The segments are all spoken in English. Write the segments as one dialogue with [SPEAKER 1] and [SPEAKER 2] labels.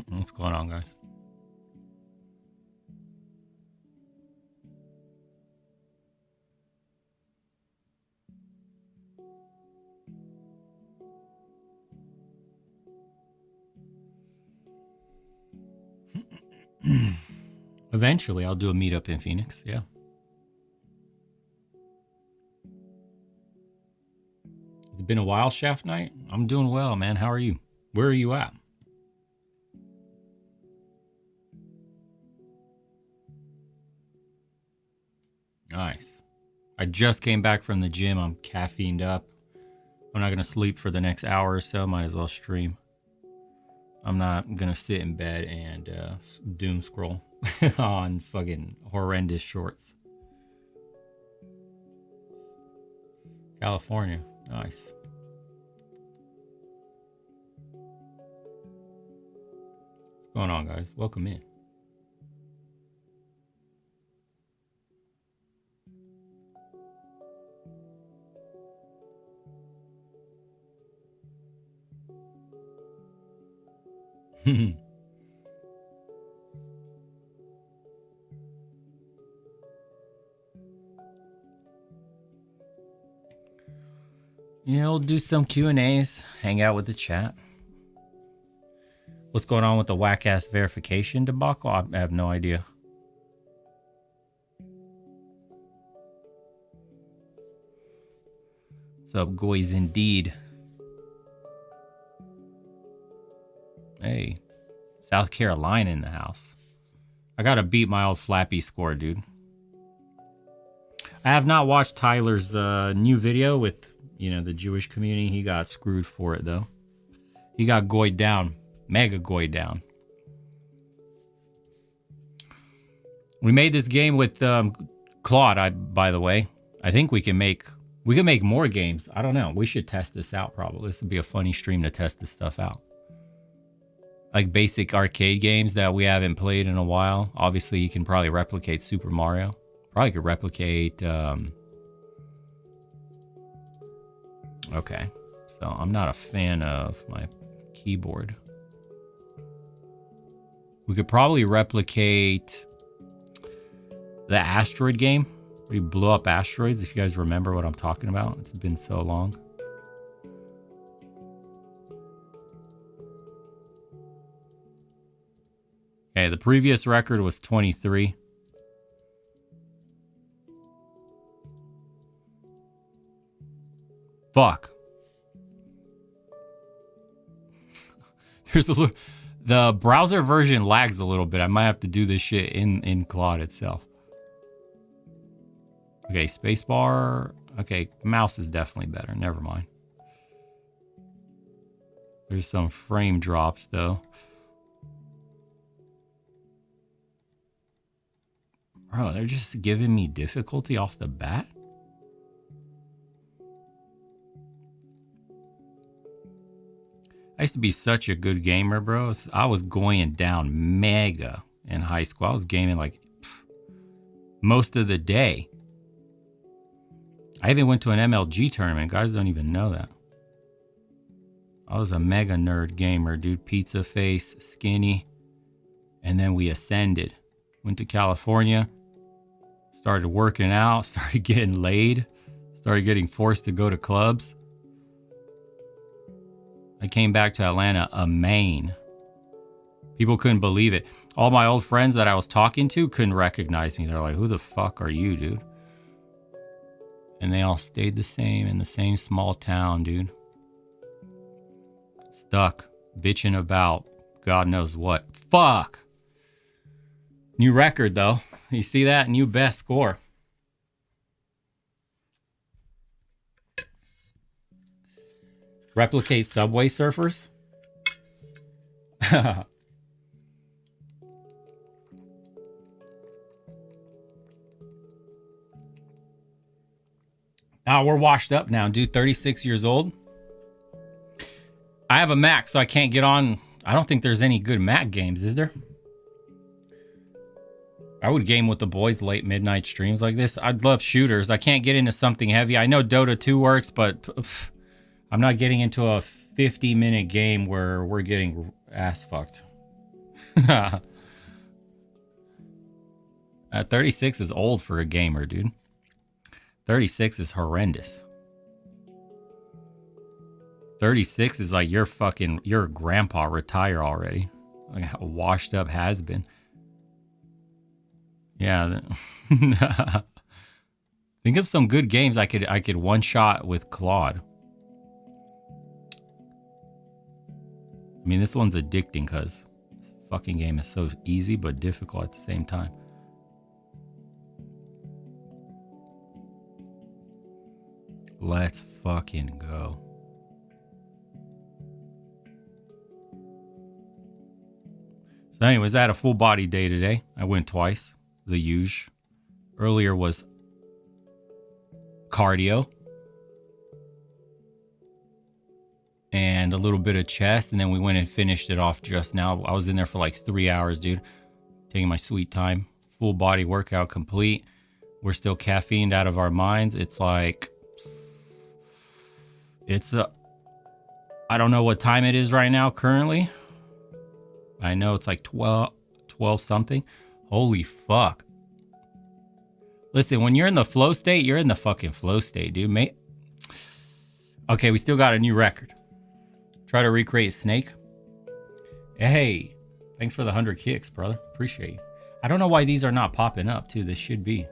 [SPEAKER 1] What's going on, guys? Eventually, I'll do a meetup in Phoenix. Yeah. It's been a while, Shaft Knight. I'm doing well, man. How are you? Where are you at? Nice. I just came back from the gym. I'm caffeined up. I'm not going to sleep for the next hour or so. Might as well stream. I'm not going to sit in bed and doom scroll on fucking horrendous shorts. California. Nice. What's going on, guys? Welcome in. Yeah, we'll do some Q&As, hang out with the chat. What's going on with the whack-ass verification debacle? I have no idea. What's up, guys? Indeed. Hey, South Carolina in the house. I gotta beat my old Flappy score, dude. I have not watched Tyler's new video with, the Jewish community. He got screwed for it, though. He got goyed down. Mega goyed down. We made this game with Claude, by the way. I think we can make more games. I don't know. We should test this out, probably. This would be a funny stream to test this stuff out. Like basic arcade games that we haven't played in a while. Obviously, you can probably replicate Super Mario. Probably could replicate... Okay, so I'm not a fan of my keyboard. We could probably replicate the asteroid game. We blew up asteroids, if you guys remember what I'm talking about. It's been so long. Okay, the previous record was 23. Fuck. There's the browser version lags a little bit. I might have to do this shit in Claude itself. Okay, spacebar. Okay, mouse is definitely better. Never mind. There's some frame drops though. Bro, they're just giving me difficulty off the bat. I used to be such a good gamer, bro. I was going down mega in high school. I was gaming like most of the day. I even went to an MLG tournament. Guys don't even know that. I was a mega nerd gamer, dude. Pizza face, skinny. And then we ascended. Went to California. Started working out. Started getting laid. Started getting forced to go to clubs. I came back to Atlanta a main. People couldn't believe it. All my old friends that I was talking to couldn't recognize me. They're like, who the fuck are you, dude? And they all stayed the same in the same small town, dude. Stuck, bitching about God knows what. Fuck. New record, though. You see that? New best score. Replicate Subway Surfers? Now we're washed up now, dude. 36 years old. I have a Mac, so I can't get on. I don't think there's any good Mac games, is there? I would game with the boys late midnight streams like this. I'd love shooters. I can't get into something heavy. I know Dota 2 works, but I'm not getting into a 50-minute game where we're getting ass fucked. 36 is old for a gamer, dude. 36 is horrendous. 36 is like your grandpa retire already. Like a washed up has been. Yeah. Think of some good games I could one shot with Claude. I mean, this one's addicting because this fucking game is so easy but difficult at the same time. Let's fucking go. So anyways, I had a full body day today. I went twice, the usual. Earlier was cardio and a little bit of chest, and then we went and finished it off just now. I was in there for like 3 hours, dude, taking my sweet time. Full body workout complete. We're still caffeined out of our minds. It's like, I don't know what time it is right now currently. I know it's like 12 something. Holy fuck. Listen, when you're in the flow state, you're in the fucking flow state, dude. Mate. Okay, we still got a new record. Try to recreate Snake. Hey, thanks for the 100 kicks, brother. Appreciate you. I don't know why these are not popping up, too. This should be.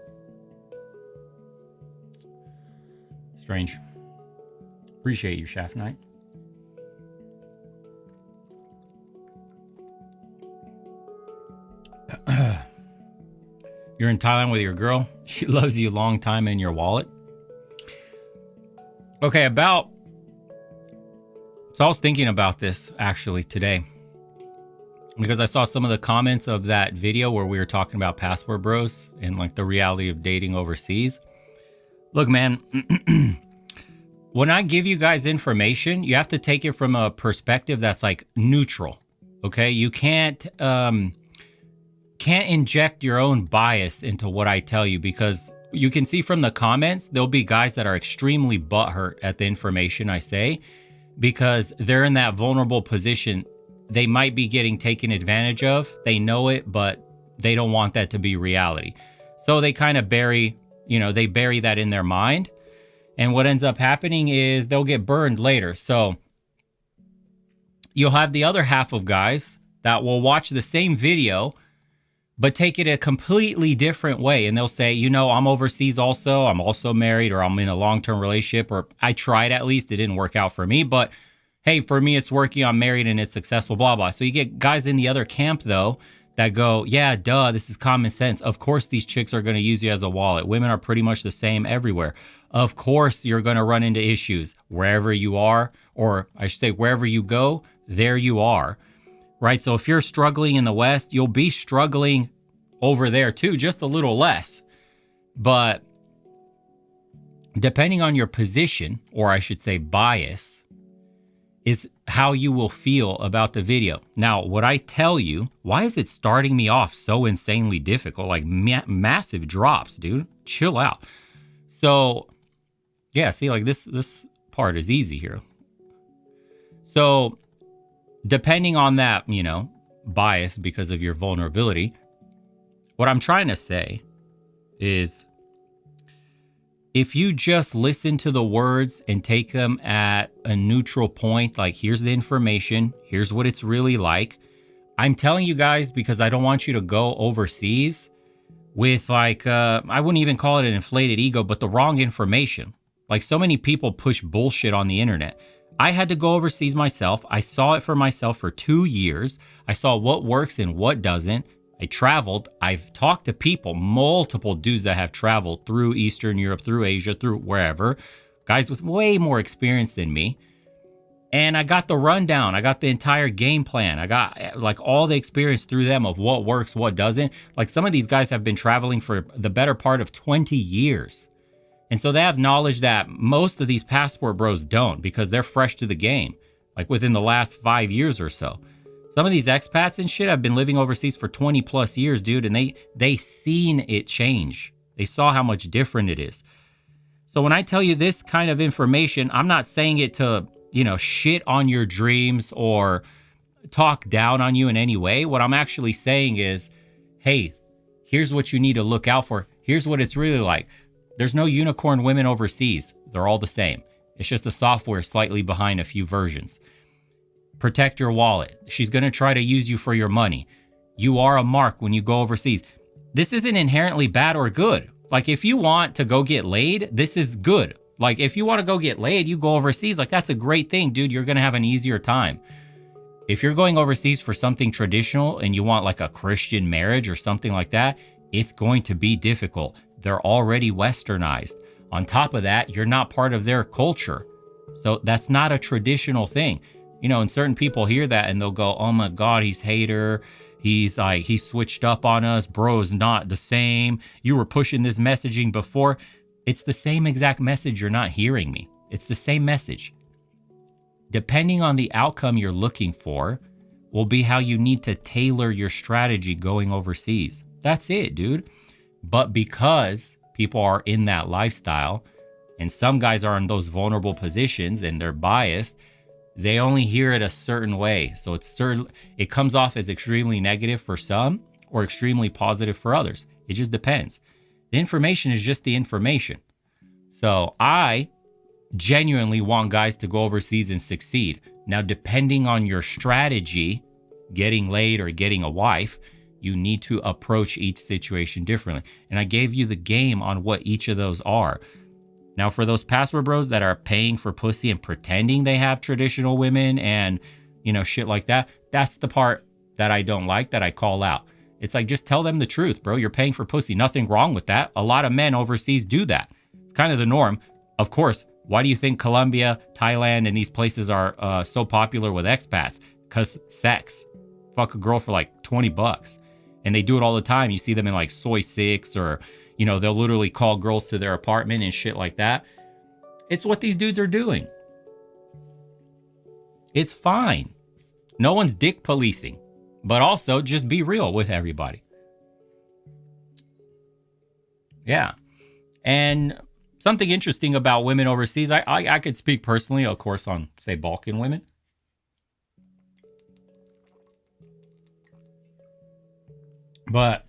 [SPEAKER 1] Strange. Appreciate you, Shaft Knight. You're in Thailand with your girl. She loves you long time in your wallet. Okay, so I was thinking about this actually today because I saw some of the comments of that video where we were talking about passport bros and like the reality of dating overseas. Look, man, when I give you guys information, you have to take it from a perspective that's like neutral. Okay, you can't inject your own bias into what I tell you, because you can see from the comments, there'll be guys that are extremely butthurt at the information I say because they're in that vulnerable position. They might be getting taken advantage of. They know it, but they don't want that to be reality. So they kind of bury that in their mind. And what ends up happening is they'll get burned later. So you'll have the other half of guys that will watch the same video but take it a completely different way. And they'll say, I'm overseas also. I'm also married, or I'm in a long-term relationship, or I tried at least. It didn't work out for me. But hey, for me, it's working. I'm married and it's successful, blah, blah. So you get guys in the other camp, though, that go, yeah, duh, this is common sense. Of course, these chicks are going to use you as a wallet. Women are pretty much the same everywhere. Of course, you're going to run into issues wherever you are, or I should say wherever you go, there you are. Right? So if you're struggling in the West, you'll be struggling over there too, just a little less. But depending on your position, or I should say bias, is how you will feel about the video. Now, what I tell you, why is it starting me off so insanely difficult? Like massive drops, dude. Chill out. So, yeah, see, like this part is easy here. So, depending on that, bias because of your vulnerability, what I'm trying to say is if you just listen to the words and take them at a neutral point, like here's the information, here's what it's really like. I'm telling you guys because I don't want you to go overseas with like, I wouldn't even call it an inflated ego, but the wrong information. Like so many people push bullshit on the internet. I had to go overseas myself. I saw it for myself for 2 years. I saw what works and what doesn't. I traveled. I've talked to people, multiple dudes that have traveled through Eastern Europe, through Asia, through wherever, guys with way more experience than me. And I got the rundown. I got the entire game plan. I got like all the experience through them of what works, what doesn't. Like some of these guys have been traveling for the better part of 20 years. And so they have knowledge that most of these passport bros don't because they're fresh to the game, like within the last 5 years or so. Some of these expats and shit have been living overseas for 20 plus years, dude, and they seen it change. They saw how much different it is. So when I tell you this kind of information, I'm not saying it to, shit on your dreams or talk down on you in any way. What I'm actually saying is, hey, here's what you need to look out for. Here's what it's really like. There's no unicorn women overseas. They're all the same. It's just the software slightly behind a few versions. Protect your wallet. She's going to try to use you for your money. You are a mark when you go overseas. This isn't inherently bad or good. Like, if you want to go get laid, this is good. Like, if you want to go get laid, you go overseas. Like, that's a great thing, dude. You're going to have an easier time. If you're going overseas for something traditional and you want like a Christian marriage or something like that, it's going to be difficult. They're already westernized. On top of that, you're not part of their culture. So that's not a traditional thing. You know, and certain people hear that and they'll go, oh my God, he's hater. He's like, he switched up on us. Bro's not the same. You were pushing this messaging before. It's the same exact message. You're not hearing me. It's the same message. Depending on the outcome you're looking for will be how you need to tailor your strategy going overseas. That's it, dude. But because people are in that lifestyle and some guys are in those vulnerable positions and they're biased, they only hear it a certain way. So it comes off as extremely negative for some or extremely positive for others. It just depends. The information is just the information. So I genuinely want guys to go overseas and succeed. Now, depending on your strategy, getting laid or getting a wife, you need to approach each situation differently. And I gave you the game on what each of those are. Now, for those password bros that are paying for pussy and pretending they have traditional women and, you know, shit like that, that's the part that I don't like, that I call out. It's like, just tell them the truth, bro. You're paying for pussy. Nothing wrong with that. A lot of men overseas do that. It's kind of the norm. Of course, why do you think Colombia, Thailand, and these places are so popular with expats? Because sex. Fuck a girl for like $20. And they do it all the time. You see them in like Soy 6 or, you know, they'll literally call girls to their apartment and shit like that. It's what these dudes are doing. It's fine. No one's dick policing. But also, just be real with everybody. Yeah. And something interesting about women overseas, I could speak personally, of course, on, say, Balkan women. But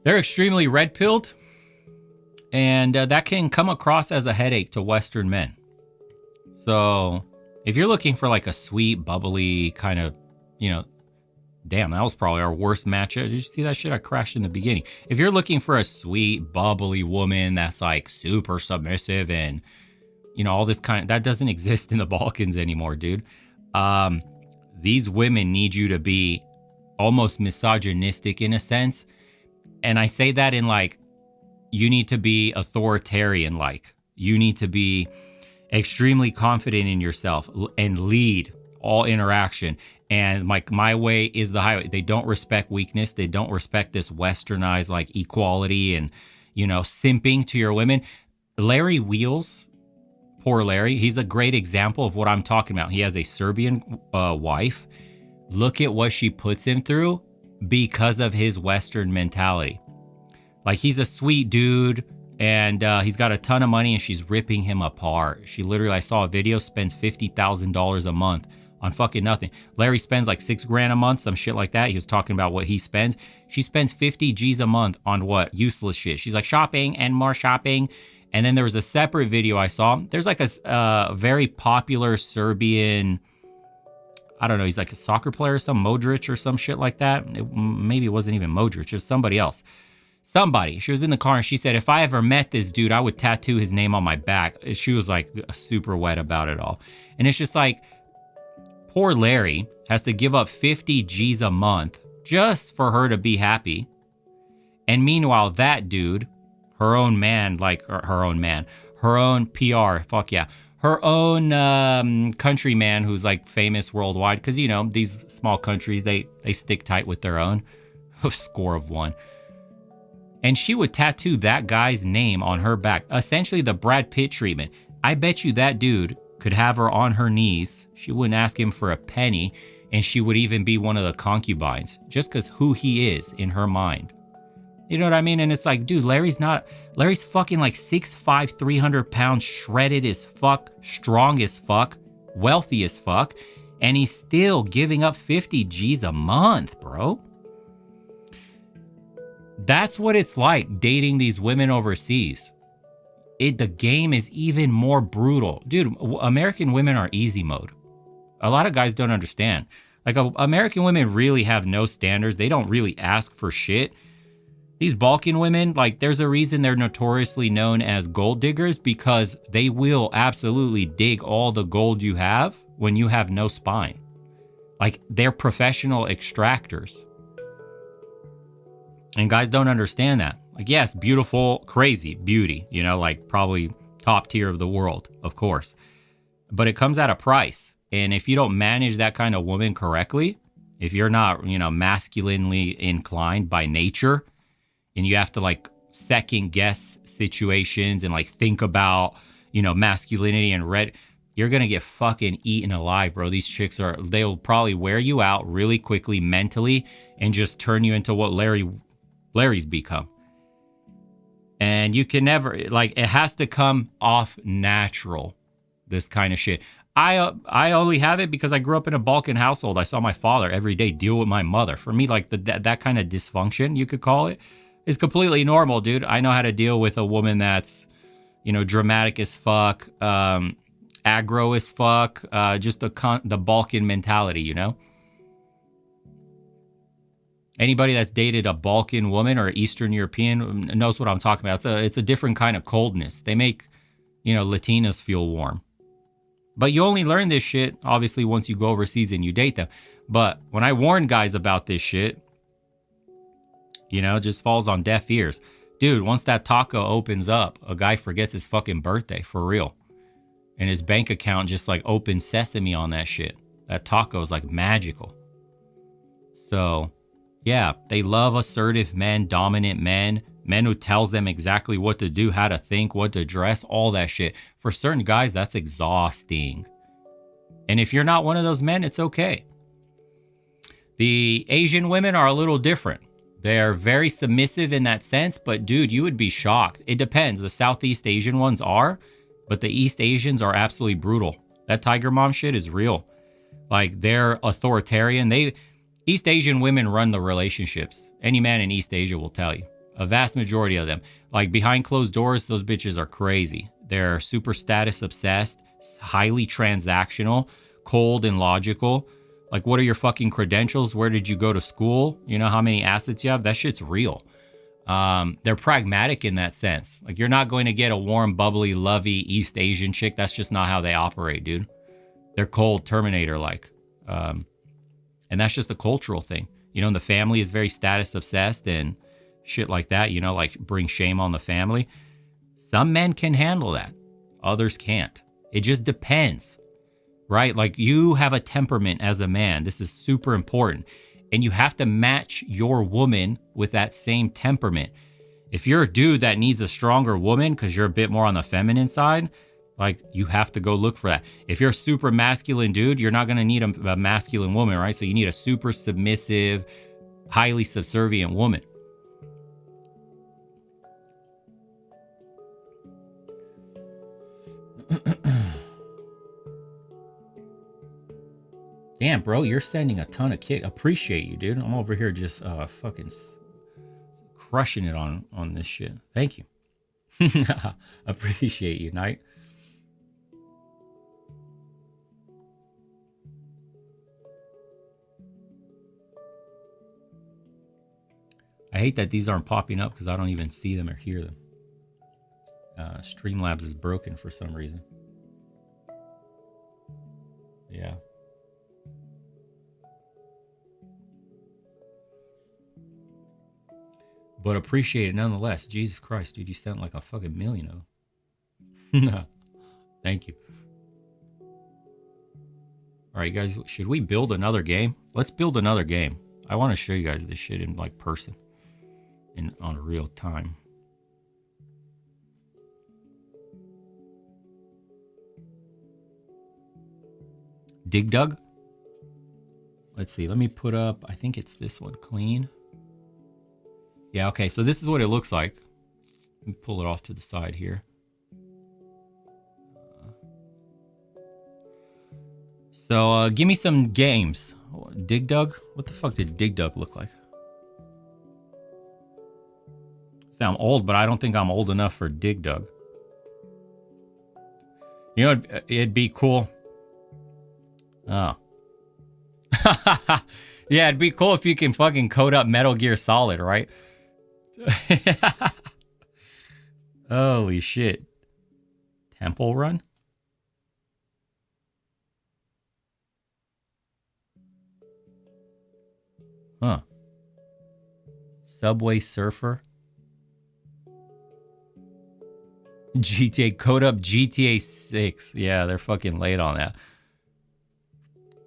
[SPEAKER 1] they're extremely red-pilled, and that can come across as a headache to Western men. So if you're looking for like a sweet, bubbly kind of, you know, damn, that was probably our worst matchup. Did you see that shit? I crashed in the beginning. If you're looking for a sweet, bubbly woman that's like super submissive and, you know, all this kind of, that doesn't exist in the Balkans anymore, dude. These women need you to be almost misogynistic in a sense. And I say that in like, you need to be authoritarian, like you need to be extremely confident in yourself and lead all interaction. And like, my way is the highway. They don't respect weakness. They don't respect this westernized like equality and, you know, simping to your women. Larry Wheels, poor Larry, he's a great example of what I'm talking about. He has a Serbian wife. Look at what she puts him through because of his Western mentality. Like, he's a sweet dude and he's got a ton of money and she's ripping him apart. She literally, I saw a video, spends $50,000 a month on fucking nothing. Larry spends like $6,000 a month, some shit like that. He was talking about what he spends. She spends 50 G's a month on what? Useless shit. She's like, shopping and more shopping. And then there was a separate video I saw. There's like a very popular Serbian, I don't know, he's like a soccer player, some Modric or some shit like that. Maybe it wasn't even Modric, it was somebody else. Somebody. She was in the car and she said, if I ever met this dude, I would tattoo his name on my back. She was like super wet about it all. And it's just like, poor Larry has to give up 50 G's a month just for her to be happy. And meanwhile, that dude, her own man, like her own PR, fuck yeah. Her own countryman who's like famous worldwide. Because, you know, these small countries, they stick tight with their own. Score of one. And she would tattoo that guy's name on her back. Essentially the Brad Pitt treatment. I bet you that dude could have her on her knees. She wouldn't ask him for a penny. And she would even be one of the concubines. Just because who he is in her mind. You know what I mean? And it's like, dude, Larry's fucking like 6'5", 300 pounds, shredded as fuck, strong as fuck. wealthy as fuck, and he's still giving up 50 G's a month, bro. That's what it's like dating these women overseas. The game is even more brutal. Dude, American women are easy mode. A lot of guys don't understand. Like, American women really have no standards. They don't really ask for shit. These Balkan women, like, there's a reason they're notoriously known as gold diggers, because they will absolutely dig all the gold you have when you have no spine. Like, they're professional extractors. And guys don't understand that. Like, yes, beautiful, crazy beauty, you know, like probably top tier of the world, of course. But it comes at a price. And if you don't manage that kind of woman correctly, if you're not, you know, masculinely inclined by nature, and you have to like second guess situations and like think about, you know, masculinity and you're going to get fucking eaten alive, bro. These chicks they'll probably wear you out really quickly mentally and just turn you into what Larry's become. And you can never, like, it has to come off natural, this kind of shit. I only have it because I grew up in a Balkan household. I saw my father every day deal with my mother. For me, like, that kind of dysfunction, you could call it, is completely normal, dude. I know how to deal with a woman that's, you know, dramatic as fuck, aggro as fuck, just the Balkan mentality, you know? Anybody that's dated a Balkan woman or Eastern European knows what I'm talking about. It's a different kind of coldness. They make, you know, Latinas feel warm. But you only learn this shit, obviously, once you go overseas and you date them. But when I warn guys about this shit, you know, it just falls on deaf ears. Dude, once that taco opens up, a guy forgets his fucking birthday, for real. And his bank account just like open sesame on that shit. That taco is like magical. So, yeah, they love assertive men, dominant men who tells them exactly what to do, how to think, what to dress, all that shit. For certain guys, that's exhausting. And if you're not one of those men, it's okay. The Asian women are a little different. They're very submissive in that sense, but dude, you would be shocked. It depends. The Southeast Asian ones are, but the East Asians are absolutely brutal. That Tiger Mom shit is real. Like, they're authoritarian. East Asian women run the relationships. Any man in East Asia will tell you. A vast majority of them. Like, behind closed doors, those bitches are crazy. They're super status obsessed, highly transactional, cold and logical. Like, what are your fucking credentials? Where did you go to school? You know how many assets you have? That shit's real. They're pragmatic in that sense. Like, you're not going to get a warm, bubbly, lovey East Asian chick. That's just not how they operate, dude. They're cold, Terminator-like. And that's just a cultural thing. You know, and the family is very status obsessed and shit like that, you know, like bring shame on the family. Some men can handle that. Others can't. It just depends, right? Like, you have a temperament as a man. This is super important. And you have to match your woman with that same temperament. If you're a dude that needs a stronger woman because you're a bit more on the feminine side, like, you have to go look for that. If you're a super masculine dude, you're not going to need a masculine woman, right? So you need a super submissive, highly subservient woman. Damn, bro, you're sending a ton of kick. Appreciate you, dude. I'm over here just fucking crushing it on this shit. Thank you. Appreciate you, Knight. I hate that these aren't popping up because I don't even see them or hear them. Streamlabs is broken for some reason. Yeah. But appreciate it nonetheless. Jesus Christ, dude, you sent like a fucking million of them. Thank you. All right, guys, should we build another game? Let's build another game. I want to show you guys this shit in like person, on real time. Dig Dug? Let's see. Let me put up, I think it's this one, clean. Yeah, okay, so this is what it looks like. Let me pull it off to the side here. So give me some games. Dig Dug? What the fuck did Dig Dug look like? See, I'm old, but I don't think I'm old enough for Dig Dug. You know, it'd be cool. Oh. Yeah, it'd be cool if you can fucking code up Metal Gear Solid, right? Holy shit. Temple Run? Huh. Subway Surfer? GTA, code up GTA 6. Yeah, they're fucking late on that.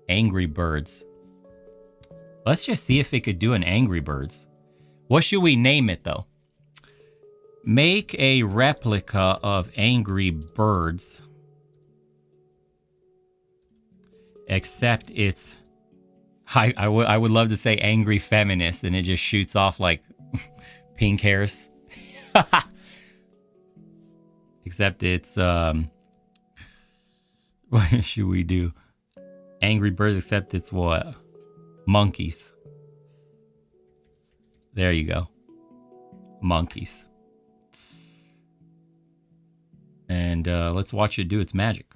[SPEAKER 1] Angry Birds. Let's just see if it could do an Angry Birds. What should we name it, though? Make a replica of Angry Birds. Except it's... I would love to say Angry Feminist, and it just shoots off, like, pink hairs. Except it's... what should we do? Angry Birds, except it's what? Monkeys. There you go. Monkeys. And let's watch it do its magic.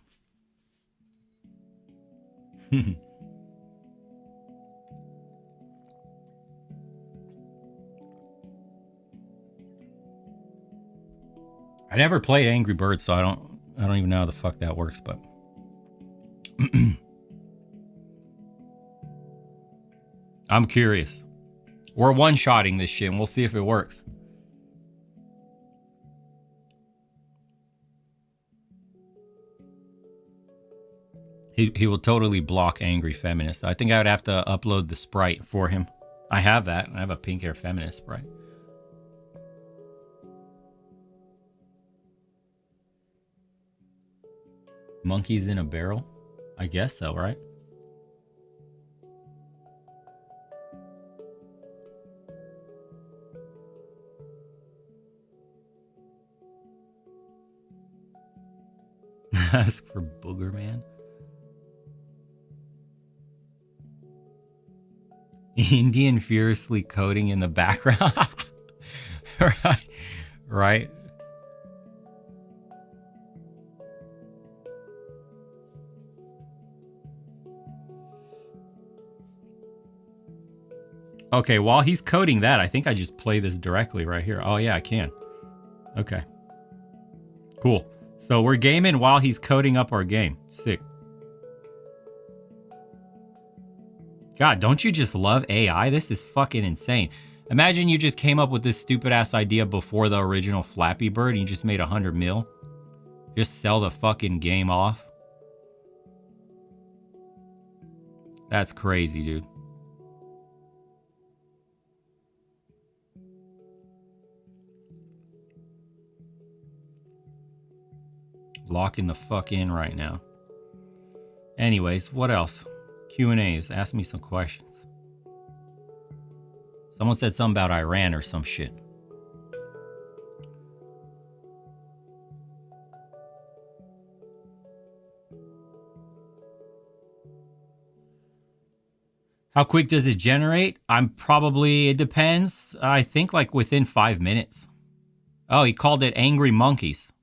[SPEAKER 1] I never played Angry Birds, so I don't even know how the fuck that works, but I'm curious. We're one-shotting this shit, and we'll see if it works. He will totally block Angry Feminist. I think I would have to upload the sprite for him. I have that. I have a pink hair feminist sprite. Monkeys in a barrel? I guess so, right? Ask for Booger Man. Indian furiously coding in the background. Right. Okay, while he's coding that, I think I just play this directly right here. Oh yeah, I can. Okay. Cool. So we're gaming while he's coding up our game. Sick. God, don't you just love AI? This is fucking insane. Imagine you just came up with this stupid ass idea before the original Flappy Bird and you just made 100 mil. Just sell the fucking game off. That's crazy, dude. Locking the fuck in right now. Anyways, what else? Q&As. Ask me some questions. Someone said something about Iran or some shit. How quick does it generate? It depends. I think like within 5 minutes. Oh, he called it Angry Monkeys.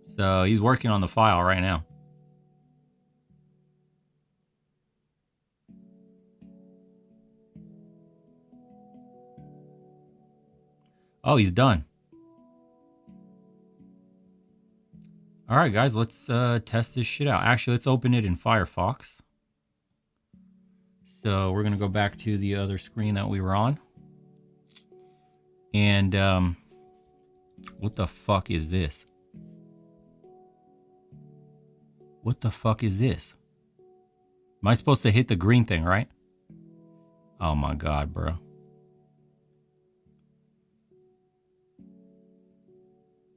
[SPEAKER 1] So he's working on the file right now. Oh, he's done. All right, guys, let's test this shit out. Actually, let's open it in Firefox. So we're going to go back to the other screen that we were on. And what the fuck is this? What the fuck is this? Am I supposed to hit the green thing, right? Oh my God, bro.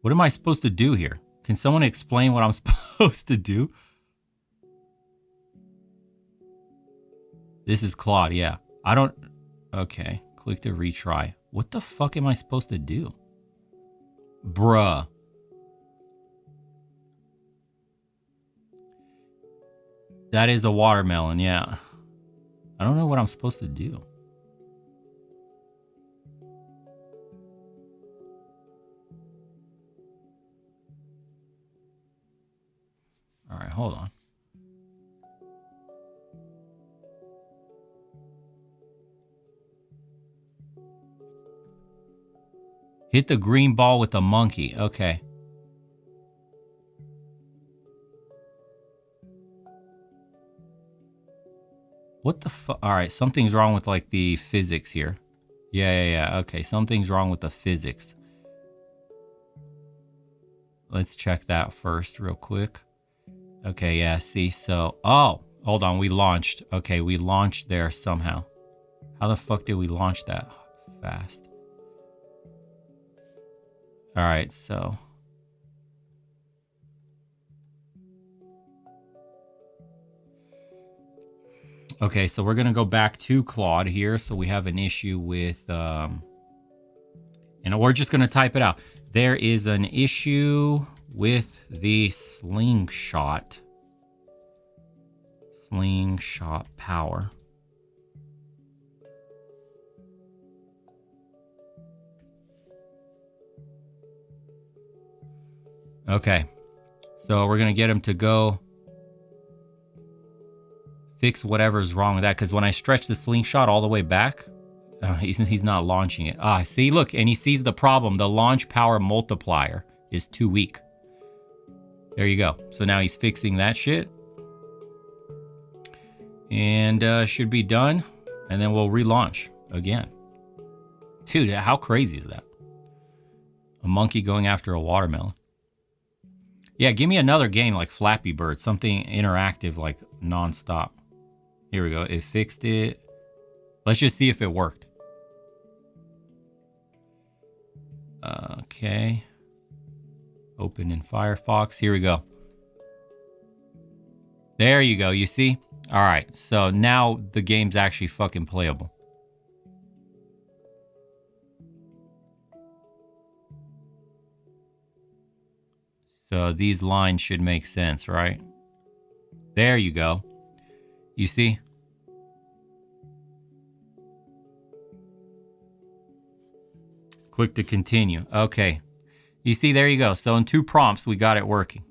[SPEAKER 1] What am I supposed to do here? Can someone explain what I'm supposed to do? This is Claude, yeah. I don't... Okay, click to retry. What the fuck am I supposed to do? Bruh. That is a watermelon, yeah. I don't know what I'm supposed to do. All right, hold on. Hit the green ball with the monkey. Okay. What the fuck? All right, something's wrong with like the physics here. Yeah. Okay, something's wrong with the physics. Let's check that first real quick. Okay, yeah, see, so... Oh, hold on, we launched. Okay, we launched there somehow. How the fuck did we launch that fast? All right, so... Okay, so we're going to go back to Claude here. So we have an issue with... and we're just going to type it out. There is an issue with the slingshot. Slingshot power. Okay, so we're going to get him to go fix whatever's wrong with that. Because when I stretch the slingshot all the way back, he's not launching it. Ah, see, look, and he sees the problem. The launch power multiplier is too weak. There you go. So now he's fixing that shit. And should be done. And then we'll relaunch again. Dude, how crazy is that? A monkey going after a watermelon. Yeah, give me another game like Flappy Bird. Something interactive like nonstop. Here we go. It fixed it. Let's just see if it worked. Okay. Open in Firefox. Here we go. There you go. You see? All right. So now the game's actually fucking playable. So these lines should make sense, right? There you go. You see? Click to continue. Okay. You see, there you go. So in 2 prompts, we got it working.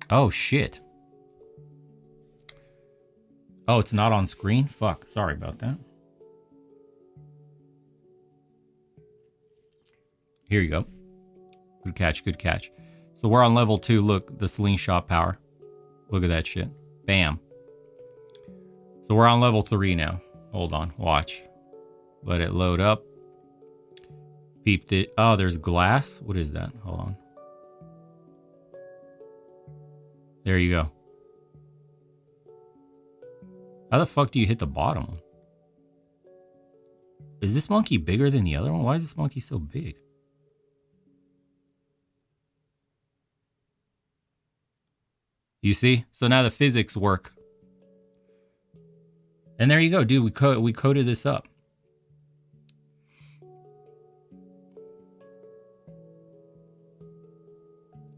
[SPEAKER 1] Oh, shit. Oh, it's not on screen? Fuck. Sorry about that. Here you go. Good catch, good catch. So we're on level 2. Look, the slingshot power. Look at that shit. Bam. So we're on level 3 now. Hold on, watch. Let it load up. Peeped it. Oh, there's glass. What is that? Hold on. There you go. How the fuck do you hit the bottom one? Is this monkey bigger than the other one? Why is this monkey so big? You see? So now the physics work. And there you go, dude. We coded this up.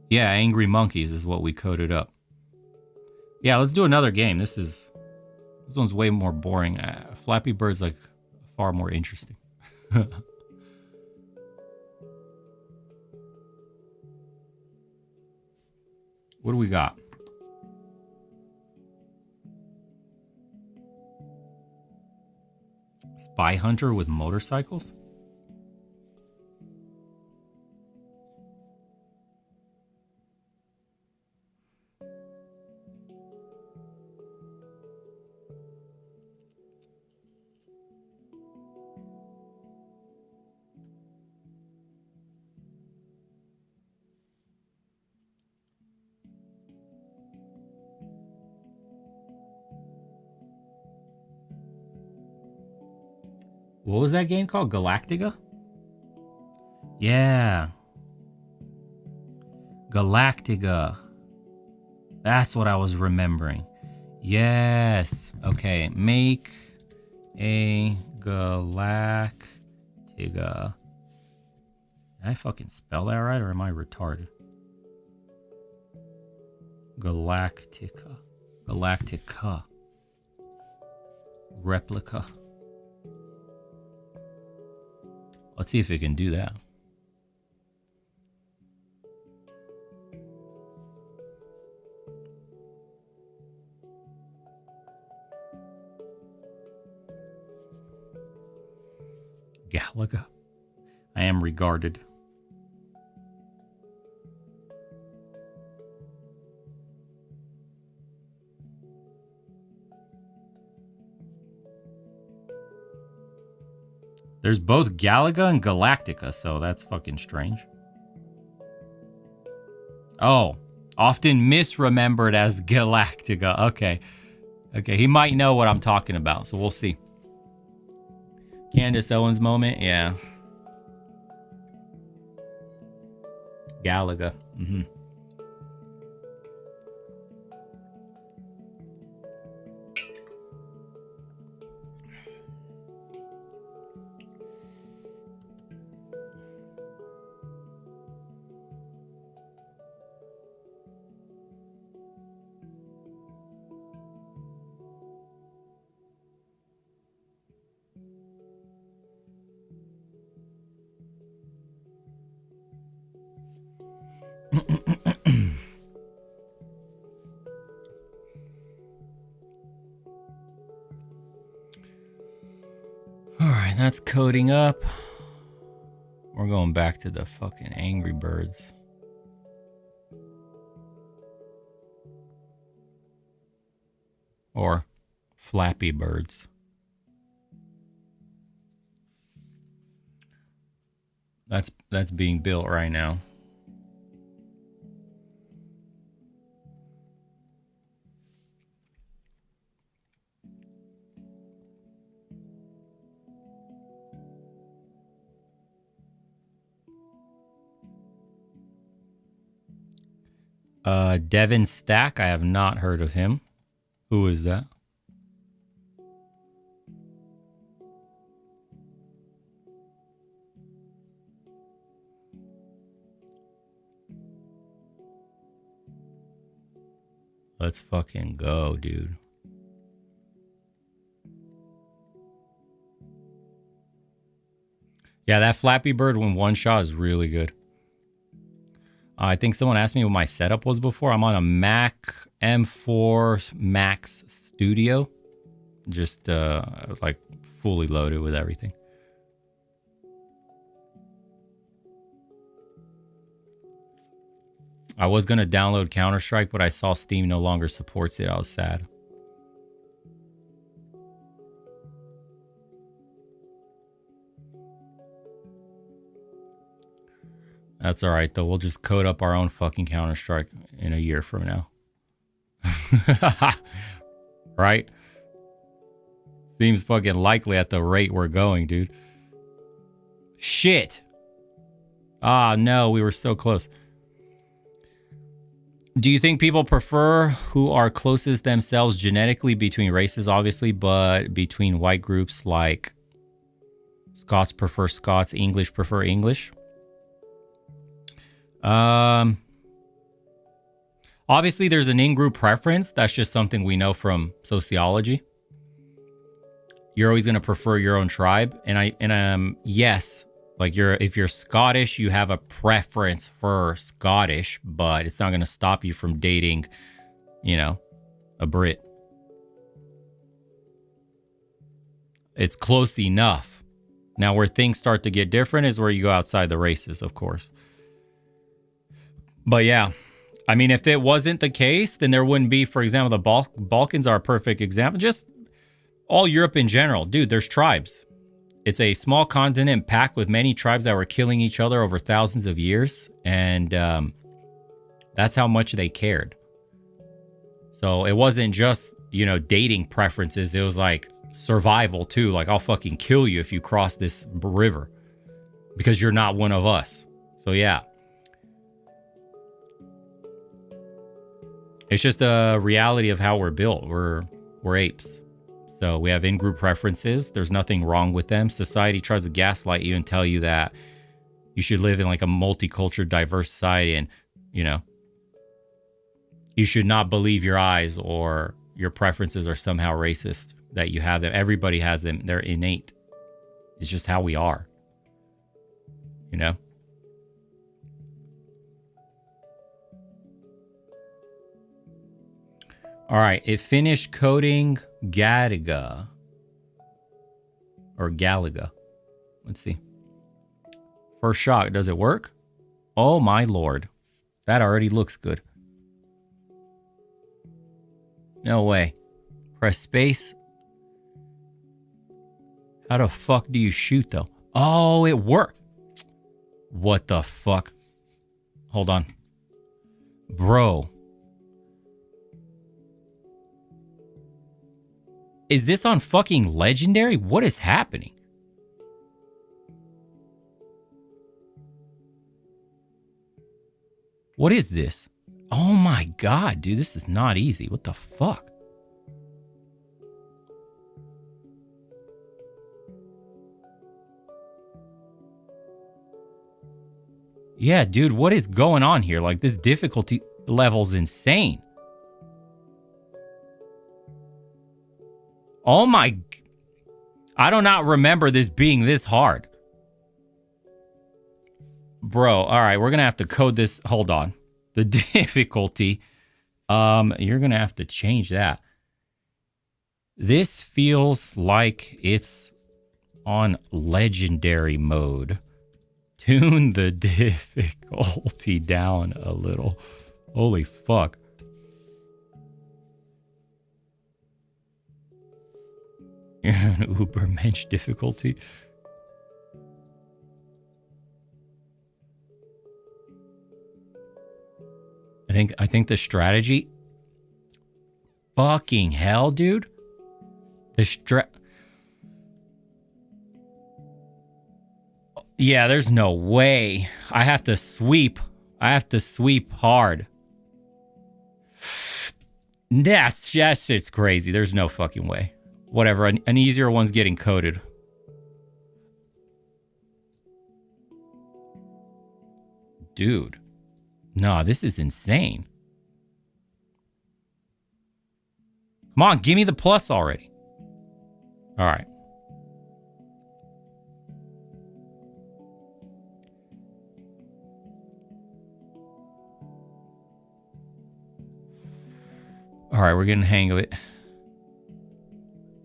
[SPEAKER 1] Yeah, Angry Monkeys is what we coded up. Yeah, let's do another game. This one's way more boring. Flappy Bird's like far more interesting. What do we got? Spy Hunter with motorcycles? What was that game called? Galactica? Yeah. Galactica. That's what I was remembering. Yes. Okay. Make a Galactica. Did I fucking spell that right or am I retarded? Galactica. Galactica. Replica. Let's see if it can do that. Galaga. I am regarded. There's both Galaga and Galactica, so that's fucking strange. Oh, often misremembered as Galactica. Okay. Okay, he might know what I'm talking about, so we'll see. Candace Owens moment, yeah. Galaga. Mm-hmm. Alright, that's coding up. We're going back to the fucking Angry Birds. Or Flappy Birds. That's being built right now. Devin Stack, I have not heard of him. Who is that? Let's fucking go, dude. Yeah, that Flappy Bird when one shot is really good. I think someone asked me what my setup was before. I'm on a Mac M4 Max Studio. Just like fully loaded with everything. I was going to download Counter-Strike, but I saw Steam no longer supports it. I was sad. That's all right, though. We'll just code up our own fucking Counter-Strike in a year from now. Right? Seems fucking likely at the rate we're going, dude. Shit. Ah, no, we were so close. Do you think people prefer who are closest themselves genetically between races, obviously, but between white groups like Scots prefer Scots, English prefer English? Obviously there's an in-group preference. That's just something we know from sociology. You're always going to prefer your own tribe. And yes, like if you're Scottish, you have a preference for Scottish, but it's not going to stop you from dating, you know, a Brit. It's close enough. Now where things start to get different is where you go outside the races, of course. But yeah, I mean, if it wasn't the case, then there wouldn't be, for example, the Balkans are a perfect example. Just all Europe in general. Dude, there's tribes. It's a small continent packed with many tribes that were killing each other over thousands of years. And that's how much they cared. So it wasn't just, you know, dating preferences. It was like survival too. Like, I'll fucking kill you if you cross this river because you're not one of us. So yeah. It's just a reality of how we're built. We're apes. So we have in-group preferences. There's nothing wrong with them. Society tries to gaslight you and tell you that you should live in like a multicultural, diverse society. And, you know, You should not believe your eyes or your preferences are somehow racist, that you have them. Everybody has them. They're innate. It's just how we are. You know? All right. It finished coding Galaga. Or Galaga. Let's see. First shot. Does it work? Oh, my lord. That already looks good. No way. Press space. How the fuck do you shoot, though? Oh, it worked. What the fuck? Hold on. Bro. Is this on fucking Legendary? What is happening? What is this? Oh my god, dude. This is not easy. What the fuck? Yeah, dude, what is going on here? Like, this difficulty level's insane. Oh my... I do not remember this being this hard. Bro, alright, we're gonna have to code this. Hold on. The difficulty. You're gonna have to change that. This feels like it's on Legendary mode. Tune the difficulty down a little. Holy fuck. You're an Ubermensch difficulty. I think the strategy. Fucking hell, dude. Yeah, there's no way. I have to sweep. I have to sweep hard. That's just, it's crazy. There's no fucking way. Whatever, an easier one's getting coded. Dude. Nah, this is insane. Come on, give me the plus already. All right. All right, we're getting the hang of it.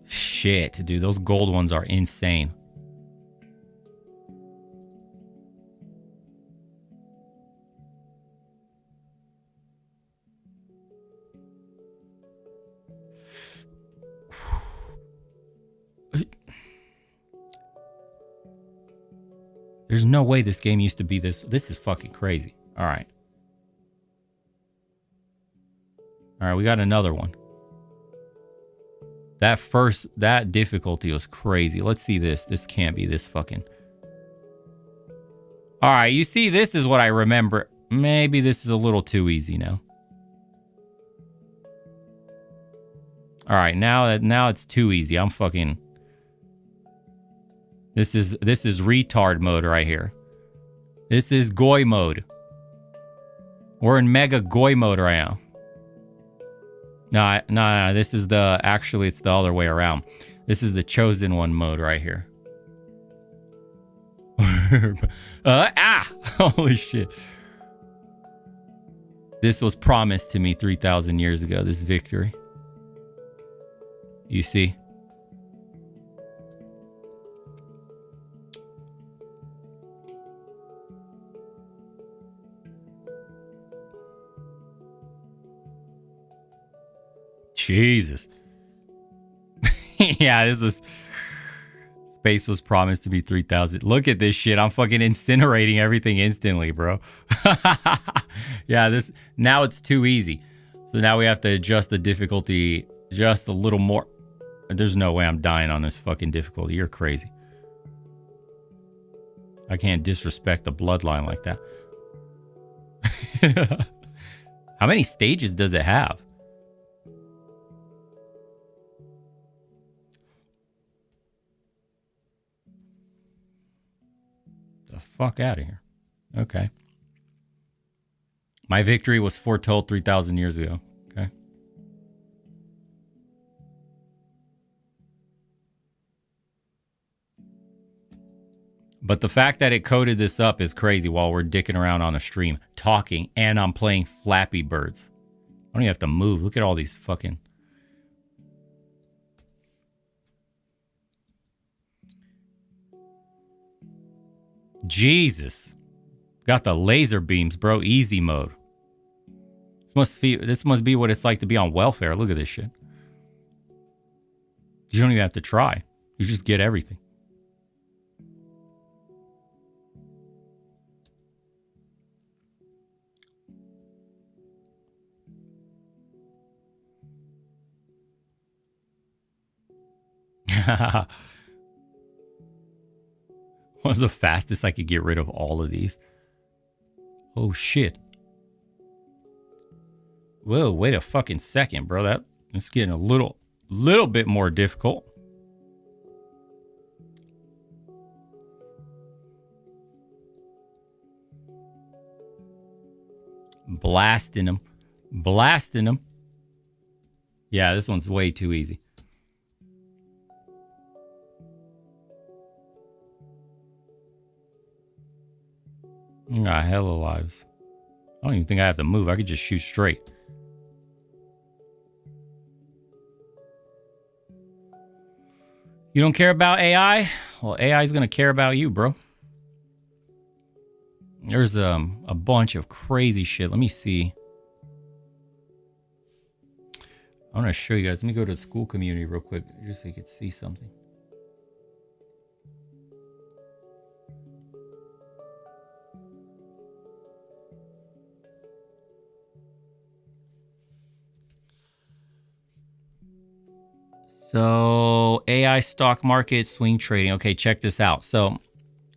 [SPEAKER 1] Shit, dude, those gold ones are insane. There's no way this game used to be this. This is fucking crazy. All right. All right, we got another one. That difficulty was crazy. Let's see this. This can't be this fucking. All right, you see, this is what I remember. Maybe this is a little too easy now. All right, now it's too easy. I'm fucking. This is retard mode right here. This is Goy mode. We're in mega Goy mode right now. No, this is actually it's the other way around. This is the chosen one mode right here. Holy shit. This was promised to me 3,000 years ago, this victory. You see? Jesus. Yeah, this is... Space was promised to be 3,000. Look at this shit. I'm fucking incinerating everything instantly, bro. Yeah, now it's too easy. So now we have to adjust the difficulty just a little more. There's no way I'm dying on this fucking difficulty. You're crazy. I can't disrespect the bloodline like that. How many stages does it have? The fuck out of here. Okay. My victory was foretold 3,000 years ago. Okay. But the fact that it coded this up is crazy while we're dicking around on a stream, talking, and I'm playing Flappy Birds. I don't even have to move. Look at all these fucking... Jesus. Got the laser beams, bro. Easy mode. This must be what it's like to be on welfare. Look at this shit. You don't even have to try. You just get everything. What's the fastest I could get rid of all of these? Oh shit. Whoa, wait a fucking second, bro. That's getting a little bit more difficult. Blasting them. Blasting them. Yeah, this one's way too easy. Got hella lives. I don't even think I have to move. I could just shoot straight. You don't care about AI? Well, AI is going to care about you, bro. There's a bunch of crazy shit. Let me see. I want to show you guys. Let me go to the school community real quick just so you can see something. So AI stock market swing trading. Okay, check this out. So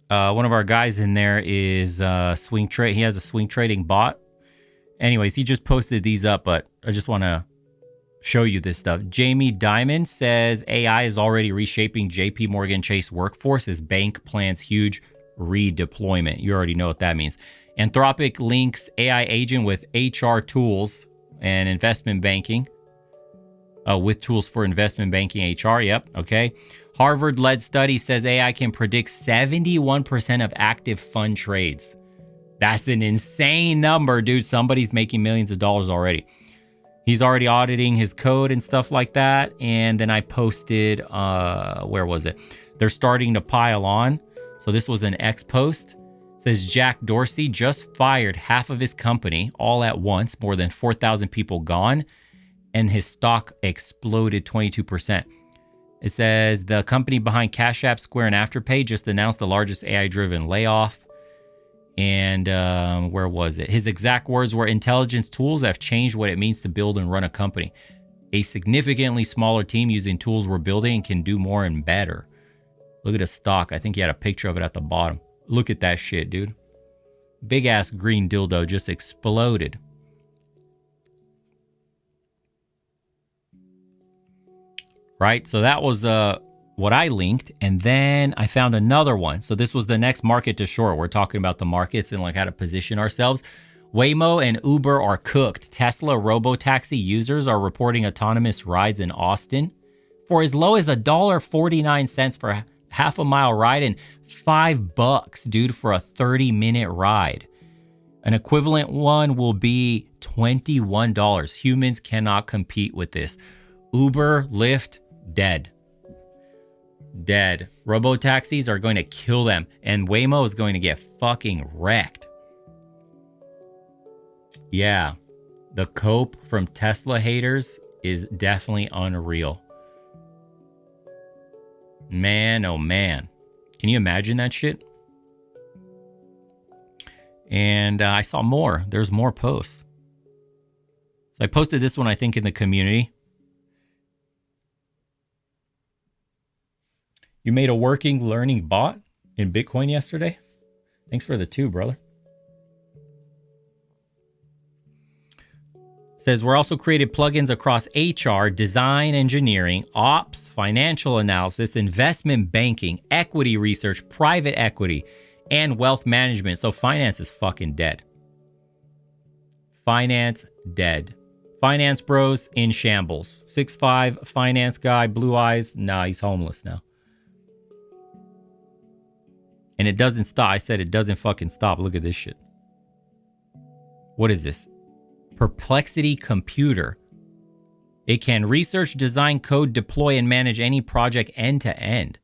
[SPEAKER 1] one of our guys in there is swing trade. He has a swing trading bot. Anyways, he just posted these up, but I just want to show you this stuff. Jamie Dimon says AI is already reshaping JP Morgan Chase workforce as bank plans huge redeployment. You already know what that means. Anthropic links AI agent with HR tools and investment banking. With tools for investment banking HR. Yep. Okay. Harvard-led study says AI can predict 71% of active fund trades. That's an insane number, dude. Somebody's making millions of dollars already. He's already auditing his code and stuff like that. And then I posted, where was it? They're starting to pile on. So this was an X post. It says Jack Dorsey just fired half of his company all at once, more than 4,000 people gone. And his stock exploded 22%. It says the company behind Cash App, Square, and Afterpay just announced the largest AI-driven layoff. And where was it? His exact words were, intelligence tools have changed what it means to build and run a company. A significantly smaller team using tools we're building can do more and better. Look at the stock. I think he had a picture of it at the bottom. Look at that shit, dude. Big-ass green dildo just exploded. Right? So that was what I linked. And then I found another one. So this was the next market to short. We're talking about the markets and like how to position ourselves. Waymo and Uber are cooked. Tesla robotaxi users are reporting autonomous rides in Austin for as low as $1.49 for a half a mile ride and $5, dude, for a 30-minute ride. An equivalent one will be $21. Humans cannot compete with this. Uber, Lyft, dead. Dead. Robotaxis are going to kill them. And Waymo is going to get fucking wrecked. Yeah. The cope from Tesla haters is definitely unreal. Man, oh man. Can you imagine that shit? And I saw more. There's more posts. So I posted this one, I think, in the community. You made a working learning bot in Bitcoin yesterday? Thanks for the 2, brother. Says we're also created plugins across HR, design, engineering, ops, financial analysis, investment banking, equity research, private equity, and wealth management. So finance is fucking dead. Finance dead. Finance bros in shambles. 6'5", finance guy, blue eyes. Nah, he's homeless now. And it doesn't stop. I said it doesn't fucking stop. Look at this shit. What is this? Perplexity computer. It can research, design, code, deploy, and manage any project end to end.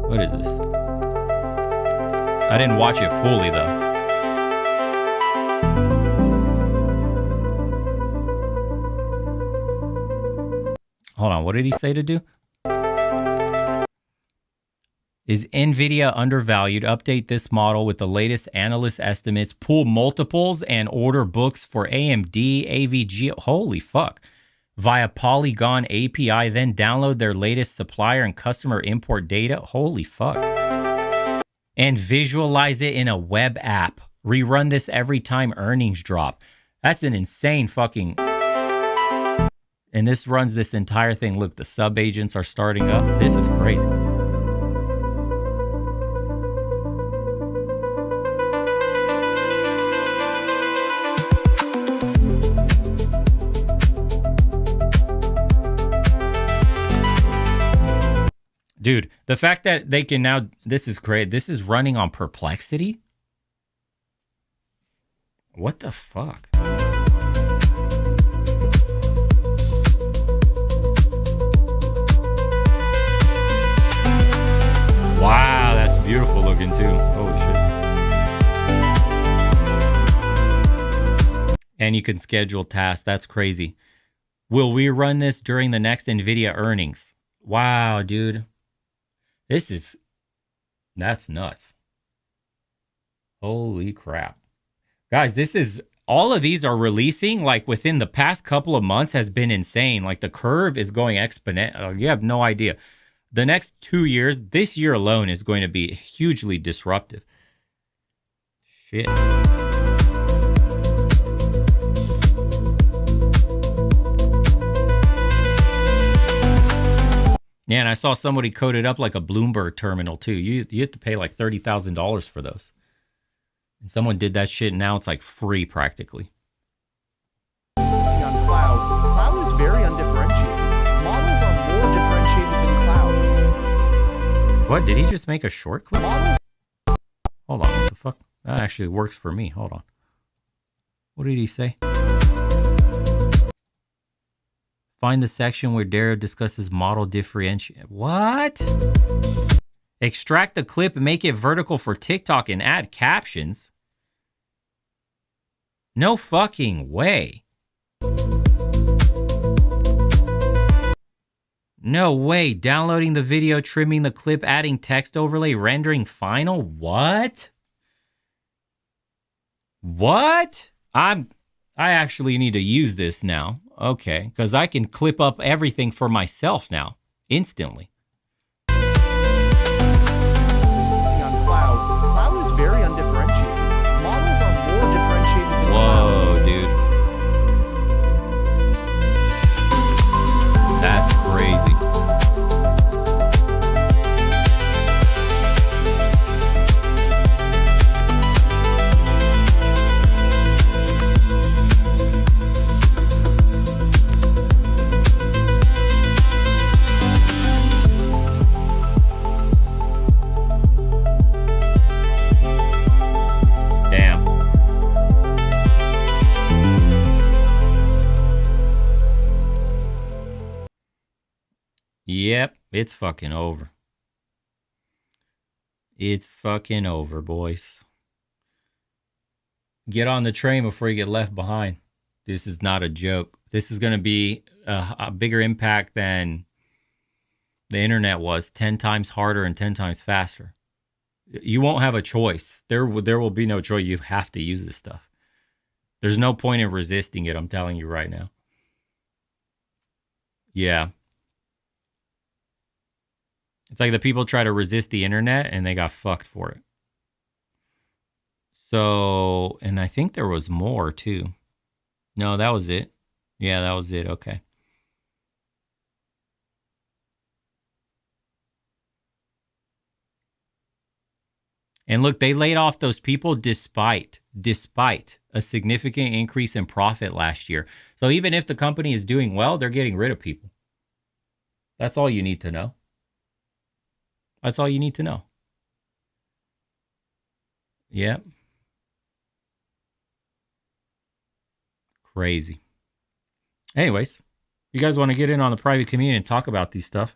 [SPEAKER 1] What is this? I didn't watch it fully though. Hold on, what did he say to do? Is NVIDIA undervalued? Update this model with the latest analyst estimates. Pull multiples and order books for AMD, AVG. Holy fuck. Via Polygon API, then download their latest supplier and customer import data. Holy fuck. And visualize it in a web app. Rerun this every time earnings drop. That's an insane fucking... And this runs this entire thing. Look, the sub agents are starting up. This is crazy. Dude, the fact that they can now, this is great. This is running on Perplexity? What the fuck? Wow, that's beautiful looking too. Holy shit. And you can schedule tasks. That's crazy. Will we run this during the next NVIDIA earnings? Wow, dude. That's nuts. Holy crap. Guys, all of these are releasing like within the past couple of months has been insane. Like the curve is going exponential. You have no idea. The next 2 years, this year alone is going to be hugely disruptive. Shit. Yeah, and I saw somebody code it up like a Bloomberg terminal too. You have to pay like $30,000 for those. And someone did that shit and now it's like free practically.
[SPEAKER 2] On cloud. Cloud is very undifferentiated. Models are more differentiated than cloud.
[SPEAKER 1] What? Did he just make a short clip? Hold on, what the fuck? That actually works for me. Hold on. What did he say? Find the section where Dario discusses model differentiation. What? Extract the clip and make it vertical for TikTok and add captions? No fucking way. No way. Downloading the video, trimming the clip, adding text overlay, rendering final? What? What? I actually need to use this now. Okay, because I can clip up everything for myself now, instantly.
[SPEAKER 2] On cloud. Cloud is very undifferentiated. Models are more differentiated than
[SPEAKER 1] Whoa, dude. That's crazy. Yep, it's fucking over. It's fucking over, boys. Get on the train before you get left behind. This is not a joke. This is going to be a bigger impact than the internet was. 10 times harder and 10 times faster. You won't have a choice. There will be no choice. You have to use this stuff. There's no point in resisting it, I'm telling you right now. Yeah. It's like the people try to resist the internet and they got fucked for it. So, and I think there was more too. No, that was it. Yeah, that was it. Okay. And look, they laid off those people despite a significant increase in profit last year. So even if the company is doing well, they're getting rid of people. That's all you need to know. That's all you need to know. Yep. Crazy. Anyways, you guys want to get in on the private community and talk about these stuff,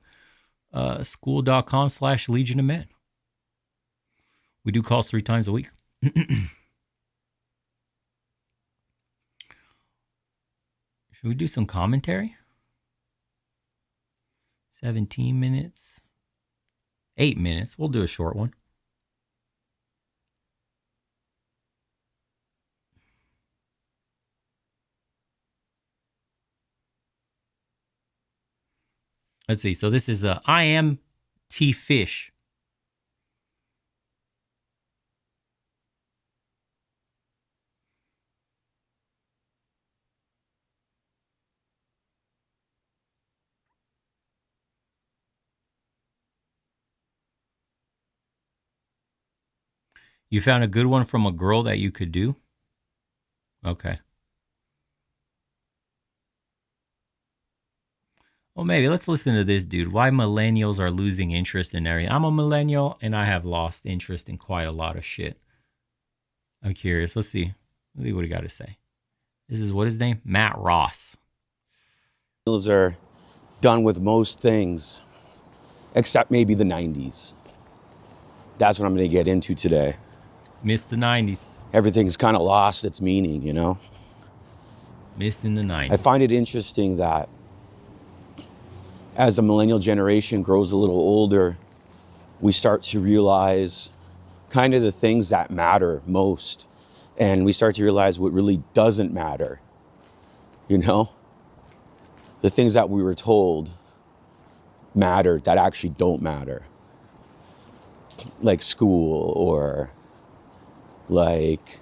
[SPEAKER 1] school.com/Legion of Men. We do calls 3 times a week. Should we do some commentary? 17 minutes. 8 minutes. We'll do a short one. Let's see. So this is I am T Fish. You found a good one from a girl that you could do? Okay. Well, maybe let's listen to this dude. Why millennials are losing interest in everything. I'm a millennial and I have lost interest in quite a lot of shit. I'm curious. Let's see. Let's see what he got to say. This is what his name? Matt Ross.
[SPEAKER 3] Millennials are done with most things, except maybe the 90s. That's what I'm going to get into today.
[SPEAKER 1] Missed the 90s.
[SPEAKER 3] Everything's kind of lost its meaning, you know?
[SPEAKER 1] Missed in the 90s.
[SPEAKER 3] I find it interesting that as the millennial generation grows a little older, we start to realize kind of the things that matter most. And we start to realize what really doesn't matter, you know? The things that we were told matter that actually don't matter. Like school or like,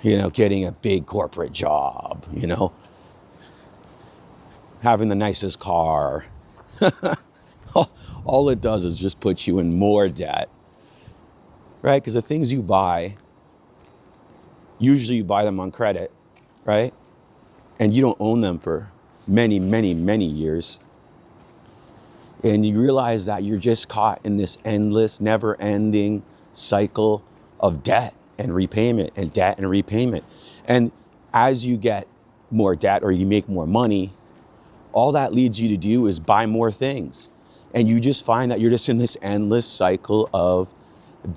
[SPEAKER 3] you know, getting a big corporate job, you know, having the nicest car. All it does is just put you in more debt, right? Because the things you buy, usually you buy them on credit, right? And you don't own them for many, many, many years. And you realize that you're just caught in this endless, never-ending cycle of debt and repayment and debt and repayment. And as you get more debt or you make more money, all that leads you to do is buy more things. And you just find that you're just in this endless cycle of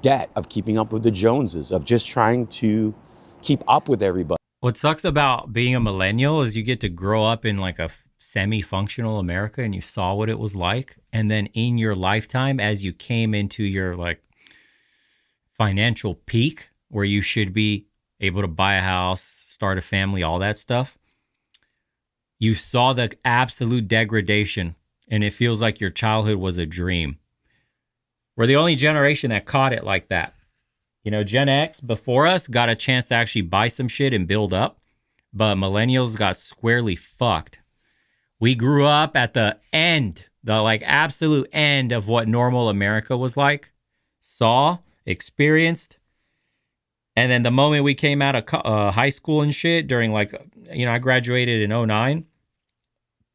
[SPEAKER 3] debt, of keeping up with the Joneses, of just trying to keep up with everybody.
[SPEAKER 1] What sucks about being a millennial is you get to grow up in like a semi-functional America and you saw what it was like. And then in your lifetime, as you came into your like financial peak where you should be able to buy a house, start a family, all that stuff, you saw the absolute degradation and it feels like your childhood was a dream. We're the only generation that caught it like that. You know, Gen X before us got a chance to actually buy some shit and build up, but millennials got squarely fucked. We grew up at the end, the like absolute end of what normal America was like, saw, experienced. And then the moment we came out of high school and shit during like, you know, I graduated in 2009,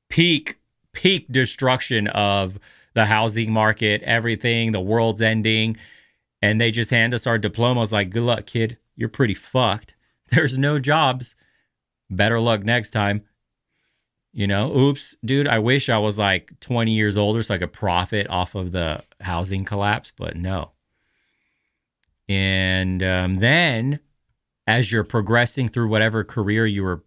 [SPEAKER 1] peak destruction of the housing market, everything, the world's ending. And they just hand us our diplomas like, good luck, kid. You're pretty fucked. There's no jobs. Better luck next time. You know, oops, dude, I wish I was like 20 years older so I could profit off of the housing collapse, but no. And then as you're progressing through whatever career you were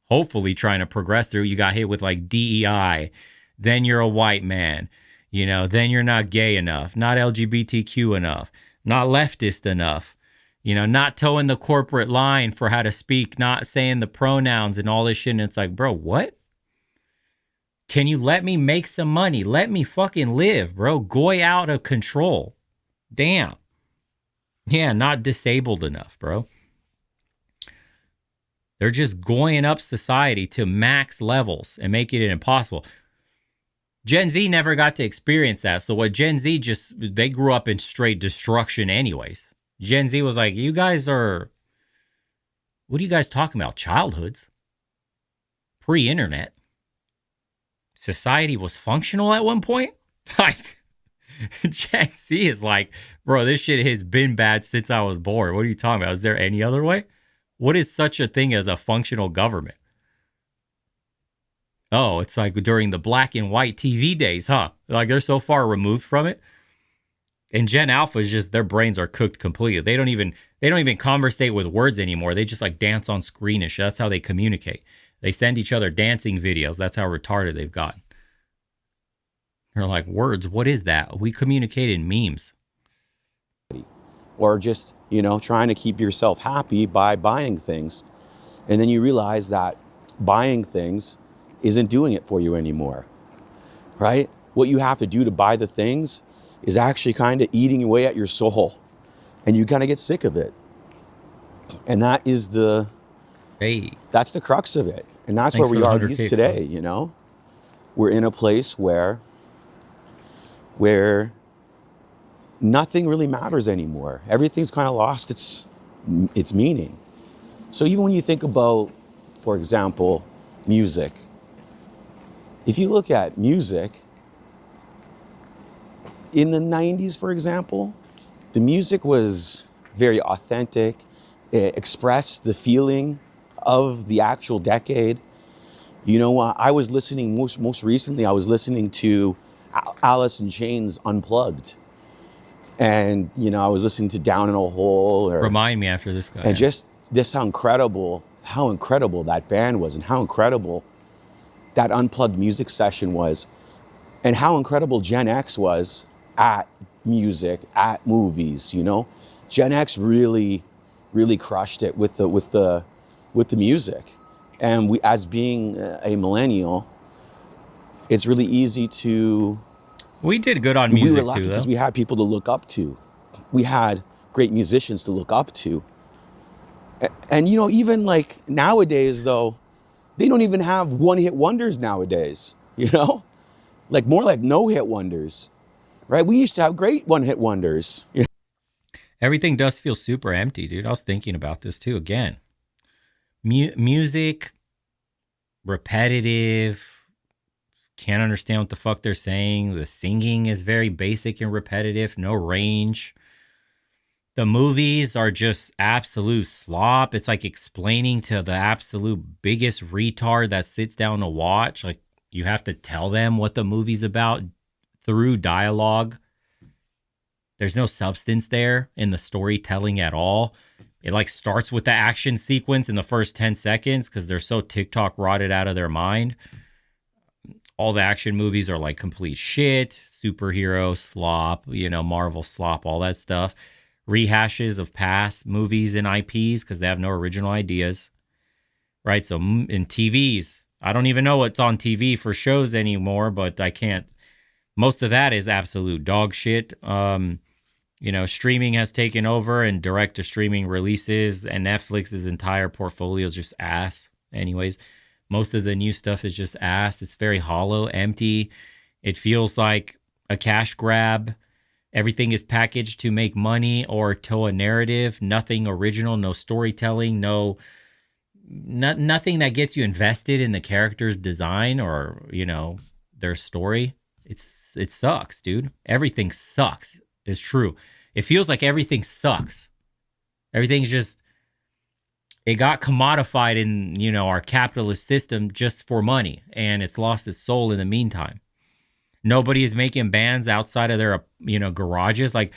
[SPEAKER 1] hopefully trying to progress through, you got hit with like DEI. Then you're a white man. You know, then you're not gay enough, not LGBTQ enough, not leftist enough. You know, not towing the corporate line for how to speak, not saying the pronouns and all this shit. And it's like, bro, what? Can you let me make some money? Let me fucking live, bro. Goy out of control. Damn. Yeah, not disabled enough, bro. They're just goying up society to max levels and making it impossible. Gen Z never got to experience that. So what Gen Z they grew up in straight destruction anyways. Gen Z was like, what are you guys talking about? Childhoods? Pre-internet? Society was functional at one point? Like, Gen Z is like, bro, this shit has been bad since I was born. What are you talking about? Is there any other way? What is such a thing as a functional government? Oh, it's like during the black and white TV days, huh? Like they're so far removed from it. And Gen Alpha is just, their brains are cooked completely. They don't even conversate with words anymore. They just like dance on screen and shit. That's how they communicate. They send each other dancing videos. That's how retarded they've gotten. They're like, words, what is that? We communicate in memes.
[SPEAKER 3] Or just, trying to keep yourself happy by buying things. And then you realize that buying things isn't doing it for you anymore, right? What you have to do to buy the things is actually kind of eating away at your soul, and you kind of get sick of it. And that is that's the crux of it. And that's where we are today, We're in a place where nothing really matters anymore. Everything's kind of lost its meaning. So even when you think about, for example, music, if you look at music, in the 90s, for example, the music was very authentic. It expressed the feeling of the actual decade. I was listening, most recently, I was listening to Alice in Chains Unplugged. And, I was listening to Down in a Hole.
[SPEAKER 1] Remind me after this guy.
[SPEAKER 3] And just this, how incredible that band was, and how incredible that unplugged music session was, and how incredible Gen X was at music, at movies. Gen X really, really crushed it with the music. And we, as being a millennial, it's really easy to.
[SPEAKER 1] We did good on music too, though.
[SPEAKER 3] Because we had people to look up to. We had great musicians to look up to. And even like nowadays, though, they don't even have one-hit wonders nowadays, Like more like no-hit wonders, right? We used to have great one-hit wonders.
[SPEAKER 1] Everything does feel super empty, dude. I was thinking about this too. Again, music, repetitive, can't understand what the fuck they're saying. The singing is very basic and repetitive, no range. The movies are just absolute slop. It's like explaining to the absolute biggest retard that sits down to watch. Like, you have to tell them what the movie's about through dialogue. There's no substance there in the storytelling at all. It like starts with the action sequence in the first 10 seconds because they're so TikTok rotted out of their mind. All the action movies are like complete shit, superhero slop, Marvel slop, all that stuff. Rehashes of past movies and IPs because they have no original ideas, right? So in TVs, I don't even know what's on TV for shows anymore, but I can't. Most of that is absolute dog shit. Streaming has taken over and direct-to-streaming releases, and Netflix's entire portfolio is just ass. Anyways, most of the new stuff is just ass. It's very hollow, empty. It feels like a cash grab. Everything is packaged to make money or tell a narrative. Nothing original, no storytelling, nothing that gets you invested in the character's design or, their story. It sucks, dude. Everything sucks. It's true. It feels like everything sucks. Everything's just, it got commodified in, our capitalist system just for money, and it's lost its soul in the meantime. Nobody is making bands outside of their, garages. Like,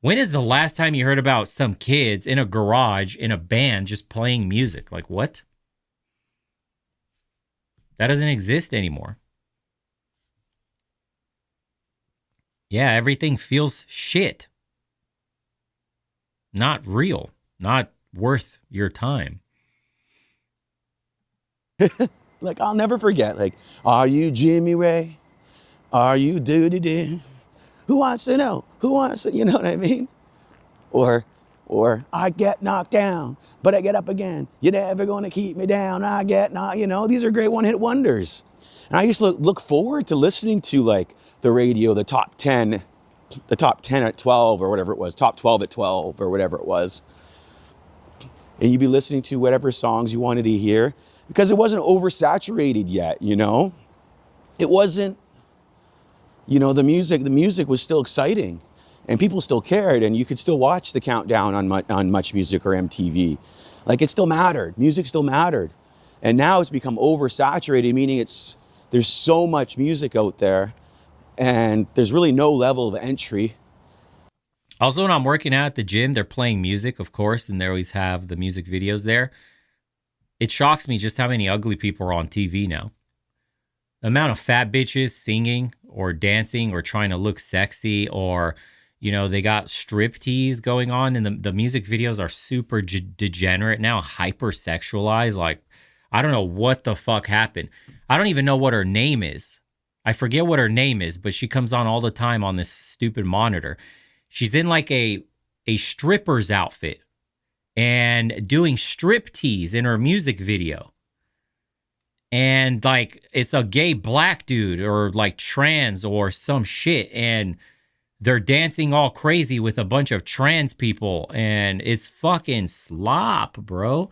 [SPEAKER 1] when is the last time you heard about some kids in a garage in a band just playing music? Like, what? That doesn't exist anymore. Yeah, everything feels shit. Not real. Not worth your time.
[SPEAKER 3] Like, I'll never forget, like, are you Jimmy Ray? Are you doo-doo-doo? Who wants to know? Who wants to, you know what I mean? Or I get knocked down, but I get up again. You're never going to keep me down. I get knocked, these are great one-hit wonders. And I used to look forward to listening to like the radio, the top 10 at 12 or whatever it was, top 12 at 12 or whatever it was. And you'd be listening to whatever songs you wanted to hear because it wasn't oversaturated yet, you know? It wasn't, you know, the music was still exciting and people still cared, and you could still watch the countdown on Much Music or MTV. Like, it still mattered. Music still mattered. And now it's become oversaturated, meaning there's so much music out there and there's really no level of entry.
[SPEAKER 1] Also, when I'm working out at the gym, they're playing music, of course, and they always have the music videos there. It shocks me just how many ugly people are on TV now. The amount of fat bitches singing or dancing or trying to look sexy, or, you know, they got striptease going on, and the music videos are super degenerate now, hyper-sexualized. Like, I don't know what the fuck happened. I don't even know what her name is. I forget what her name is, but she comes on all the time on this stupid monitor. She's in like a stripper's outfit and doing striptease in her music video. And like, it's a gay black dude or like trans or some shit. And they're dancing all crazy with a bunch of trans people. And it's fucking slop, bro.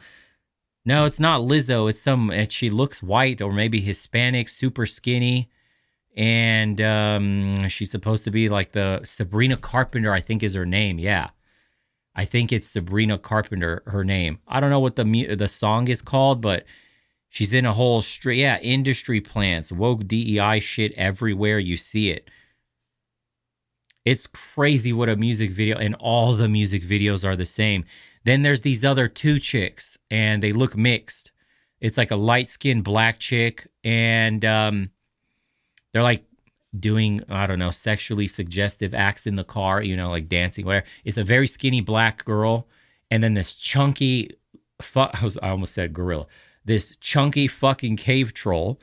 [SPEAKER 1] No, it's not Lizzo. It's she looks white or maybe Hispanic, super skinny. And she's supposed to be like the Sabrina Carpenter, I think is her name. Yeah, I think it's Sabrina Carpenter, her name. I don't know what the song is called, but she's in a whole industry plants, woke DEI shit everywhere you see it. It's crazy what a music video, and all the music videos are the same. Then there's these other two chicks, and they look mixed. It's like a light-skinned black chick, and they're like doing, I don't know, sexually suggestive acts in the car, you know, like dancing, whatever. It's a very skinny black girl. And then this chunky, I almost said gorilla, this chunky fucking cave troll.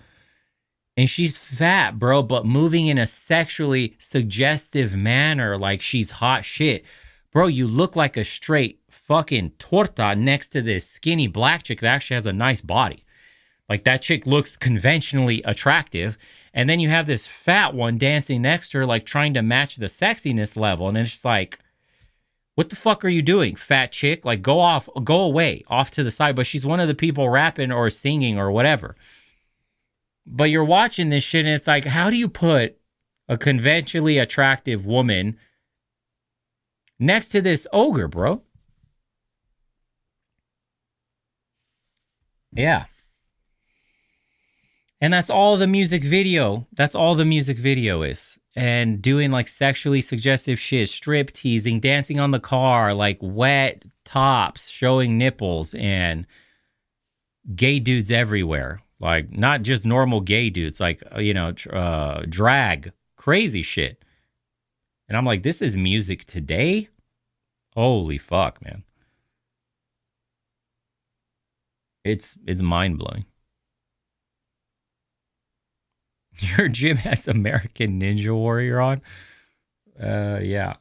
[SPEAKER 1] And she's fat, bro, but moving in a sexually suggestive manner, like she's hot shit. Bro, you look like a straight fucking torta next to this skinny black chick that actually has a nice body. Like, that chick looks conventionally attractive. And then you have this fat one dancing next to her, like trying to match the sexiness level. And it's just like, what the fuck are you doing, fat chick? Like, go away, off to the side. But she's one of the people rapping or singing or whatever. But you're watching this shit and it's like, how do you put a conventionally attractive woman next to this ogre, bro? Yeah. And that's all the music video. That's all the music video is. And doing like sexually suggestive shit, strip teasing, dancing on the car, like wet tops, showing nipples, and gay dudes everywhere. Like, not just normal gay dudes, like, you know, drag, crazy shit. And I'm like, this is music today? Holy fuck, man. It's mind-blowing. Your gym has American Ninja Warrior on? Yeah.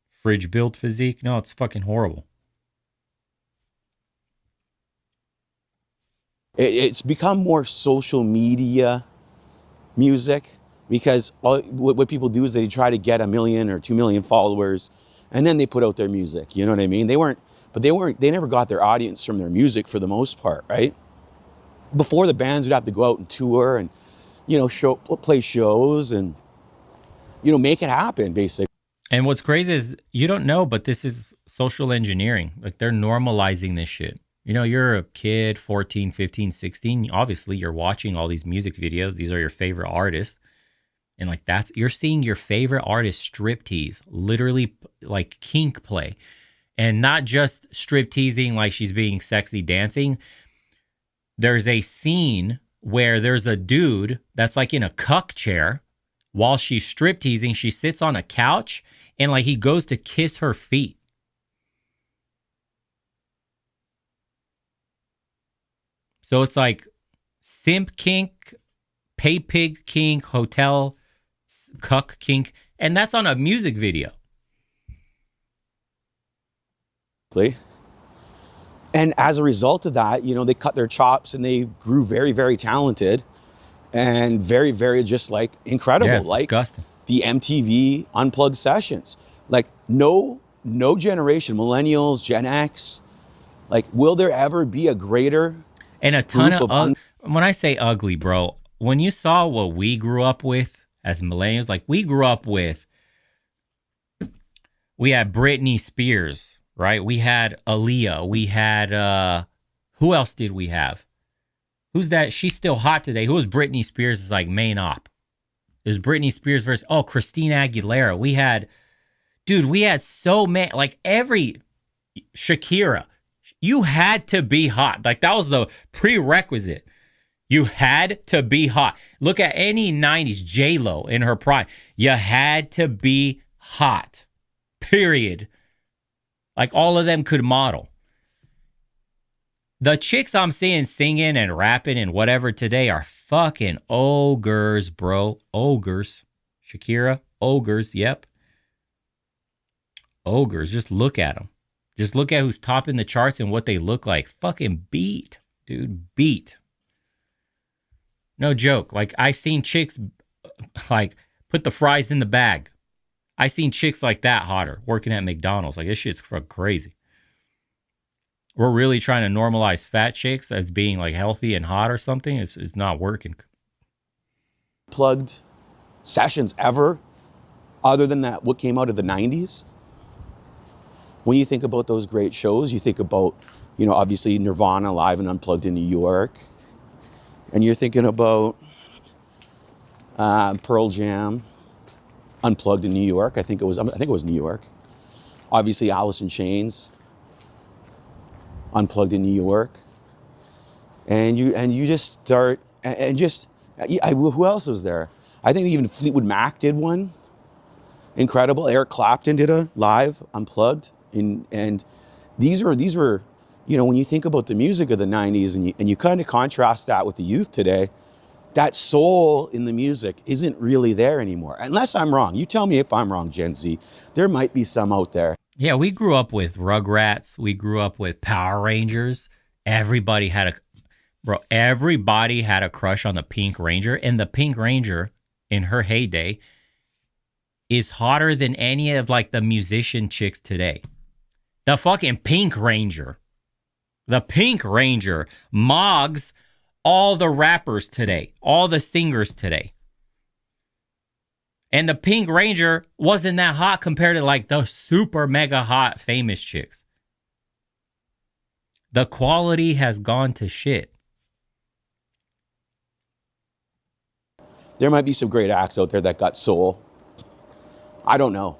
[SPEAKER 1] Fridge built physique? No, it's fucking horrible.
[SPEAKER 3] It's become more social media music because what people do is they try to get 1 million or 2 million followers, and then they put out their music. You know what I mean? They never got their audience from their music for the most part, right? Before, the bands would have to go out and tour and, you know, play shows and, you know, make it happen, basically.
[SPEAKER 1] And what's crazy is you don't know, but this is social engineering. Like, they're normalizing this shit. You know, you're a kid, 14, 15, 16. Obviously, you're watching all these music videos. These are your favorite artists. And like, you're seeing your favorite artist striptease, literally like kink play. And not just stripteasing like she's being sexy dancing. There's a scene where there's a dude that's like in a cuck chair while she's stripteasing. She sits on a couch and like he goes to kiss her feet. So it's like simp kink, pay pig kink, hotel cuck kink, and that's on a music video.
[SPEAKER 3] And as a result of that, you know, they cut their chops and they grew very, very talented and very, very just like incredible.
[SPEAKER 1] Yeah, it's
[SPEAKER 3] like
[SPEAKER 1] disgusting.
[SPEAKER 3] the MTV Unplugged sessions. Like no generation, millennials, Gen X, like will there ever be a greater
[SPEAKER 1] And a ton
[SPEAKER 3] group
[SPEAKER 1] of when I say ugly, bro, when you saw what we grew up with as millennials, like we grew up with, we had Britney Spears, right? We had Aaliyah. We had, who else did we have? Who's that? She's still hot today. Who was Britney Spears' like main op? It was Britney Spears versus, Christina Aguilera. We had so many, like every Shakira. You had to be hot. Like that was the prerequisite. You had to be hot. Look at any 90s J-Lo in her prime. You had to be hot. Period. Like all of them could model. The chicks I'm seeing singing and rapping and whatever today are fucking ogres, bro. Ogres. Shakira, ogres, yep. Ogres. Just look at them. Just look at who's topping the charts and what they look like. Fucking beat, dude. Beat. No joke. Like, I seen chicks, like, put the fries in the bag. I seen chicks like that hotter working at McDonald's. Like, this shit's crazy. We're really trying to normalize fat chicks as being, like, healthy and hot or something. It's not working.
[SPEAKER 3] Plugged sessions ever, other than that, what came out of the 90s? When you think about those great shows, you think about, you know, obviously Nirvana Live and Unplugged in New York. And you're thinking about Pearl Jam, Unplugged in New York. I think it was New York. Obviously Alice in Chains, Unplugged in New York. And you just start who else was there? I think even Fleetwood Mac did one. Incredible. Eric Clapton did a live Unplugged. And these were, you know, when you think about the music of the 90s and you kind of contrast that with the youth today, that soul in the music isn't really there anymore. Unless I'm wrong. You tell me if I'm wrong, Gen Z. There might be some out there.
[SPEAKER 1] Yeah, we grew up with Rugrats. We grew up with Power Rangers. Everybody had a crush on the Pink Ranger. And the Pink Ranger, in her heyday, is hotter than any of like the musician chicks today. The fucking Pink Ranger. The Pink Ranger mogs all the rappers today, all the singers today. And the Pink Ranger wasn't that hot compared to like the super mega hot famous chicks. The quality has gone to shit.
[SPEAKER 3] There might be some great acts out there that got soul. I don't know.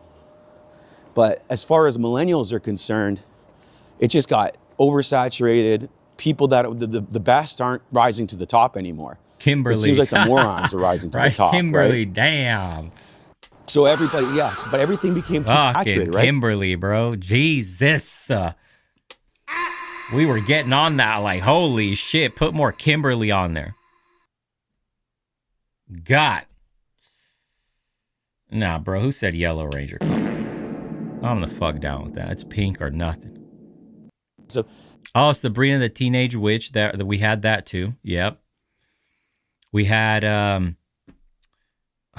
[SPEAKER 3] But as far as millennials are concerned, it just got oversaturated. People that the best aren't rising to the top anymore.
[SPEAKER 1] Kimberly.
[SPEAKER 3] It seems like the morons are rising to the top.
[SPEAKER 1] Kimberly,
[SPEAKER 3] right?
[SPEAKER 1] Damn.
[SPEAKER 3] So everybody, yes, but everything became too saturated, right?
[SPEAKER 1] Kimberly, bro. Jesus. We were getting on that like, holy shit, put more Kimberly on there. God. Nah, bro, who said Yellow Ranger? Come on. I'm the fuck down with that. It's pink or nothing.
[SPEAKER 3] So,
[SPEAKER 1] Sabrina the Teenage Witch. That we had that too. Yep. We had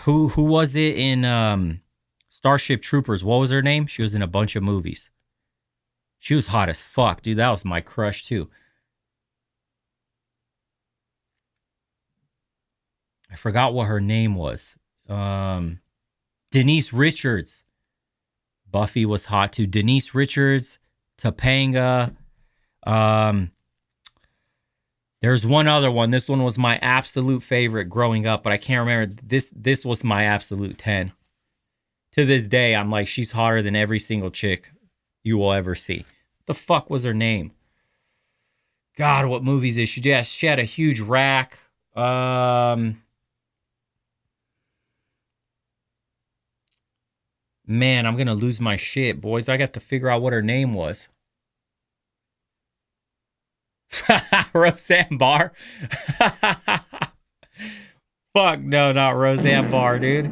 [SPEAKER 1] who was it in Starship Troopers? What was her name? She was in a bunch of movies. She was hot as fuck, dude. That was my crush too. I forgot what her name was. Denise Richards. Buffy was hot too. Denise Richards, Topanga. There's one other one. This one was my absolute favorite growing up, but I can't remember. This was my absolute 10. To this day, I'm like, she's hotter than every single chick you will ever see. What the fuck was her name? God, what movies is she? Yeah, she had a huge rack. Man, I'm going to lose my shit, boys. I got to figure out what her name was. Roseanne Barr? Fuck no, not Roseanne Barr, dude.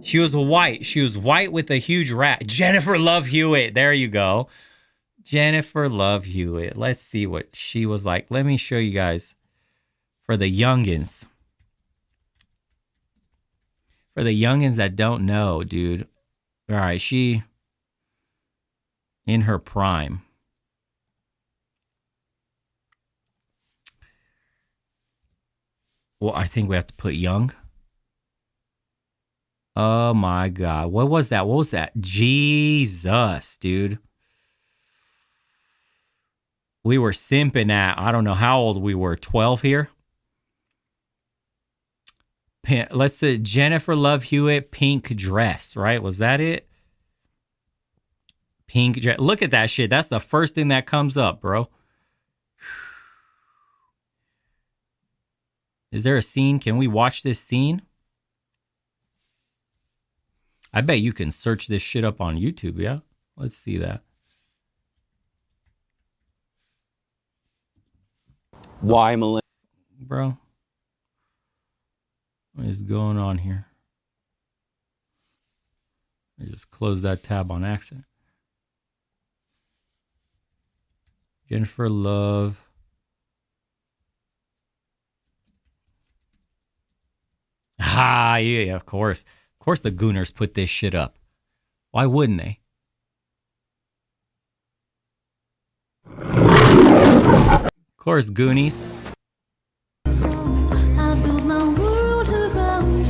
[SPEAKER 1] She was white. She was white with a huge rat. Jennifer Love Hewitt. There you go. Jennifer Love Hewitt. Let's see what she was like. Let me show you guys for the youngins. For the youngins that don't know, dude. All right, she in her prime. Well, I think we have to put young. Oh my God. What was that? What was that? Jesus, dude. We were simping at, I don't know how old we were, 12 here. Let's say Jennifer Love Hewitt, pink dress, right? Was that it? Pink dress. Look at that shit. That's the first thing that comes up, bro. Is there a scene? Can we watch this scene? I bet you can search this shit up on YouTube, yeah? Let's see that.
[SPEAKER 3] Why millennials?
[SPEAKER 1] Bro. What is going on here? I just closed that tab on accident. Jennifer Love. Ah, yeah, of course. Of course the Gooners put this shit up. Why wouldn't they? Of course, Goonies.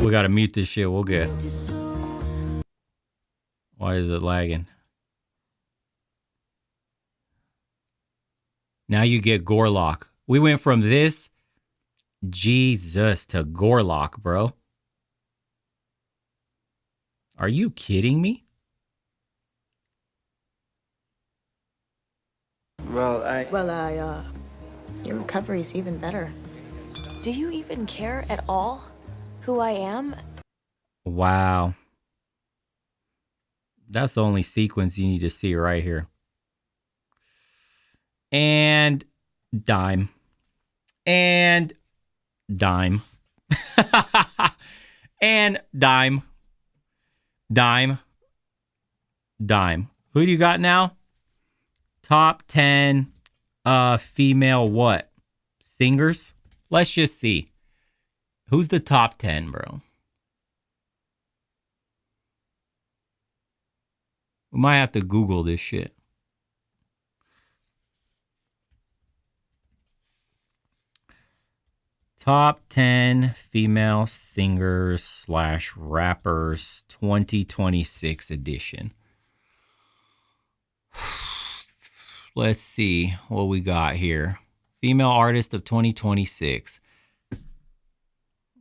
[SPEAKER 1] We gotta mute this shit. We'll get. Why is it lagging? Now you get Gorlock. We went from this, Jesus, to Gorlock, bro. Are you kidding me?
[SPEAKER 4] Your recovery's even better. Do you even care at all who I am?
[SPEAKER 1] Wow. That's the only sequence you need to see right here. And dime. And dime. And dime. Dime. Dime. Who do you got now? Top 10 female what? Singers? Let's just see. Who's the top 10, bro? We might have to Google this shit. Top 10 female singers / rappers 2026 edition. Let's see what we got here. Female artist of 2026.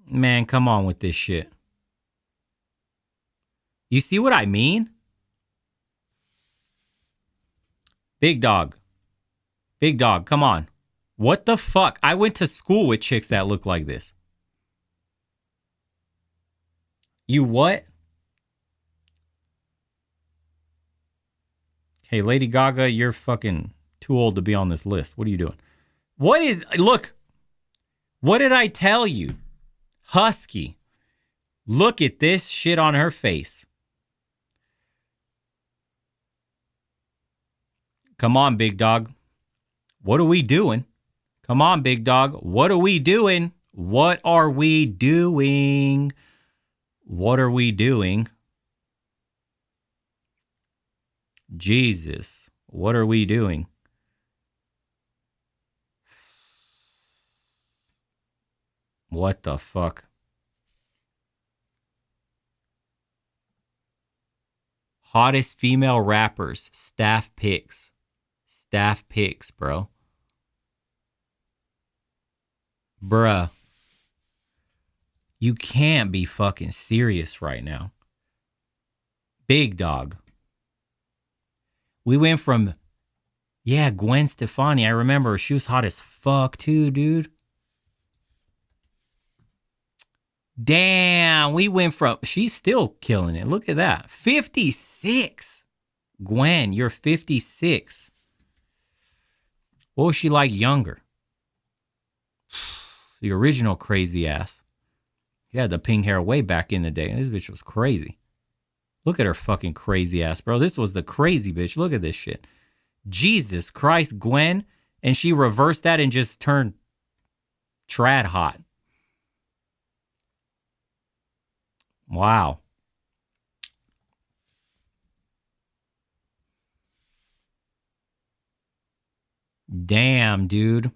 [SPEAKER 1] Man, come on with this shit. You see what I mean? Big dog. Big dog, come on. What the fuck? I went to school with chicks that look like this. You what? Hey, Lady Gaga, you're fucking too old to be on this list. What are you doing? What is... Look. What did I tell you? Husky. Look at this shit on her face. Come on, big dog. What are we doing? Come on, big dog. What are we doing? What are we doing? What are we doing? Jesus. What are we doing? What the fuck? Hottest female rappers. Staff picks. Staff picks, bro. Bruh. You can't be fucking serious right now. Big dog. We went from... Yeah, Gwen Stefani. I remember she was hot as fuck too, dude. Damn, we went from... She's still killing it. Look at that. 56. Gwen, you're 56. What was she like younger? The original crazy ass. She had the pink hair way back in the day. This bitch was crazy. Look at her fucking crazy ass, bro. This was the crazy bitch. Look at this shit. Jesus Christ, Gwen. And she reversed that and just turned trad hot. Wow. Damn, dude.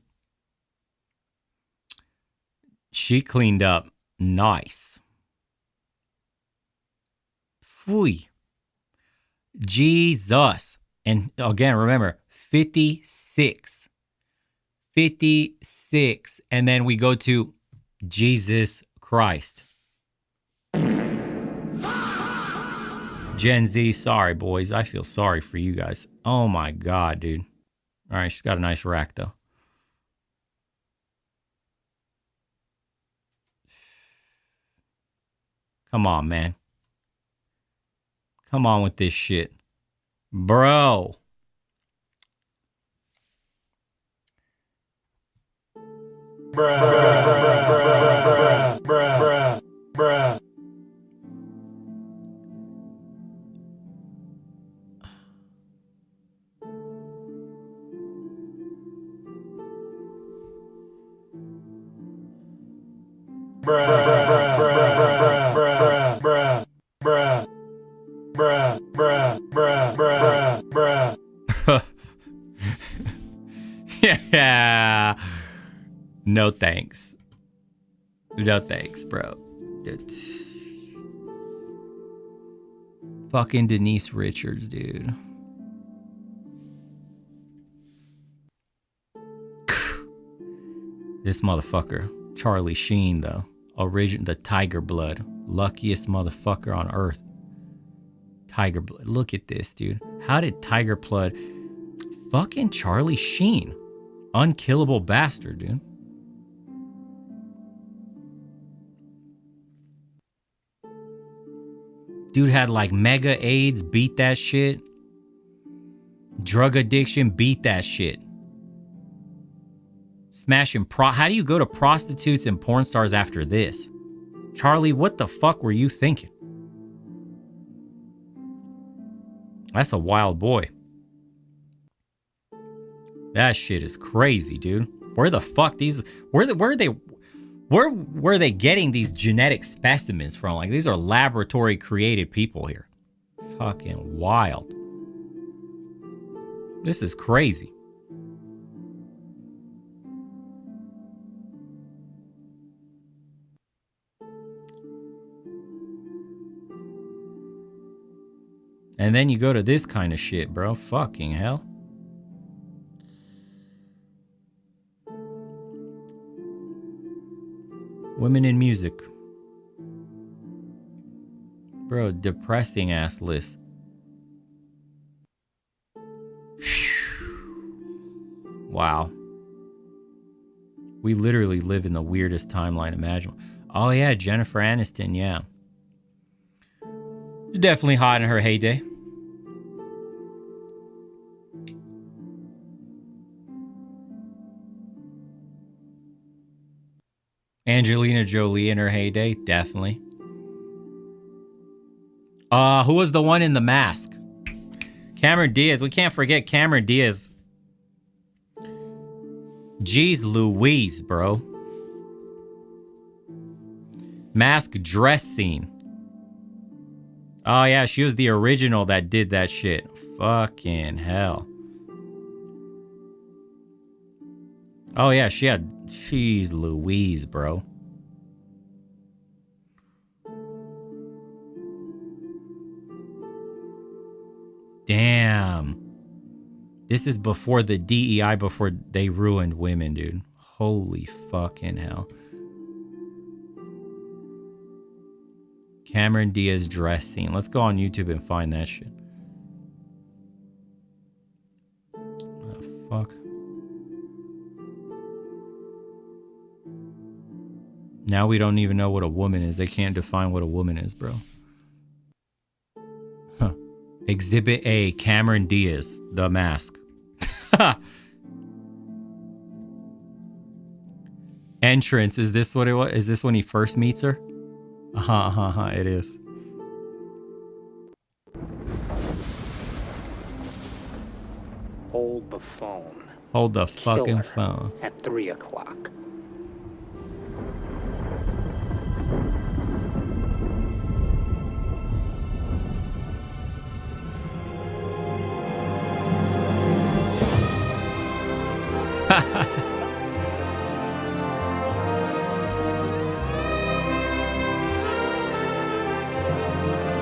[SPEAKER 1] She cleaned up nice. Phooey. Jesus. And again, remember, 56. 56. And then we go to Jesus Christ. Gen Z, sorry, boys. I feel sorry for you guys. Oh, my God, dude. All right, she's got a nice rack, though. Come on, man. Come on with this shit. Bro.
[SPEAKER 5] Bruh.
[SPEAKER 1] Yeah. No thanks. No thanks, bro. Fucking Denise Richards, dude. This motherfucker, Charlie Sheen, though. The Tiger Blood. Luckiest motherfucker on earth. Tiger Blood. Look at this, dude. How did Tiger Blood... Fucking Charlie Sheen. Unkillable bastard, dude. Dude had like mega AIDS, beat that shit. Drug addiction, beat that shit. Smashing how do you go to prostitutes and porn stars after this? Charlie, what the fuck were you thinking? That's a wild boy. That shit is crazy, dude. Where the fuck where were they getting these genetic specimens from? Like, these are laboratory created people here. Fucking wild. This is crazy. And then you go to this kind of shit, bro. Fucking hell. Women in music. Bro, depressing ass list. Wow. We literally live in the weirdest timeline imaginable. Oh yeah, Jennifer Aniston, yeah. She's definitely hot in her heyday. Angelina Jolie in her heyday, definitely. Who was the one in The Mask? Cameron Diaz. We can't forget Cameron Diaz. Jeez Louise, bro. Mask dress scene. Oh yeah, she was the original that did that shit. Fucking hell. Oh yeah, she's Louise, bro. Damn. This is before the DEI, before they ruined women, dude. Holy fucking hell. Cameron Diaz dress scene. Let's go on YouTube and find that shit. What the fuck? Now we don't even know what a woman is. They can't define what a woman is, bro. Huh. Exhibit A, Cameron Diaz, The Mask. Entrance, is this what it was? Is this when he first meets her? It is.
[SPEAKER 5] hold the phone.
[SPEAKER 1] Hold the
[SPEAKER 5] Kill
[SPEAKER 1] fucking
[SPEAKER 5] her
[SPEAKER 1] phone.
[SPEAKER 5] at 3 o'clock.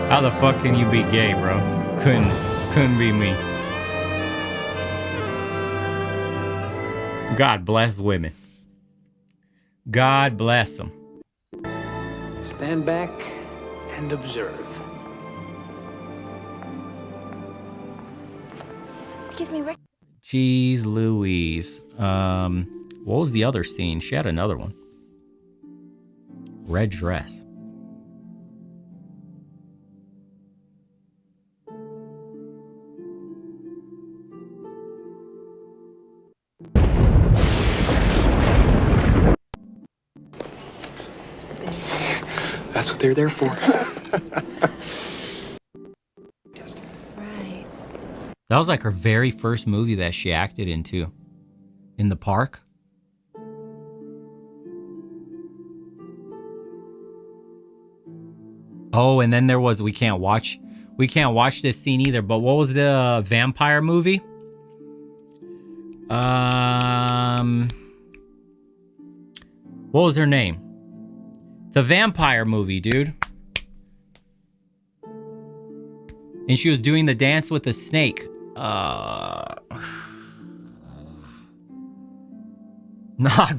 [SPEAKER 1] How the fuck can you be gay, bro? Couldn't be me. God bless women. God bless them.
[SPEAKER 5] Stand back and observe.
[SPEAKER 4] Excuse me, Rick.
[SPEAKER 1] Jeez Louise. What was the other scene? She had another one. Red dress.
[SPEAKER 6] That's what they're there for.
[SPEAKER 4] Right.
[SPEAKER 1] That was like her very first movie that she acted into. In the park. Oh, and then there was we can't watch this scene either, but what was the vampire movie? What was her name? The vampire movie, dude. And she was doing the dance with the snake. Not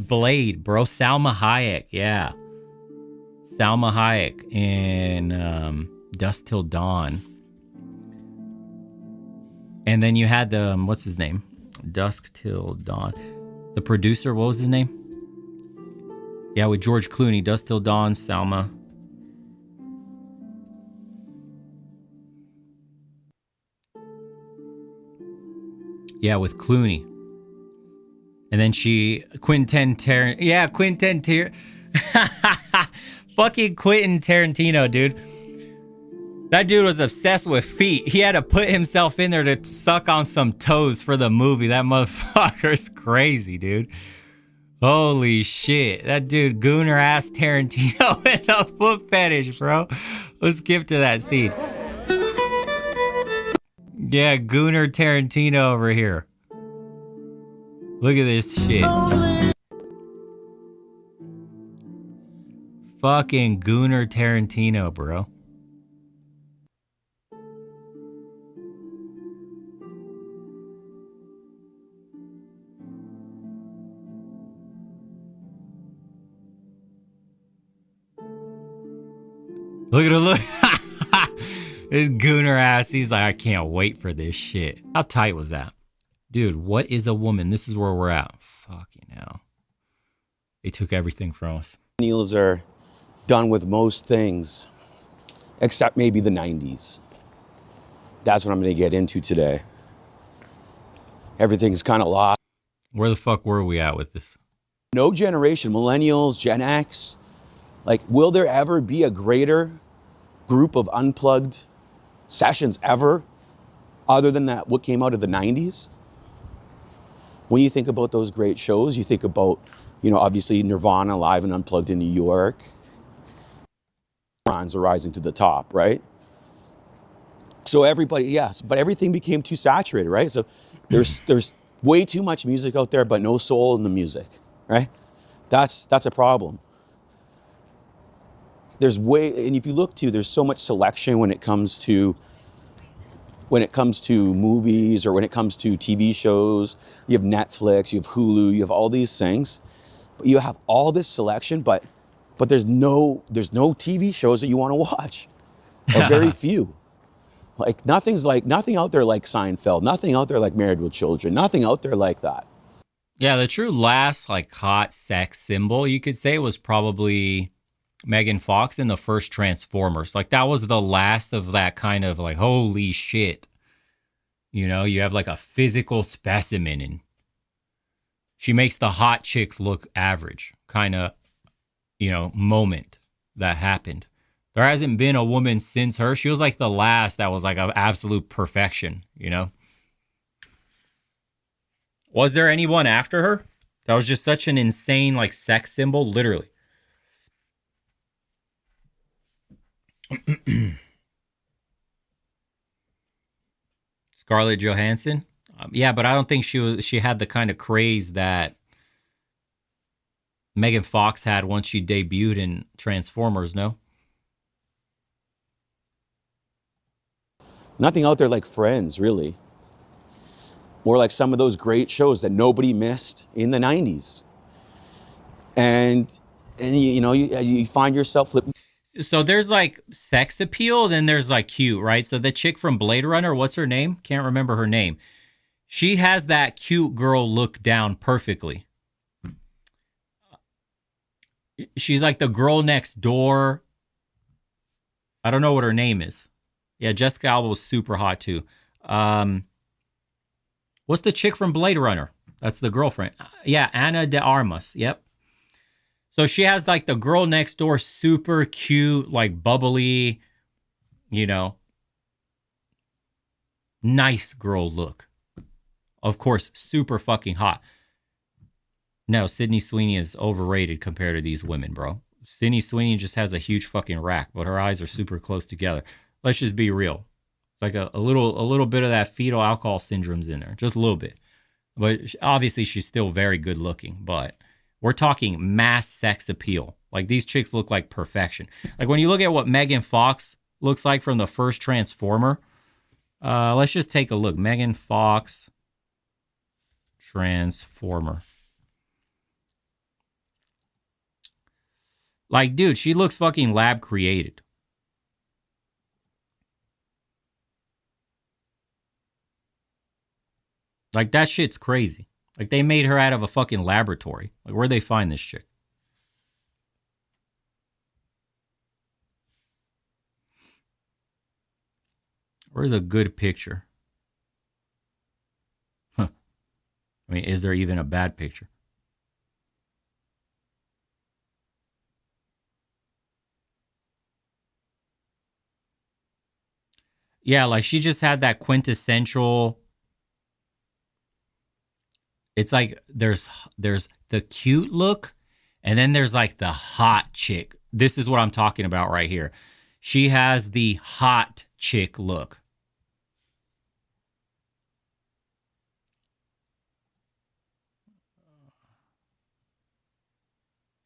[SPEAKER 1] Blade, bro. Salma Hayek, yeah. Salma Hayek in Dusk Till Dawn. And then you had the, what's his name? Dusk Till Dawn. The producer, what was his name? Yeah, with George Clooney. Dusk Till Dawn, Salma. Yeah, with Clooney. And then Quentin fucking Quentin Tarantino, dude. That dude was obsessed with feet. He had to put himself in there to suck on some toes for the movie. That motherfucker's crazy, dude. Holy shit. That dude, Gooner ass Tarantino with a foot fetish, bro. Let's skip to that scene. Yeah, Gooner Tarantino over here. Look at this shit. Fucking Gooner Tarantino, bro. Look at him, look. This Gooner ass, he's like, I can't wait for this shit. How tight was that? Dude, what is a woman? This is where we're at. Fucking hell. They took everything from us.
[SPEAKER 3] Millennials are done with most things, except maybe the 90s. That's what I'm gonna get into today. Everything's kind of lost.
[SPEAKER 1] Where the fuck were we at with this?
[SPEAKER 3] No generation, millennials, Gen X, like, will there ever be a greater group of unplugged sessions ever, other than that, what came out of the 90s? When you think about those great shows, you think about, you know, obviously Nirvana live and unplugged in New York. Are rising to the top, right? So everybody, yes, but everything became too saturated, right? So there's way too much music out there, but no soul in the music, right? That's a problem. And if you look to, there's so much selection when it comes to movies or when it comes to TV shows. You have Netflix, you have Hulu, you have all these things. But you have all this selection, but there's no TV shows that you want to watch. Or very few. Like nothing out there like Seinfeld, nothing out there like Married with Children, nothing out there like that.
[SPEAKER 1] Yeah, the true last like hot sex symbol, you could say, was probably Megan Fox in the first Transformers. Like that was the last of that kind of like, holy shit. You know, you have like a physical specimen and she makes the hot chicks look average kind of, you know, moment that happened. There hasn't been a woman since her. She was like the last that was like an absolute perfection, you know? Was there anyone after her? That was just such an insane, like, sex symbol, literally. Scarlett Johansson? Yeah, but I don't think she had the kind of craze that Megan Fox had once she debuted in Transformers, no?
[SPEAKER 3] Nothing out there like Friends, really. More like some of those great shows that nobody missed in the 90s. And you find yourself flipping.
[SPEAKER 1] So there's like sex appeal, then there's like cute, right? So the chick from Blade Runner, what's her name? Can't remember her name. She has that cute girl look down perfectly. She's like the girl next door. I don't know what her name is. Yeah, Jessica Alba was super hot too. What's the chick from Blade Runner? That's the girlfriend. Yeah, Ana de Armas. Yep. So she has like the girl next door, super cute, like bubbly, nice girl look. Of course, super fucking hot. No, Sydney Sweeney is overrated compared to these women, bro. Sydney Sweeney just has a huge fucking rack, but her eyes are super close together. Let's just be real. It's like a little bit of that fetal alcohol syndrome's in there, just a little bit. But obviously, she's still very good looking. But we're talking mass sex appeal. Like, these chicks look like perfection. Like, when you look at what Megan Fox looks like from the first Transformer, let's just take a look. Megan Fox, Transformer. Like, dude, she looks fucking lab created. Like, that shit's crazy. Like, they made her out of a fucking laboratory. Like, where'd they find this chick? Where's a good picture? Huh. I mean, is there even a bad picture? Yeah, like, she just had that quintessential... It's like there's the cute look, and then there's like the hot chick. This is what I'm talking about right here. She has the hot chick look.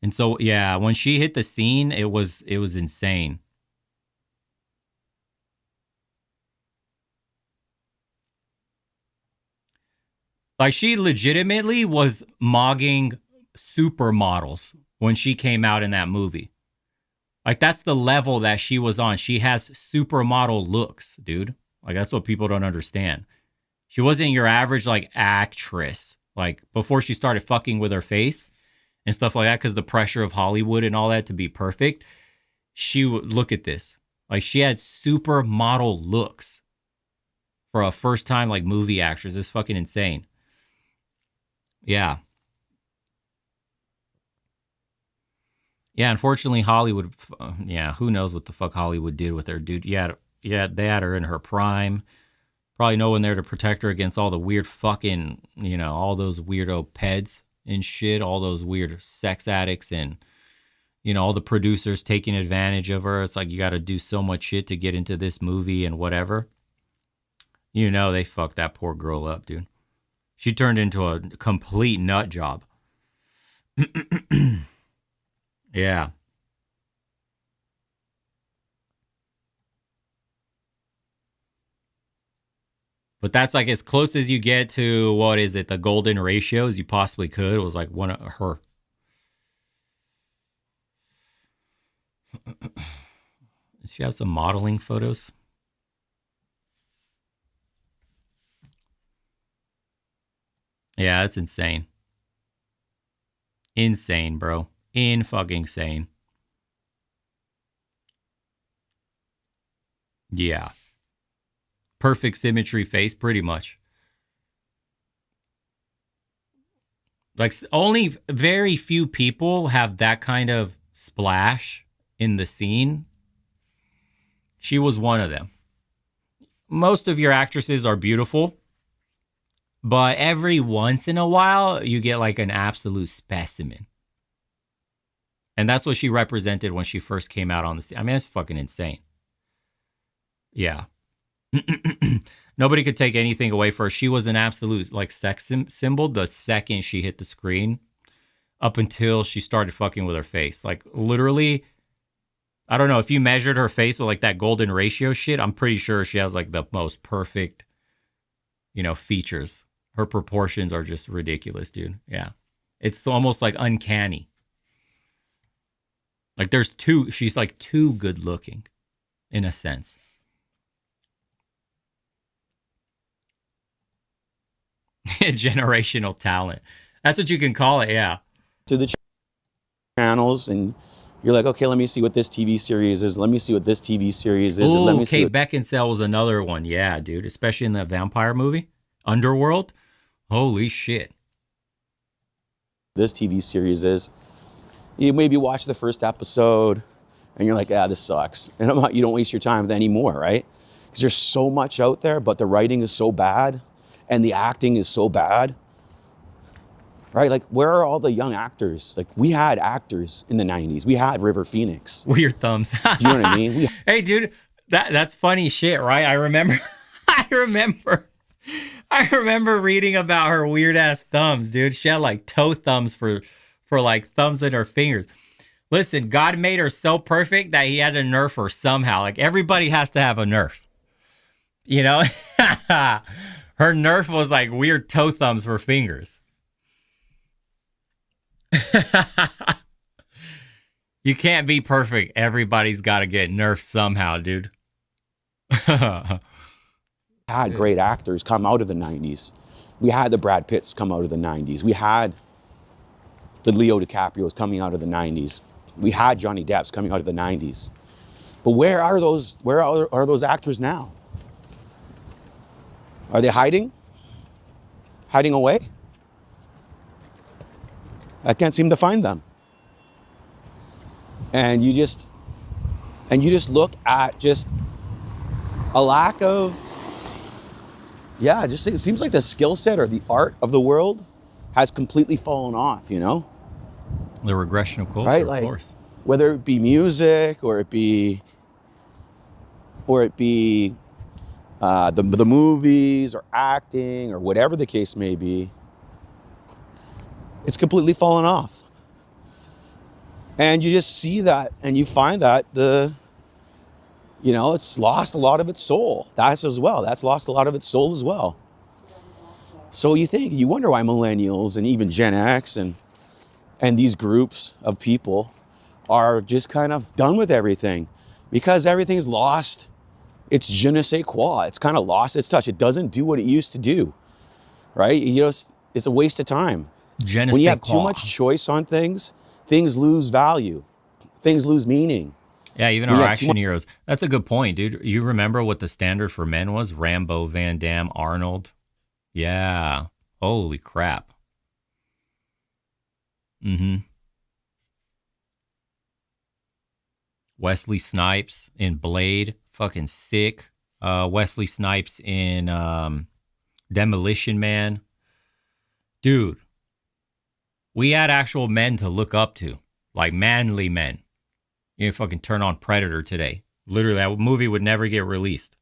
[SPEAKER 1] And so, yeah, when she hit the scene, it was insane. Like, she legitimately was mogging supermodels when she came out in that movie. Like, that's the level that she was on. She has supermodel looks, dude. Like, that's what people don't understand. She wasn't your average, like, actress. Like, before she started fucking with her face and stuff like that, because the pressure of Hollywood and all that to be perfect, she would look at this. Like, she had supermodel looks for a first time, like, movie actress. It's fucking insane. Yeah. Yeah, unfortunately, Hollywood, who knows what the fuck Hollywood did with her, dude. Yeah, they had her in her prime. Probably no one there to protect her against all the weird fucking, all those weirdo peds and shit, all those weird sex addicts and, all the producers taking advantage of her. It's like, you got to do so much shit to get into this movie and whatever. They fucked that poor girl up, dude. She turned into a complete nut job. Yeah. But that's like as close as you get to, what is it, the golden ratio as you possibly could. It was like one of her. Does she have some modeling photos? Yeah, that's insane. Insane, bro. In-fucking-sane. Yeah. Perfect symmetry face, pretty much. Like, only very few people have that kind of splash in the scene. She was one of them. Most of your actresses are beautiful. But every once in a while, you get like an absolute specimen. And that's what she represented when she first came out on the scene. I mean, it's fucking insane. Yeah. Nobody could take anything away from her. She was an absolute like sex symbol the second she hit the screen up until she started fucking with her face. Like literally, I don't know if you measured her face with like that golden ratio shit. I'm pretty sure she has like the most perfect, features. Her proportions are just ridiculous, dude. Yeah. It's almost like uncanny. Like she's like too good looking in a sense. Generational talent. That's what you can call it, yeah.
[SPEAKER 3] To the channels and you're like, okay, let me see what this TV series is. Let me see what this TV series is.
[SPEAKER 1] Ooh, Kate Beckinsale was another one. Yeah, dude. Especially in the vampire movie, Underworld. Holy shit.
[SPEAKER 3] This TV series is. You maybe watch the first episode and you're like, this sucks. And you don't waste your time with any more, right? Because there's so much out there, but the writing is so bad and the acting is so bad. Right? Like, where are all the young actors? Like, we had actors in the 90s. We had River Phoenix.
[SPEAKER 1] Weird thumbs.
[SPEAKER 3] Do you know what I mean?
[SPEAKER 1] Hey, dude, that's funny shit, right? I remember reading about her weird ass thumbs, dude. She had like toe thumbs for like thumbs in her fingers. Listen, God made her so perfect that he had to nerf her somehow. Like, everybody has to have a nerf. Her nerf was like weird toe thumbs for fingers. You can't be perfect. Everybody's got to get nerfed somehow, dude.
[SPEAKER 3] Had great actors come out of the 90s. We had the Brad Pitts come out of the 90s. We had the Leo DiCaprios coming out of the 90s. We had Johnny Depp's coming out of the 90s. But where are those actors now? Are they hiding? Hiding away? I can't seem to find them. And you just look at just a lack of, just it seems like the skill set or the art of the world has completely fallen off,
[SPEAKER 1] The regression of culture,
[SPEAKER 3] right?
[SPEAKER 1] of
[SPEAKER 3] Like,
[SPEAKER 1] course.
[SPEAKER 3] Whether it be music or it be the movies or acting or whatever the case may be, it's completely fallen off. And you just see that and you find that it's lost a lot of its soul. That's lost a lot of its soul as well. So you wonder why millennials and even Gen X and these groups of people are just kind of done with everything, because everything's lost its je ne sais quoi. It's kind of lost its touch. It doesn't do what it used to do, right? It's a waste of time. When you have too much choice on things lose value. Things lose meaning.
[SPEAKER 1] Yeah, even our action heroes. That's a good point, dude. You remember what the standard for men was? Rambo, Van Damme, Arnold. Yeah. Holy crap. Wesley Snipes in Blade. Fucking sick. Wesley Snipes in Demolition Man. Dude. We had actual men to look up to, like manly men. You fucking turn on Predator today. Literally, that movie would never get released.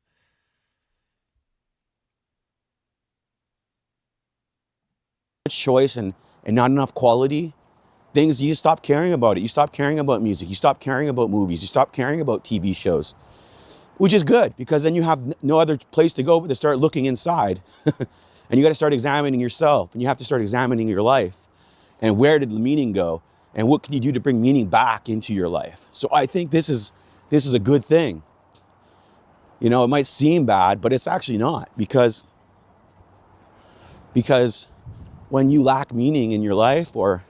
[SPEAKER 3] Choice and not enough quality. Things, you stop caring about it. You stop caring about music. You stop caring about movies. You stop caring about TV shows, which is good, because then you have no other place to go but to start looking inside. And you got to start examining yourself, and you have to start examining your life. And where did the meaning go? And what can you do to bring meaning back into your life? So I think this is a good thing. It might seem bad, but it's actually not, because when you lack meaning in your life, or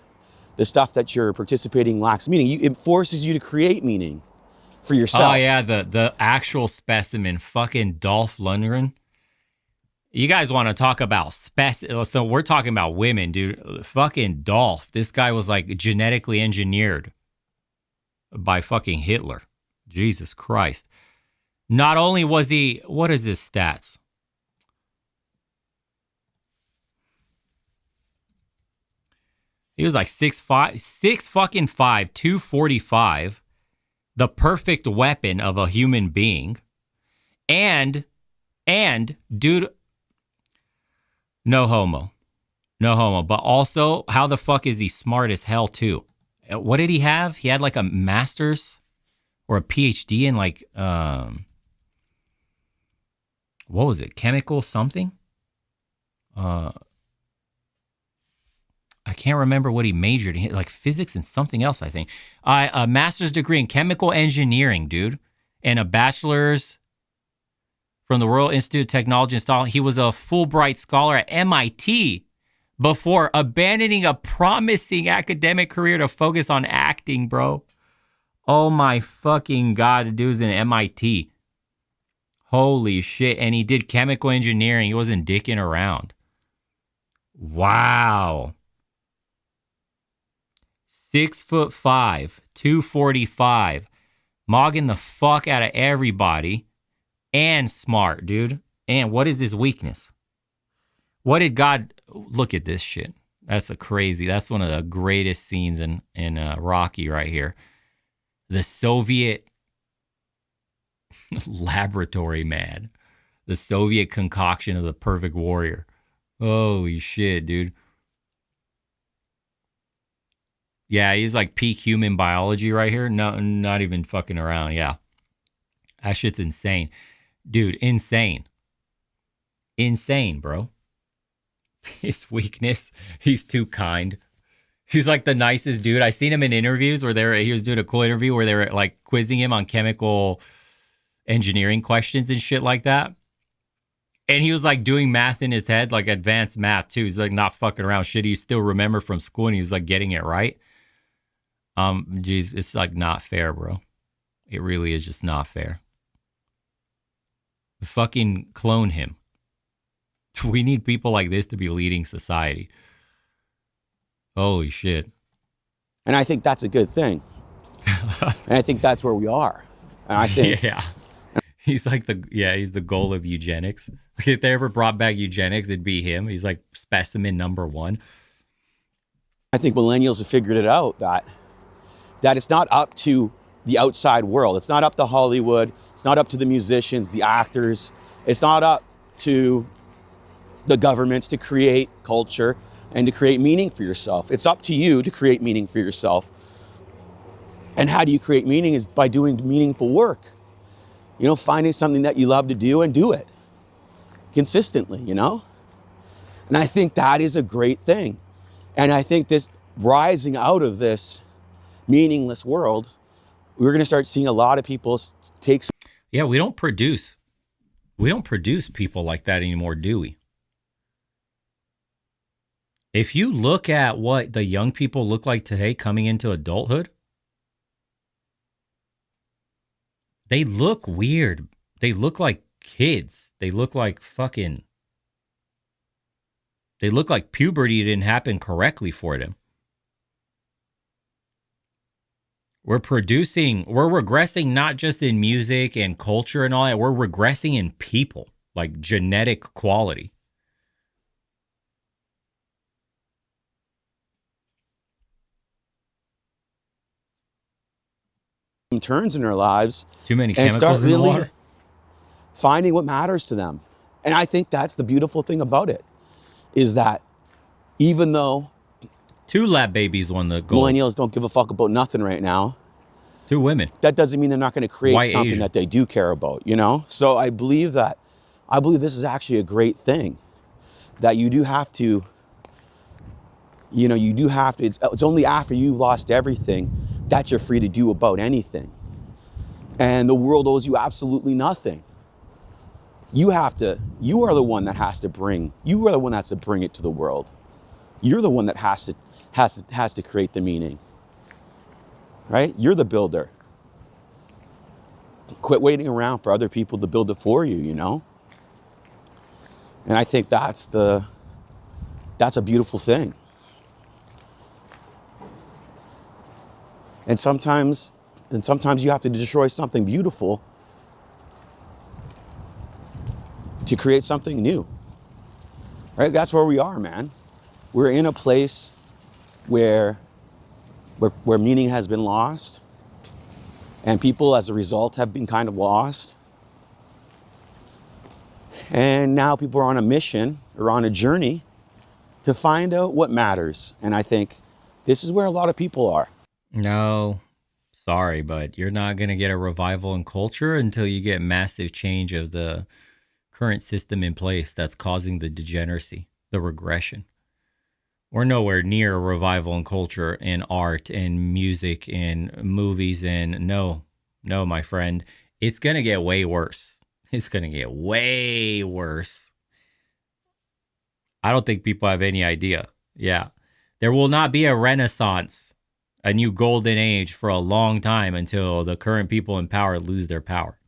[SPEAKER 3] the stuff that you're participating lacks meaning, it forces you to create meaning for yourself.
[SPEAKER 1] Oh yeah, the actual specimen, fucking Dolph Lundgren. You guys want to talk about so we're talking about women, dude. Fucking Dolph. This guy was like genetically engineered by fucking Hitler. Jesus Christ. Not only was he, what is his stats? He was like 6'5", 245, the perfect weapon of a human being. And dude, no homo. No homo. But also, how the fuck is he smart as hell too? What did he have? He had like a master's or a PhD in like, what was it? Chemical something? I can't remember what he majored in, like physics and something else, I think. A master's degree in chemical engineering, dude, and a bachelor's from the Royal Institute of Technology and Style. He was a Fulbright scholar at MIT before abandoning a promising academic career to focus on acting, bro. Oh my fucking God, the dude's in MIT. Holy shit. And he did chemical engineering. He wasn't dicking around. Wow. 6'5", 245, mogging the fuck out of everybody, and smart, dude. And what is his weakness? What did God look at this shit? That's that's one of the greatest scenes in Rocky right here. The Soviet laboratory man, the Soviet concoction of the perfect warrior. Holy shit, dude. Yeah, he's like peak human biology right here. No, not even fucking around. Yeah. That shit's insane. Dude, insane. Insane, bro. His weakness, he's too kind. He's like the nicest dude. I seen him in interviews where he was doing a cool interview where they were like quizzing him on chemical engineering questions and shit like that. And he was like doing math in his head, like advanced math too. He's like not fucking around shit. He still remember from school and he was like getting it right. Geez, it's like not fair, bro. It really is just not fair. Fucking clone him. We need people like this to be leading society. Holy shit.
[SPEAKER 3] And I think that's a good thing. And I think that's where we are. And I think
[SPEAKER 1] yeah. He's like he's the goal of eugenics. Like if they ever brought back eugenics, it'd be him. He's like specimen number one.
[SPEAKER 3] I think millennials have figured it out that it's not up to the outside world. It's not up to Hollywood. It's not up to the musicians, the actors. It's not up to the governments to create culture and to create meaning for yourself. It's up to you to create meaning for yourself. And how do you create meaning is by doing meaningful work. You know, finding something that you love to do and do it consistently, you know? And I think that is a great thing. And I think this rising out of this meaningless world, we're going to start seeing a lot of people take.
[SPEAKER 1] Yeah, we don't produce people like that anymore, do we? If you look at what the young people look like today coming into adulthood, they look weird. They look like kids. They look like puberty didn't happen correctly for them. We're regressing not just in music and culture and all that. We're regressing in people, like genetic quality.
[SPEAKER 3] Turns in their lives.
[SPEAKER 1] Too many
[SPEAKER 3] and
[SPEAKER 1] chemicals
[SPEAKER 3] start
[SPEAKER 1] in the
[SPEAKER 3] really
[SPEAKER 1] water.
[SPEAKER 3] Finding what matters to them. And I think that's the beautiful thing about it, is that even though
[SPEAKER 1] 2 lab babies won the gold.
[SPEAKER 3] millennials don't give a fuck about nothing right now,
[SPEAKER 1] 2 women.
[SPEAKER 3] that doesn't mean they're not going to create
[SPEAKER 1] White
[SPEAKER 3] something
[SPEAKER 1] Asians.
[SPEAKER 3] that they do care about, you know? So I believe this is actually a great thing, that you do have to, it's only after you've lost everything that you're free to do about anything. And the world owes you absolutely nothing. You are the one that has to bring it to the world. You're the one that has to create the meaning. Right? You're the builder. Quit waiting around for other people to build it for you, you know? And I think that's a beautiful thing. And sometimes you have to destroy something beautiful to create something new. Right? That's where we are, man. We're in a place where meaning has been lost, and people as a result have been kind of lost. And now people are on a mission or on a journey to find out what matters. And I think this is where a lot of people are.
[SPEAKER 1] No, sorry, but you're not going to get a revival in culture until you get massive change of the current system in place that's causing the degeneracy, the regression. We're nowhere near a revival in culture in art and music and movies. And no, my friend, it's going to get way worse. It's going to get way worse. I don't think people have any idea. Yeah. There will not be a renaissance, a new golden age for a long time until the current people in power lose their power.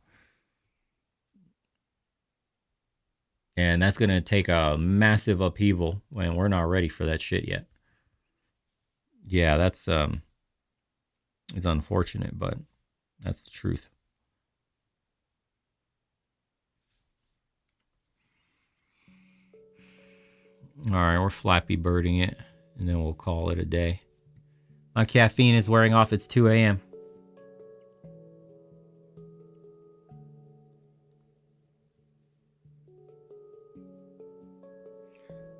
[SPEAKER 1] And that's going to take a massive upheaval when we're not ready for that shit yet. Yeah, that's it's unfortunate, but that's the truth. All right, we're Flappy Birding it, and then we'll call it a day. My caffeine is wearing off. It's 2 a.m.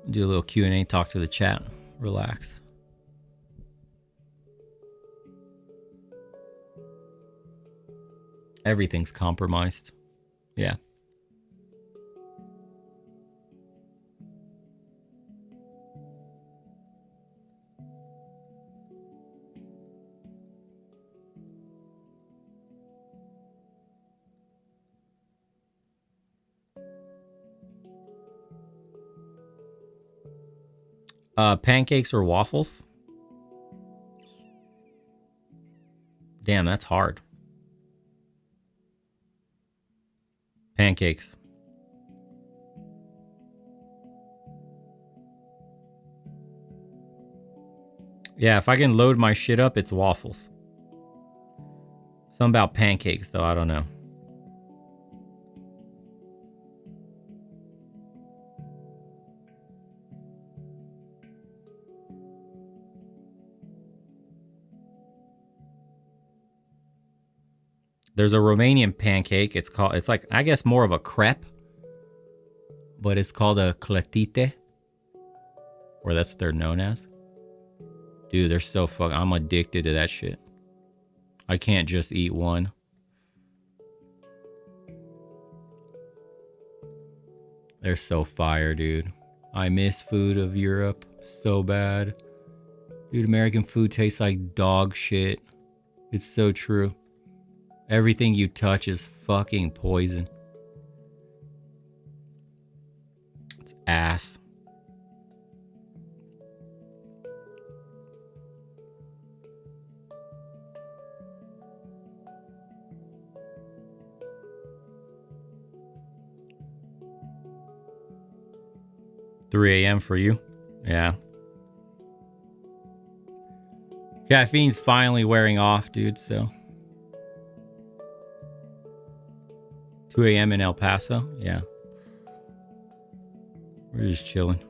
[SPEAKER 1] Do a little Q&A, talk to the chat, relax. Everything's compromised. Yeah. Pancakes or waffles? Damn, that's hard. Pancakes. Yeah, if I can load my shit up, it's waffles. Something about pancakes, though, I don't know. There's a Romanian pancake. It's like, I guess, more of a crepe, but it's called a clătite, or that's what they're known as. Dude, they're so fucking, I'm addicted to that shit. I can't just eat one. They're so fire, dude. I miss food of Europe so bad. Dude, American food tastes like dog shit. It's so true. Everything you touch is fucking poison. It's ass. $3 a.m. for you? Yeah. Caffeine's finally wearing off, dude, so. 2 a.m. in El Paso? Yeah. We're just chilling.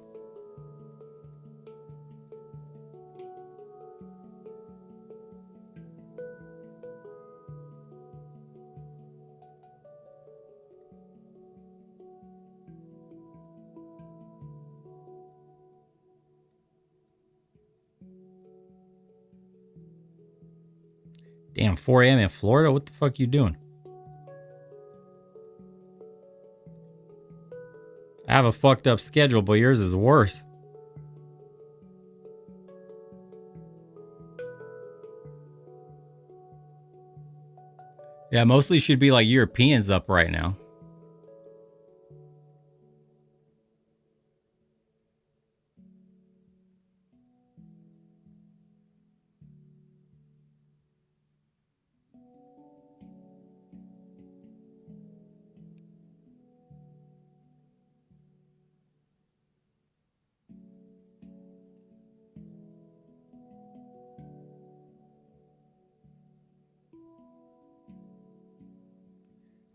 [SPEAKER 1] Damn, 4 a.m. in Florida? What the fuck you doing? I have a fucked up schedule, but yours is worse. Yeah, mostly should be like Europeans up right now.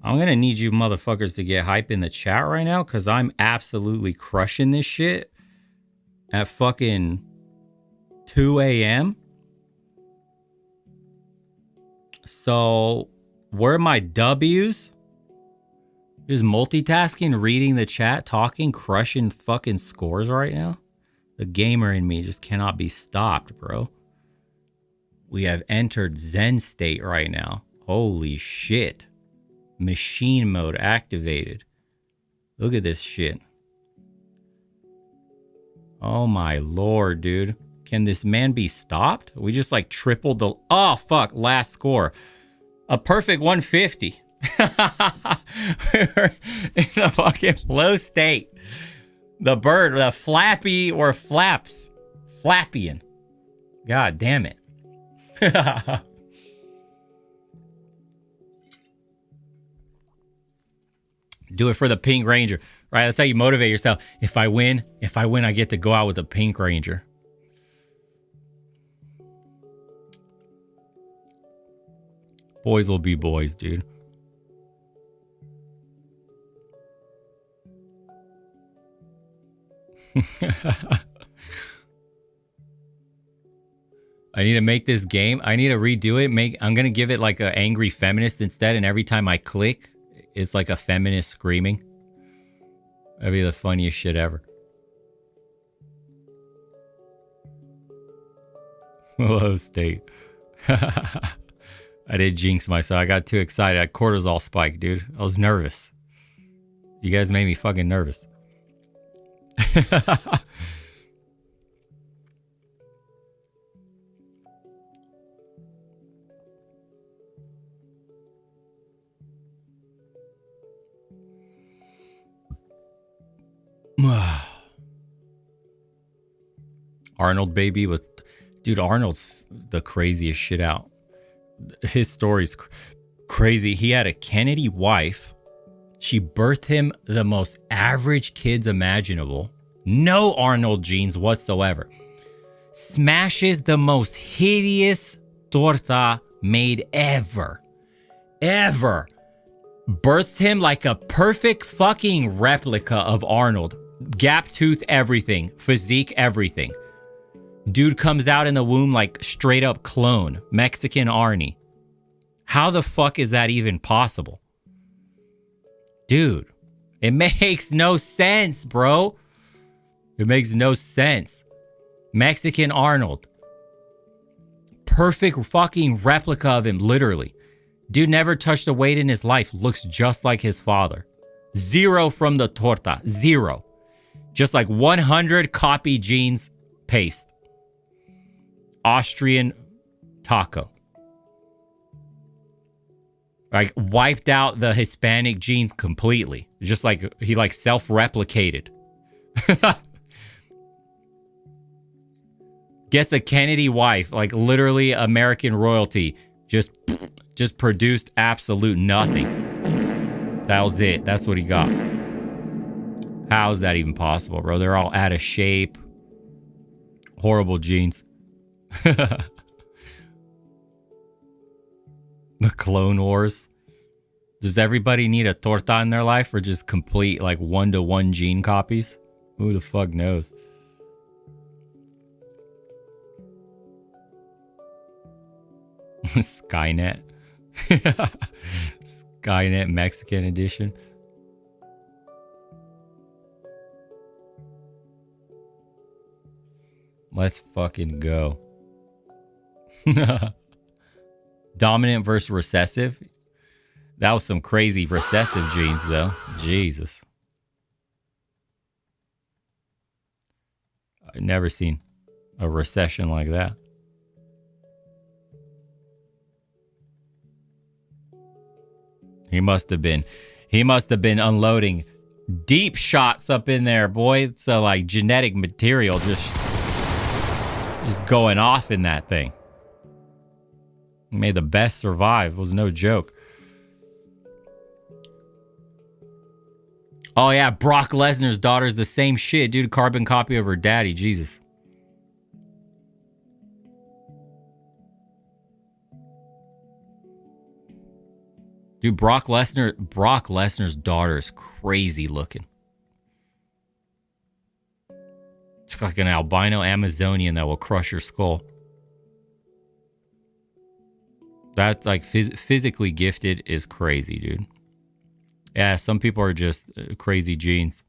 [SPEAKER 1] I'm going to need you motherfuckers to get hype in the chat right now because I'm absolutely crushing this shit at fucking 2 a.m.? So, where are my W's? Just multitasking, reading the chat, talking, crushing fucking scores right now. The gamer in me just cannot be stopped, bro. We have entered Zen state right now. Holy shit. Machine mode activated. Look at this shit. Oh my lord, dude. Can this man be stopped? We just like tripled the... Oh, fuck. Last score. A perfect 150. We're in the fucking flow state. The bird, the flappy or flaps. Flappian. God damn it. Do it for the Pink Ranger. Right, that's how you motivate yourself. If I win, I get to go out with the Pink Ranger. Boys will be boys, dude. I need to make this game. I need to redo it. I'm gonna give it like an angry feminist instead, and every time I click, it's like a feminist screaming. That'd be the funniest shit ever. Low state. I did jinx myself. I got too excited. I cortisol spiked, dude. I was nervous. You guys made me fucking nervous. Arnold baby with... Dude, Arnold's the craziest shit out. His story's crazy. He had a Kennedy wife. She birthed him the most average kids imaginable. No Arnold genes whatsoever. Smashes the most hideous torta made ever. Ever. Births him like a perfect fucking replica of Arnold. Gap tooth, everything. Physique, everything. Dude comes out in the womb like straight up clone. Mexican Arnie. How the fuck is that even possible? Dude, it makes no sense, bro. It makes no sense. Mexican Arnold. Perfect fucking replica of him, literally. Dude never touched a weight in his life. Looks just like his father. 0 from the torta. 0. Just like 100 copy genes paste. Austrian taco. Like wiped out the Hispanic genes completely. Just like he like self-replicated. Gets a Kennedy wife, like literally American royalty. Just produced absolute nothing. That was it. That's what he got. How is that even possible, bro? They're all out of shape. Horrible genes. The Clone Wars. Does everybody need a torta in their life or just complete like 1-to-1 gene copies? Who the fuck knows? Skynet. Skynet Mexican edition. Let's fucking go. Dominant versus recessive. That was some crazy recessive genes, though. Jesus. I've never seen a recession like that. He must have been unloading deep shots up in there, boy. So like genetic material just going off in that thing. May the best survive. It was no joke. Oh yeah, Brock Lesnar's daughter's the same shit, dude. Carbon copy of her daddy. Jesus. Dude, Brock Lesnar's daughter is crazy looking. It's like an albino Amazonian that will crush your skull. That's like physically gifted is crazy, dude. Yeah, some people are just crazy genes.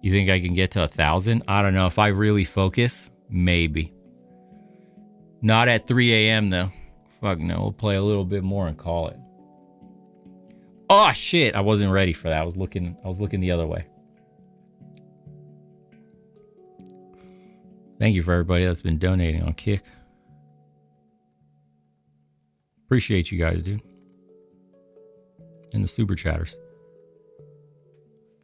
[SPEAKER 1] You think I can get to 1,000? I don't know. If I really focus, maybe. Not at 3 a.m. though. Fuck no. We'll play a little bit more and call it. Oh shit! I wasn't ready for that. I was looking the other way. Thank you for everybody that's been donating on Kick. Appreciate you guys, dude. And the super chatters.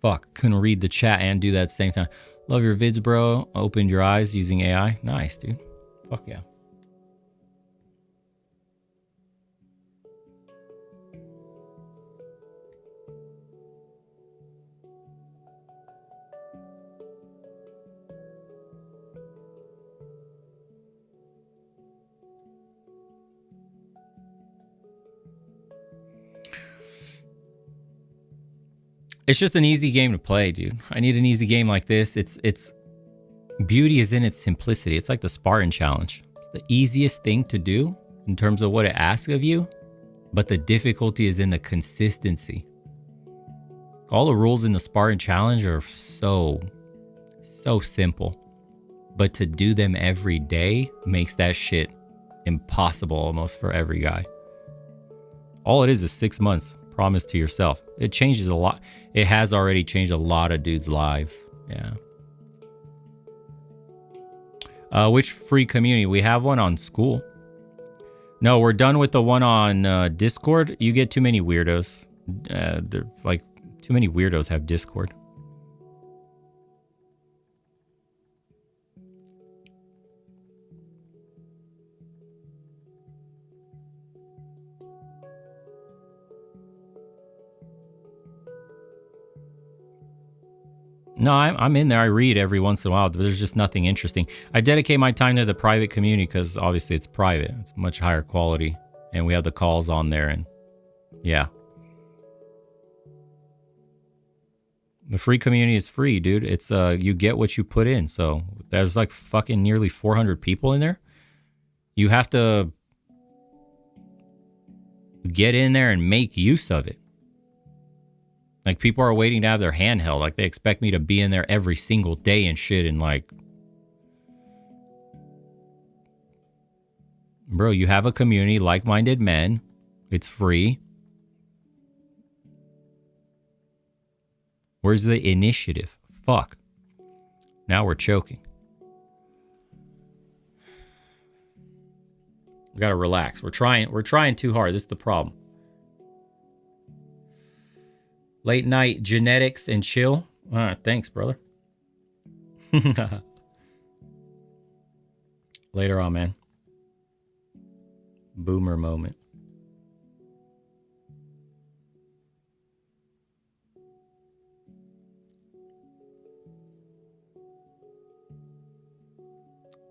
[SPEAKER 1] Fuck, couldn't read the chat and do that at the same time. Love your vids, bro. Opened your eyes using AI. Nice, dude. Fuck yeah. It's just an easy game to play, dude. I need an easy game like this. It's beauty is in its simplicity. It's like the Spartan challenge. It's the easiest thing to do in terms of what it asks of you, but the difficulty is in the consistency. All the rules in the Spartan challenge are so simple, but to do them every day makes that shit impossible almost for every guy. All it is 6 months. Promise to yourself. It changes a lot. It has already changed a lot of dudes' lives. Yeah. Which free community? We have one on school. No, we're done with the one on Discord. You get too many weirdos. They're like too many weirdos have Discord. No, I'm in there. I read every once in a while, but there's just nothing interesting. I dedicate my time to the private community because obviously it's private. It's much higher quality. And we have the calls on there. And yeah. The free community is free, dude. It's you get what you put in. So there's like fucking nearly 400 people in there. You have to get in there and make use of it. Like, people are waiting to have their hand held. Like, they expect me to be in there every single day and shit. And like, bro, you have a community, like-minded men. It's free. Where's the initiative? Fuck. Now we're choking. We gotta relax. We're trying too hard. This is the problem. Late night genetics and chill. All right, thanks, brother. Later on, man. Boomer moment.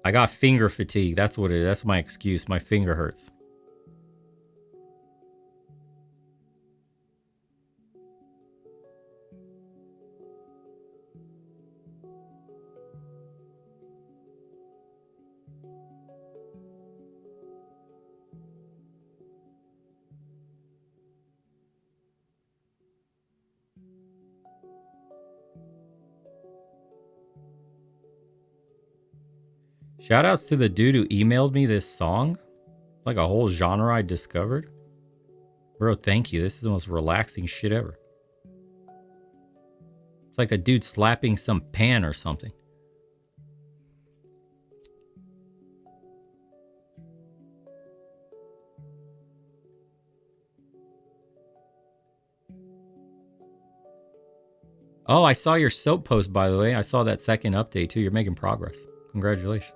[SPEAKER 1] I got finger fatigue. That's what it is. That's my excuse. My finger hurts. Shout outs to the dude who emailed me this song. Like a whole genre I discovered. Bro, thank you. This is the most relaxing shit ever. It's like a dude slapping some pan or something. Oh, I saw your soap post, by the way. I saw that second update, too. You're making progress. Congratulations.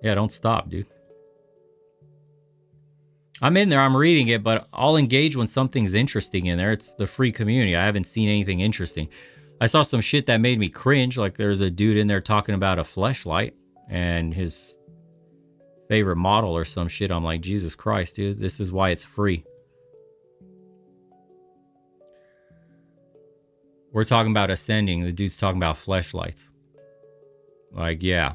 [SPEAKER 1] Yeah, don't stop, dude. I'm in there. I'm reading it, but I'll engage when something's interesting in there. It's the free community. I haven't seen anything interesting. I saw some shit that made me cringe. Like, there's a dude in there talking about a fleshlight and his favorite model or some shit. I'm like, Jesus Christ, dude. This is why it's free. We're talking about ascending. The dude's talking about fleshlights. Like, yeah.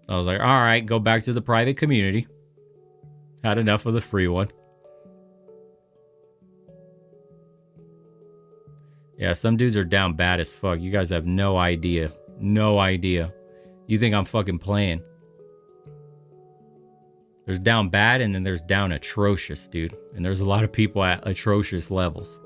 [SPEAKER 1] I was like, all right, go back to the private community. Had enough of the free one. Yeah, some dudes are down bad as fuck. You guys have no idea. No idea. You think I'm fucking playing. There's down bad and then there's down atrocious, dude. And there's a lot of people at atrocious levels.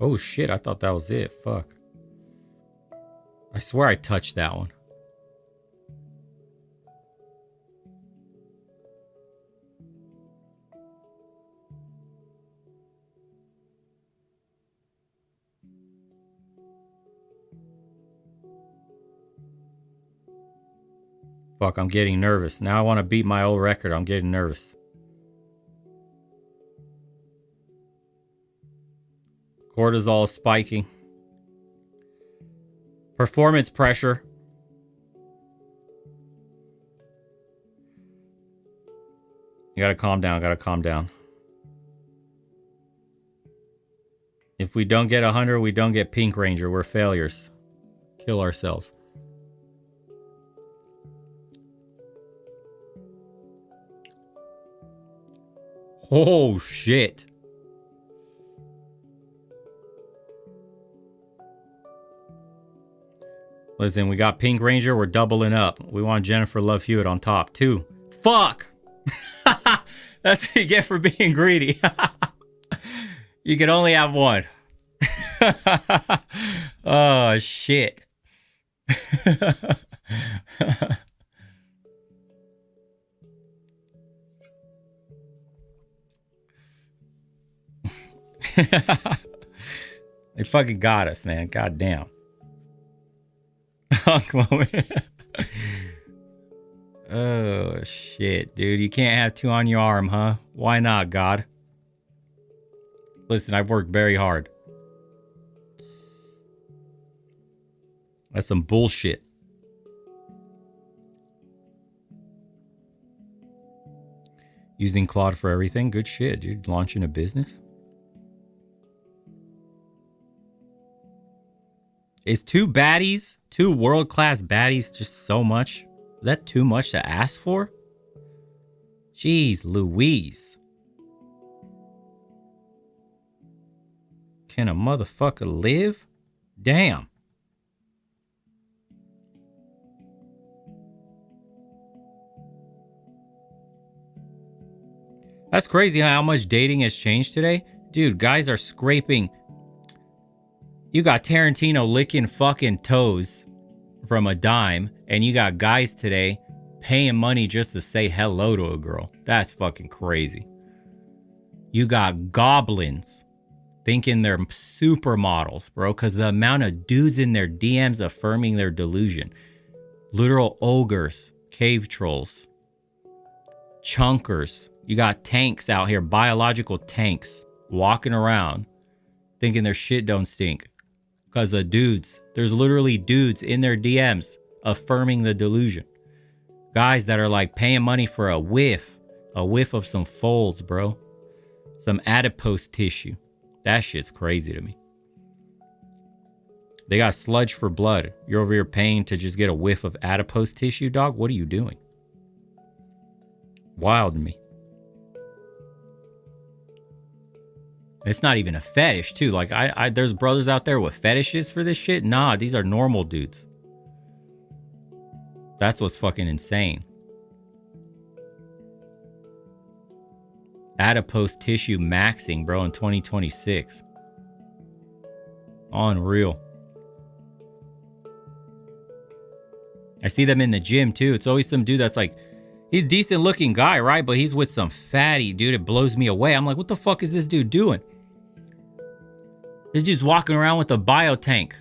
[SPEAKER 1] Oh shit, I thought that was it. Fuck. I swear I touched that one. Fuck, I'm getting nervous. Now I want to beat my old record. I'm getting nervous. Cortisol spiking. Performance pressure. You gotta calm down, gotta calm down. If we don't get 100, we don't get Pink Ranger. We're failures. Kill ourselves. Oh, shit. Listen, we got Pink Ranger. We're doubling up. We want Jennifer Love Hewitt on top. 2. Fuck! That's what you get for being greedy. You can only have 1. Oh, shit. They fucking got us, man. God damn. Oh, shit, dude. You can't have 2 on your arm, huh? Why not, God? Listen, I've worked very hard. That's some bullshit. Using Claude for everything. Good shit, dude. Launching a business. Is 2 baddies, 2 world-class baddies just so much? Is that too much to ask for? Jeez Louise. Can a motherfucker live? Damn. That's crazy how much dating has changed today. Dude, guys are scraping. You got Tarantino licking fucking toes from a dime, and you got guys today paying money just to say hello to a girl. That's fucking crazy. You got goblins thinking they're supermodels, bro, because the amount of dudes in their DMs affirming their delusion. Literal ogres, cave trolls, chunkers. You got tanks out here, biological tanks, walking around thinking their shit don't stink. Because of dudes. There's literally dudes in their DMs affirming the delusion. Guys that are like paying money for a whiff of some folds, bro. Some adipose tissue. That shit's crazy to me. They got sludge for blood. You're over here paying to just get a whiff of adipose tissue, dog? What are you doing? Wild to me. It's not even a fetish, too. Like, there's brothers out there with fetishes for this shit. Nah, these are normal dudes. That's what's fucking insane. Adipose tissue maxing, bro, in 2026. Unreal. I see them in the gym, too. It's always some dude that's like, he's a decent looking guy, right? But he's with some fatty dude. It blows me away. I'm like, what the fuck is this dude doing? This dude's walking around with a biotank.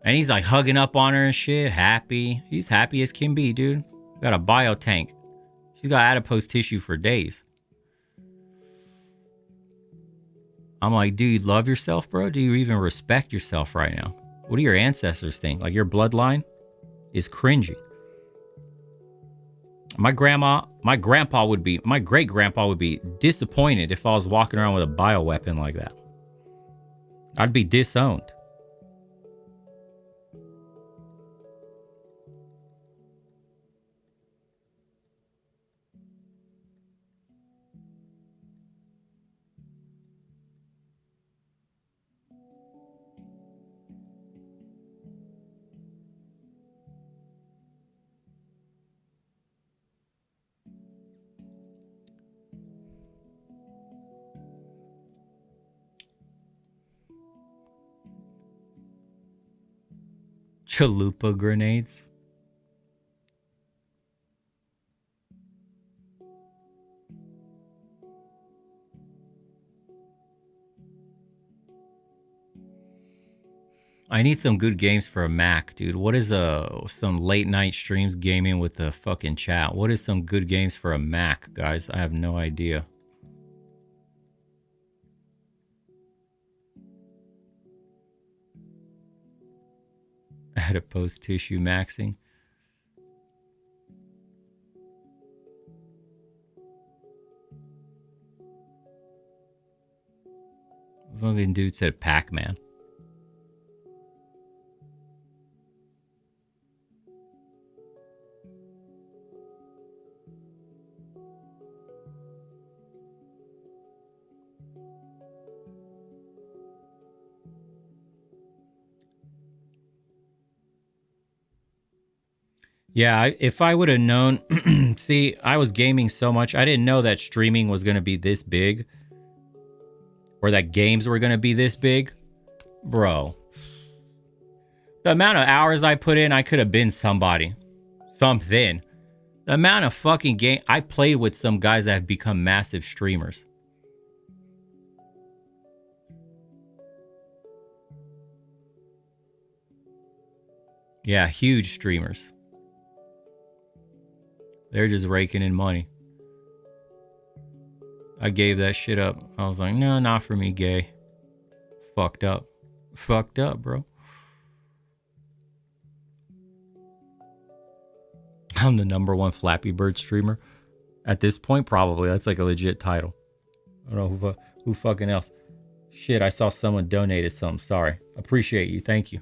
[SPEAKER 1] And he's like hugging up on her and shit, happy. He's happy as can be, dude. Got a bio tank. She's got adipose tissue for days. I'm like, dude, love yourself, bro? Do you even respect yourself right now? What do your ancestors think? Like, your bloodline is cringy. My great-grandpa would be disappointed if I was walking around with a bioweapon like that. I'd be disowned. Chalupa grenades. I need some good games for a Mac, dude. What is some late night streams gaming with the fucking chat? What is some good games for a Mac, guys? I have no idea. Adipose tissue maxing. Fucking dude said Pac-Man. Yeah, if I would have known, see, I was gaming so much. I didn't know that streaming was going to be this big or that games were going to be this big. Bro, the amount of hours I put in, I could have been somebody, something. The amount of fucking game I played with some guys that have become massive streamers. Yeah, huge streamers. They're just raking in money. I gave that shit up. I was like, no, not for me, gay. Fucked up. Fucked up, bro. I'm the #1 Flappy Bird streamer. At this point, probably. That's like a legit title. I don't know who fucking else. Shit, I saw someone donated something. Sorry. Appreciate you. Thank you.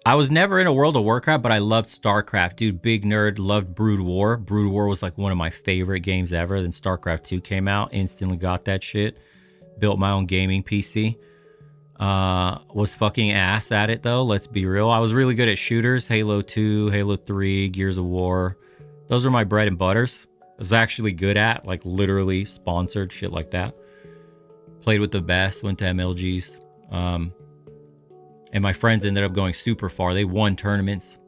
[SPEAKER 1] I was never in a World of Warcraft, but I loved StarCraft. Dude, big nerd, loved Brood War. Brood War was like one of my favorite games ever. Then StarCraft 2 came out. Instantly got that shit. Built my own gaming PC. Was fucking ass at it, though. Let's be real. I was really good at shooters. Halo 2, Halo 3, Gears of War. Those are my bread and butters. I was actually good at, like, literally sponsored, shit like that. Played with the best. Went to MLGs. And my friends ended up going super far. They won tournaments.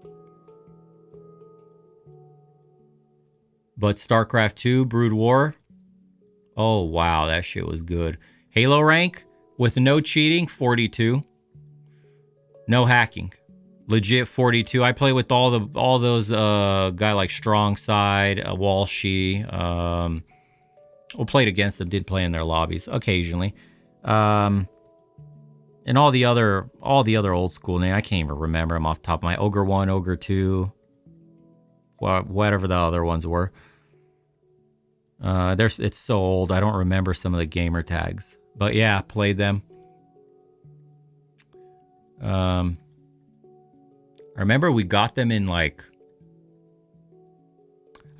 [SPEAKER 1] But StarCraft 2, Brood War. Oh, wow. That shit was good. Halo rank with no cheating, 42. No hacking. Legit 42. I play with all those guy like Strong Side, Walshy. Played against them. Did play in their lobbies occasionally. And all the other old school names, I can't even remember them off the top of my Ogre 1, Ogre 2, whatever the other ones were. It's so old, I don't remember some of the gamer tags. But yeah, played them. I remember we got them in like,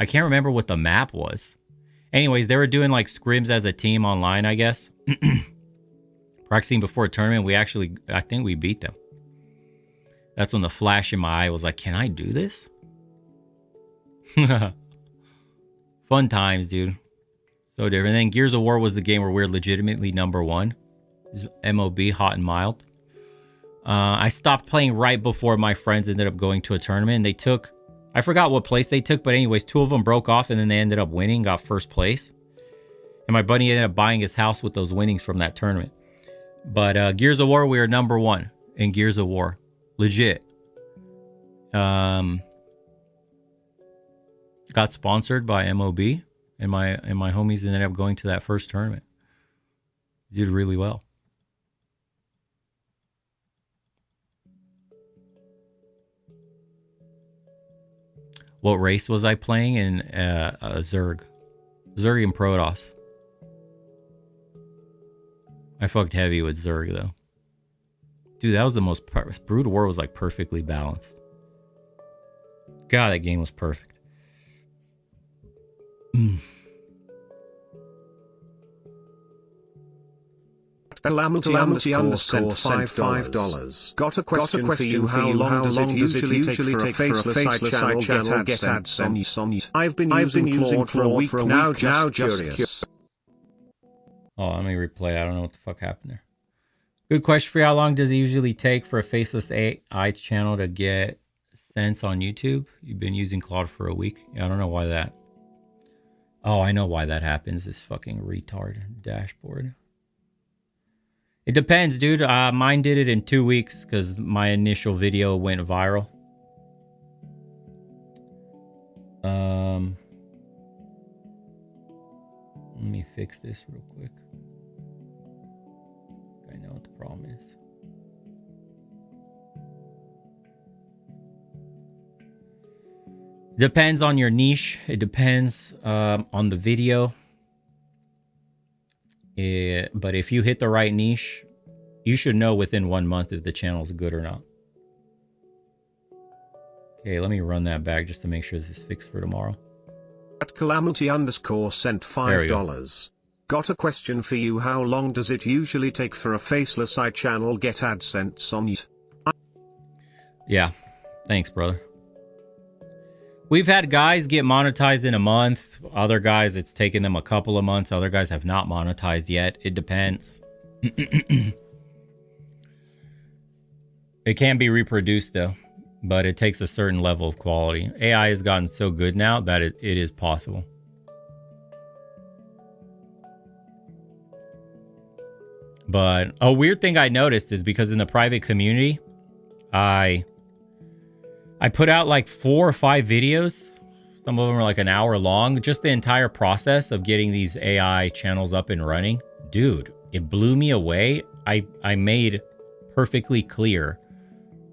[SPEAKER 1] I can't remember what the map was. Anyways, they were doing like scrims as a team online, I guess. Practicing before a tournament, I think we beat them. That's when the flash in my eye was like, can I do this? Fun times, dude. So different. And then Gears of War was the game where we're legitimately #1. It's MOB, hot and mild. I stopped playing right before my friends ended up going to a tournament. And they took, I forgot what place they took, but anyways, 2 of them broke off and then they ended up winning, got first place. And my buddy ended up buying his house with those winnings from that tournament. But Gears of War, we are #1 in Gears of War. Legit. Got sponsored by MOB, and my homies ended up going to that first tournament. Did really well. What race was I playing in? Zerg and Protoss. I fucked heavy with Zerg though. Dude, that was the most... Brood War was like perfectly balanced. God, that game was perfect.
[SPEAKER 7] Calamity underscore sent $5. Got a question for you. How long does it usually take for a faceless side channel get AdSense on? I've been using Claude for a week now, just curious.
[SPEAKER 1] Oh, let me replay. I don't know what the fuck happened there. Good question for you. How long does it usually take for a faceless AI channel to get sense on YouTube? You've been using Claude for a week. Yeah, I don't know why that. Oh, I know why that happens. This fucking retard dashboard. It depends, dude. Mine did it in 2 weeks because my initial video went viral. Let me fix this real quick. I know what the problem is. Depends on your niche. It depends on the video. But if you hit the right niche, you should know within 1 month if the channel is good or not. Okay, let me run that back just to make sure this is fixed for tomorrow.
[SPEAKER 7] At Calamity underscore sent $5. Got a question for you. How long does it usually take for a faceless AI channel get AdSense on it?
[SPEAKER 1] Yeah, thanks, brother. We've had guys get monetized in a month. Other guys, it's taken them a couple of months. Other guys have not monetized yet. It depends. It can be reproduced, though, but it takes a certain level of quality. AI has gotten so good now that it is possible. But a weird thing I noticed is because in the private community, I put out like 4 or 5 videos. Some of them are like an hour long. Just the entire process of getting these AI channels up and running. Dude, it blew me away. I made perfectly clear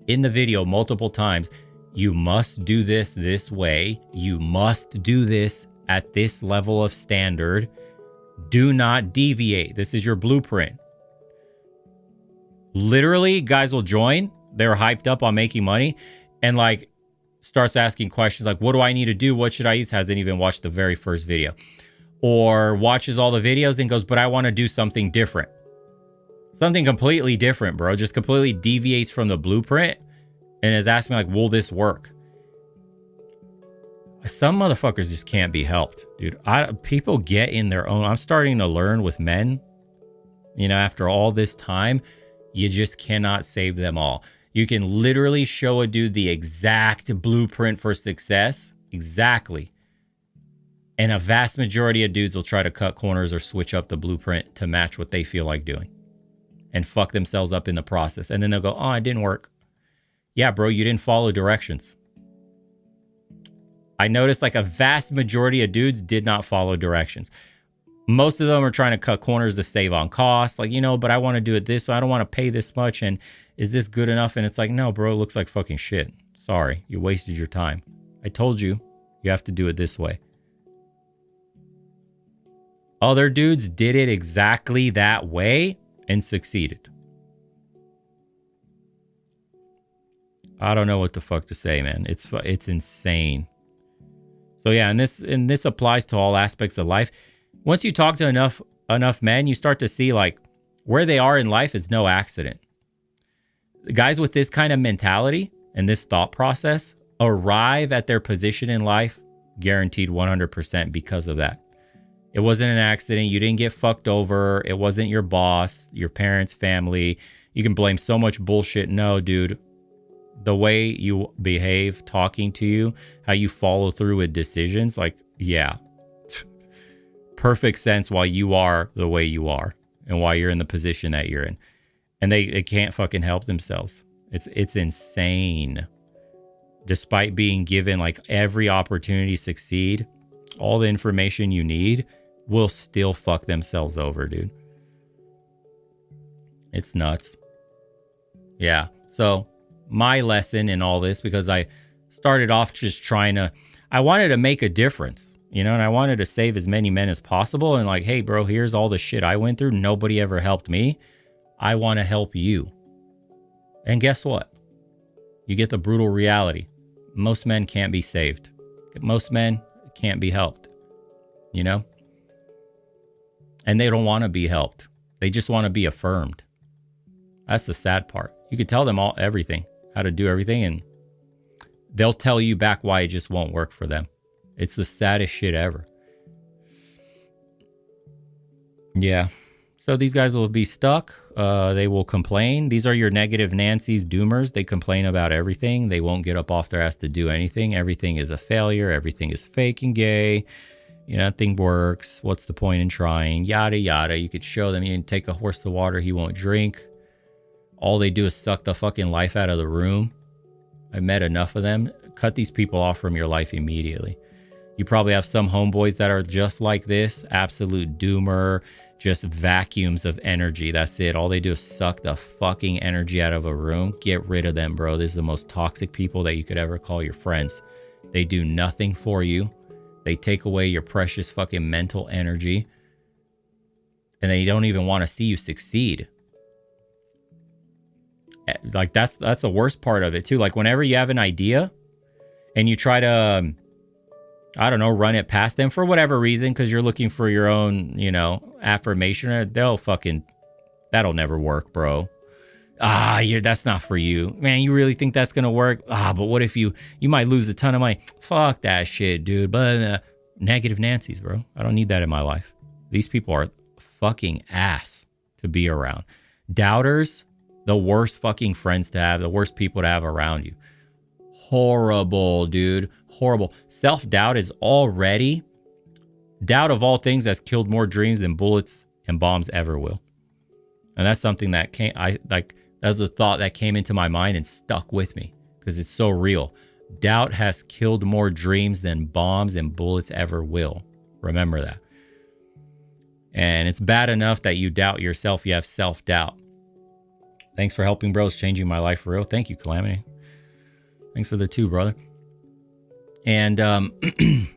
[SPEAKER 1] in the video multiple times, you must do this way. You must do this at this level of standard. Do not deviate. This is your blueprint. Literally, guys will join. They're hyped up on making money. And like starts asking questions like, what do I need to do? What should I use? Hasn't even watched the very first video. Or watches all the videos and goes, but I want to do something different. Something completely different, bro. Just completely deviates from the blueprint and is asking like, will this work? Some motherfuckers just can't be helped, dude. People get in their own. I'm starting to learn with men, you know, after all this time, you just cannot save them all. You can literally show a dude the exact blueprint for success. Exactly. And a vast majority of dudes will try to cut corners or switch up the blueprint to match what they feel like doing and fuck themselves up in the process. And then they'll go, oh, it didn't work. Yeah, bro, you didn't follow directions. I noticed like a vast majority of dudes did not follow directions. Most of them are trying to cut corners to save on costs. Like, you know, but I want to do it this, so I don't want to pay this much. And is this good enough? And it's like, no, bro, it looks like fucking shit. Sorry, you wasted your time. I told you, you have to do it this way. Other dudes did it exactly that way and succeeded. I don't know what the fuck to say, man. It's insane. So yeah, and this applies to all aspects of life. Once you talk to enough men, you start to see like where they are in life is no accident. The guys with this kind of mentality and this thought process arrive at their position in life guaranteed 100% because of that. It wasn't an accident. You didn't get fucked over. It wasn't your boss, your parents, family. You can blame so much bullshit. No, dude. The way you behave, talking to you, how you follow through with decisions, like, yeah. perfect sense why you are the way you are and why you're in the position that you're in. And they can't fucking help themselves. It's insane. Despite being given like every opportunity to succeed, all the information you need, will still fuck themselves over, dude. It's nuts. Yeah. So my lesson in all this, because I started off just I wanted to make a difference, you know, and I wanted to save as many men as possible. And like, hey, bro, here's all the shit I went through. Nobody ever helped me. I want to help you. And guess what? You get the brutal reality. Most men can't be saved. Most men can't be helped, you know? And they don't want to be helped. They just want to be affirmed. That's the sad part. You could tell them everything, how to do everything, and they'll tell you back why it just won't work for them. It's the saddest shit ever. Yeah. So these guys will be stuck. They will complain. These are your negative Nancy's, doomers. They complain about everything. They won't get up off their ass to do anything. Everything is a failure. Everything is fake and gay. You know, nothing works. What's the point in trying? Yada, yada. You could show them. You can take a horse to water. He won't drink. All they do is suck the fucking life out of the room. I met enough of them. Cut these people off from your life immediately. You probably have some homeboys that are just like this. Absolute doomer. Just vacuums of energy. That's it. All they do is suck the fucking energy out of a room. Get rid of them, bro. This is the most toxic people that you could ever call your friends. They do nothing for you. They take away your precious fucking mental energy. And they don't even want to see you succeed. Like that's the worst part of it too. Like whenever you have an idea and you try to, I don't know, run it past them for whatever reason, because you're looking for your own, you know, affirmation, that'll never work, bro. That's not for you. Man, you really think that's going to work? But what if you might lose a ton of money? Fuck that shit, dude. But negative Nancy's, bro. I don't need that in my life. These people are fucking ass to be around. Doubters, the worst fucking friends to have, the worst people to have around you. Horrible, dude. Horrible. Self-doubt is already, doubt of all things has killed more dreams than bullets and bombs ever will. And that's something that that's a thought that came into my mind and stuck with me because it's so real. Doubt has killed more dreams than bombs and bullets ever will. Remember that. And it's bad enough that you doubt yourself. You have self-doubt. Thanks for helping, bros. Changing my life for real. Thank you, Calamity. Thanks for the 2, brother. And, you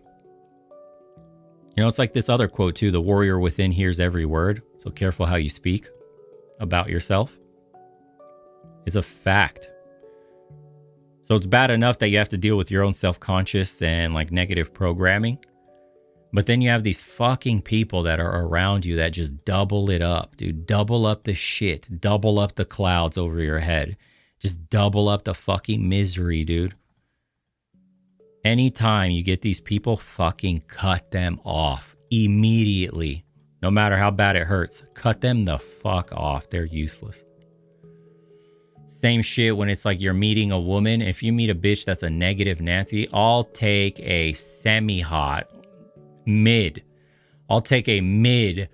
[SPEAKER 1] know, it's like this other quote too. The warrior within hears every word. So careful how you speak about yourself. It's a fact. So it's bad enough that you have to deal with your own self-conscious and like negative programming. But then you have these fucking people that are around you that just double it up, dude. Double up the shit. Double up the clouds over your head. Just double up the fucking misery, dude. Anytime you get these people, fucking cut them off immediately. No matter how bad it hurts. Cut them the fuck off. They're useless. Same shit when it's like you're meeting a woman. If you meet a bitch that's a negative Nancy, I'll take a semi-hot mid. I'll take a mid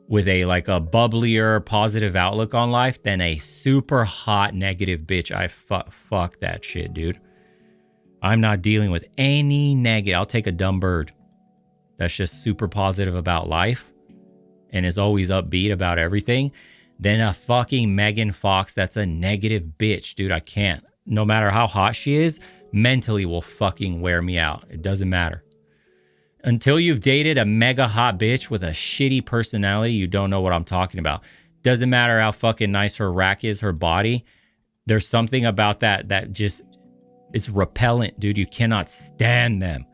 [SPEAKER 1] with a like a bubblier positive outlook on life than a super hot negative bitch. I fuck that shit, dude. I'm not dealing with any negative. I'll take a dumb bird that's just super positive about life and is always upbeat about everything than a fucking Megan Fox that's a negative bitch, dude. I can't. No matter how hot she is, mentally will fucking wear me out. It doesn't matter. Until you've dated a mega hot bitch with a shitty personality, you don't know what I'm talking about. Doesn't matter how fucking nice her rack is, her body. There's something about that just, it's repellent, dude. You cannot stand them.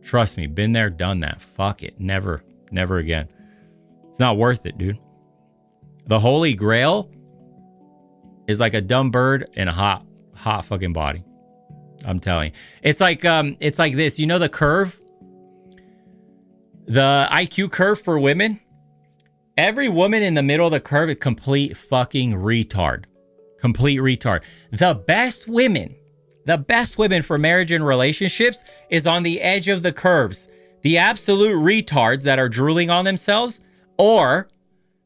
[SPEAKER 1] Trust me, been there, done that. Fuck it. Never again. It's not worth it, dude. The Holy Grail is like a dumb bird in a hot fucking body. I'm telling you. It's like this. You know the curve? The IQ curve for women? Every woman in the middle of the curve is complete fucking retard. Complete retard. The best women for marriage and relationships is on the edge of the curves. the absolute retards that are drooling on themselves, or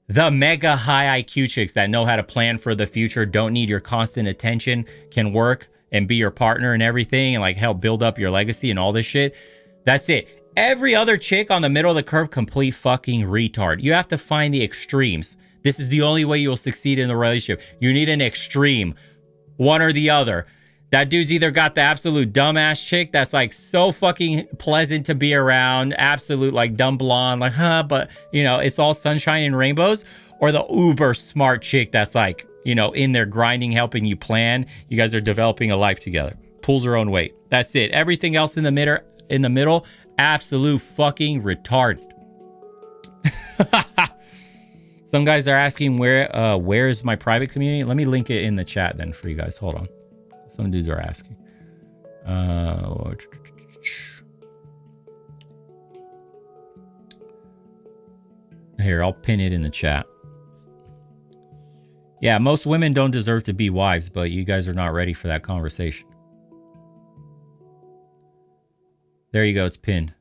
[SPEAKER 1] the mega high IQ chicks that know how to plan for the future, don't need your constant attention, can work and be your partner and everything, and like help build up your legacy and all this shit. That's it. Every other chick on the middle of the curve, complete fucking retard. You have to find the extremes. This is the only way you'll succeed in the relationship. You need an extreme, one or the other. That dude's either got the absolute dumbass chick that's like so fucking pleasant to be around, absolute like dumb blonde, like, but you know, it's all sunshine and rainbows, or the uber smart chick that's like, you know, in there grinding, helping you plan. You guys are developing a life together. Pulls her own weight. That's it. Everything else in the middle, absolute fucking retarded. Some guys are asking where's my private community? Let me link it in the chat then for you guys. Hold on. Some dudes are asking. Here, I'll pin it in the chat. Yeah, most women don't deserve to be wives, but you guys are not ready for that conversation. There you go, it's pinned.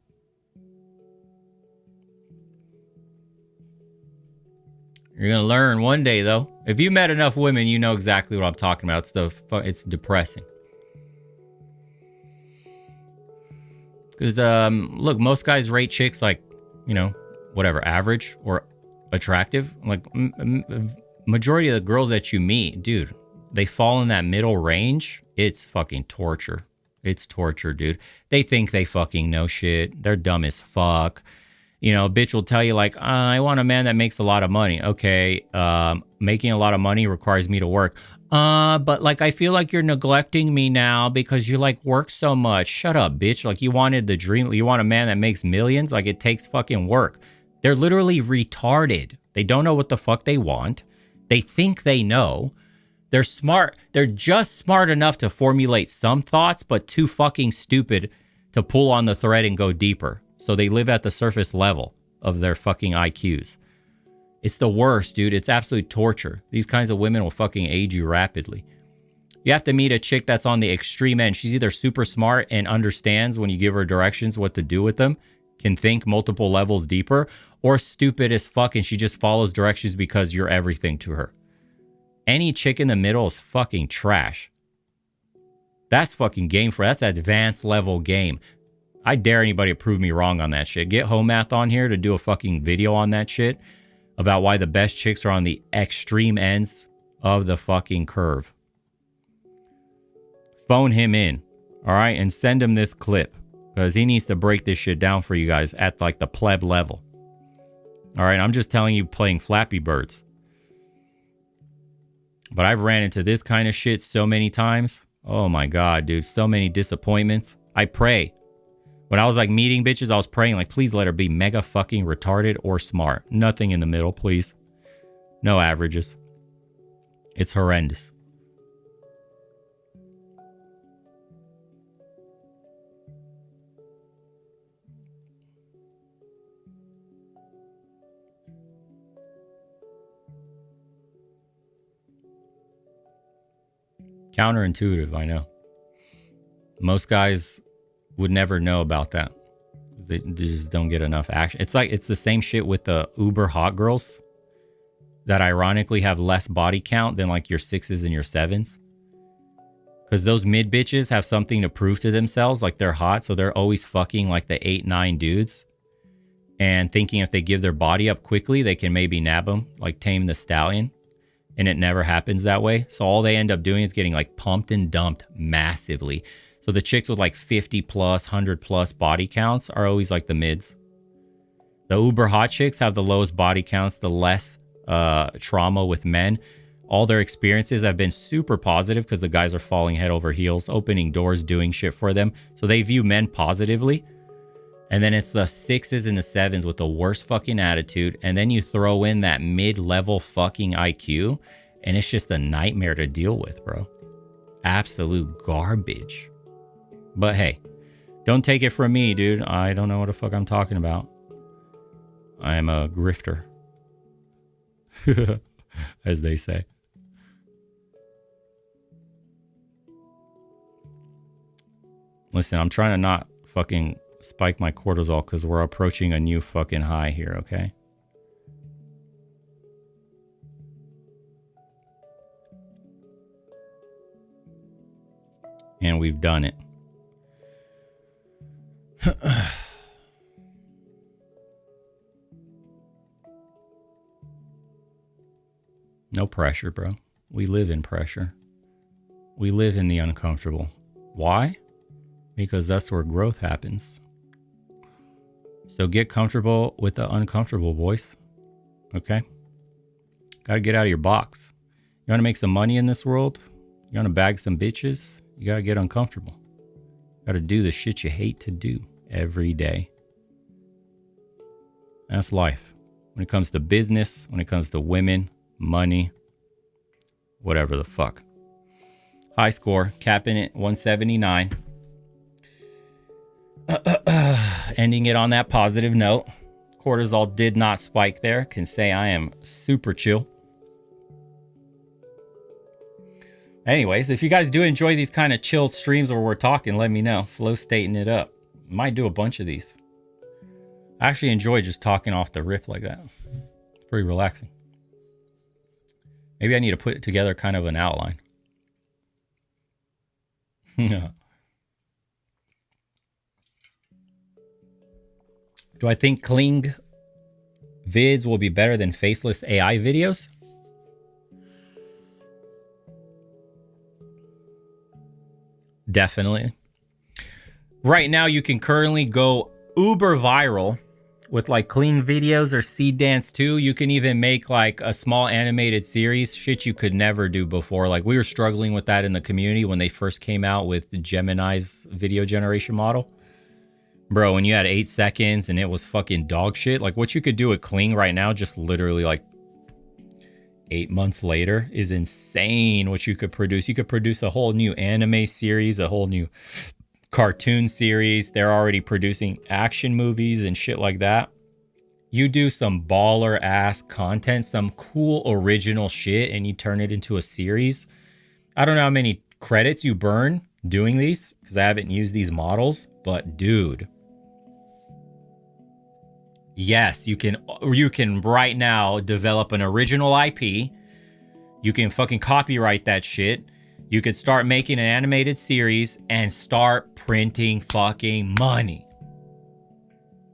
[SPEAKER 1] You're gonna learn one day, though. If you met enough women, you know exactly what I'm talking about. It's depressing. Because look, most guys rate chicks like, you know, whatever, average or attractive. Like majority of the girls that you meet, dude, they fall in that middle range. It's fucking torture. It's torture, dude. They think they fucking know shit. They're dumb as fuck. You know, a bitch will tell you like, I want a man that makes a lot of money. Okay, making a lot of money requires me to work. But like, I feel like you're neglecting me now because you like work so much. Shut up, bitch. Like you wanted the dream. You want a man that makes millions. Like it takes fucking work. They're literally retarded. They don't know what the fuck they want. They think they know. They're smart. They're just smart enough to formulate some thoughts, but too fucking stupid to pull on the thread and go deeper. So they live at the surface level of their fucking IQs. It's the worst, dude. It's absolute torture. These kinds of women will fucking age you rapidly. You have to meet a chick that's on the extreme end. She's either super smart and understands when you give her directions what to do with them, can think multiple levels deeper, or stupid as fuck and she just follows directions because you're everything to her. Any chick in the middle is fucking trash. That's fucking game for, that's advanced level game. I dare anybody to prove me wrong on that shit. Get Home Math on here to do a fucking video on that shit about why the best chicks are on the extreme ends of the fucking curve. Phone him in, all right, and send him this clip because he needs to break this shit down for you guys at like the pleb level. All right, I'm just telling you, playing Flappy Birds. But I've ran into this kind of shit so many times. Oh my God, dude, so many disappointments. I pray. When I was like meeting bitches, I was praying like, please let her be mega fucking retarded or smart. Nothing in the middle, please. No averages. It's horrendous. Counterintuitive, I know. Most guys would never know about that. They just don't get enough action. It's like, it's the same shit with the uber hot girls that ironically have less body count than like your 6s and your 7s. Because those mid bitches have something to prove to themselves. Like they're hot. So they're always fucking like the 8, 9 dudes. And thinking if they give their body up quickly, they can maybe nab them, like tame the stallion. And it never happens that way. So all they end up doing is getting like pumped and dumped massively. So the chicks with like 50 plus, 100 plus body counts are always like the mids. The uber hot chicks have the lowest body counts, the less trauma with men. All their experiences have been super positive because the guys are falling head over heels, opening doors, doing shit for them. So they view men positively. And then it's the 6s and the 7s with the worst fucking attitude. And then you throw in that mid-level fucking IQ. And it's just a nightmare to deal with, bro. Absolute garbage. But hey, don't take it from me, dude. I don't know what the fuck I'm talking about. I am a grifter. As they say. Listen, I'm trying to not fucking spike my cortisol because we're approaching a new fucking high here, okay? And we've done it. No pressure, bro. We live in pressure. We live in the uncomfortable. Why? Because that's where growth happens. So get comfortable with the uncomfortable, boys. Okay? Gotta get out of your box. You wanna make some money in this world? You wanna bag some bitches? You gotta get uncomfortable. You gotta do the shit you hate to do every day. That's life. When it comes to business, when it comes to women, money, whatever the fuck. High score, capping it 179. Ending it on that positive note. Cortisol did not spike there. Can say I am super chill. Anyways, if you guys do enjoy these kind of chilled streams where we're talking, let me know. Flow stating it up. Might do a bunch of these. I actually enjoy just talking off the rip like that. It's pretty relaxing. Maybe I need to put together kind of an outline. Do I think clean vids will be better than faceless AI videos? Definitely. Right now, you can currently go uber viral with like clean videos or Seed Dance 2. You can even make like a small animated series, shit you could never do before. Like we were struggling with that in the community when they first came out with Gemini's video generation model. Bro, when you had 8 seconds and it was fucking dog shit, like what you could do with Kling right now, just literally like 8 months later is insane what you could produce. You could produce a whole new anime series, a whole new cartoon series. They're already producing action movies and shit like that. You do some baller ass content, some cool original shit, and you turn it into a series. I don't know how many credits you burn doing these because I haven't used these models, but dude. Yes, you can right now develop an original IP. You can fucking copyright that shit. You could start making an animated series and start printing fucking money.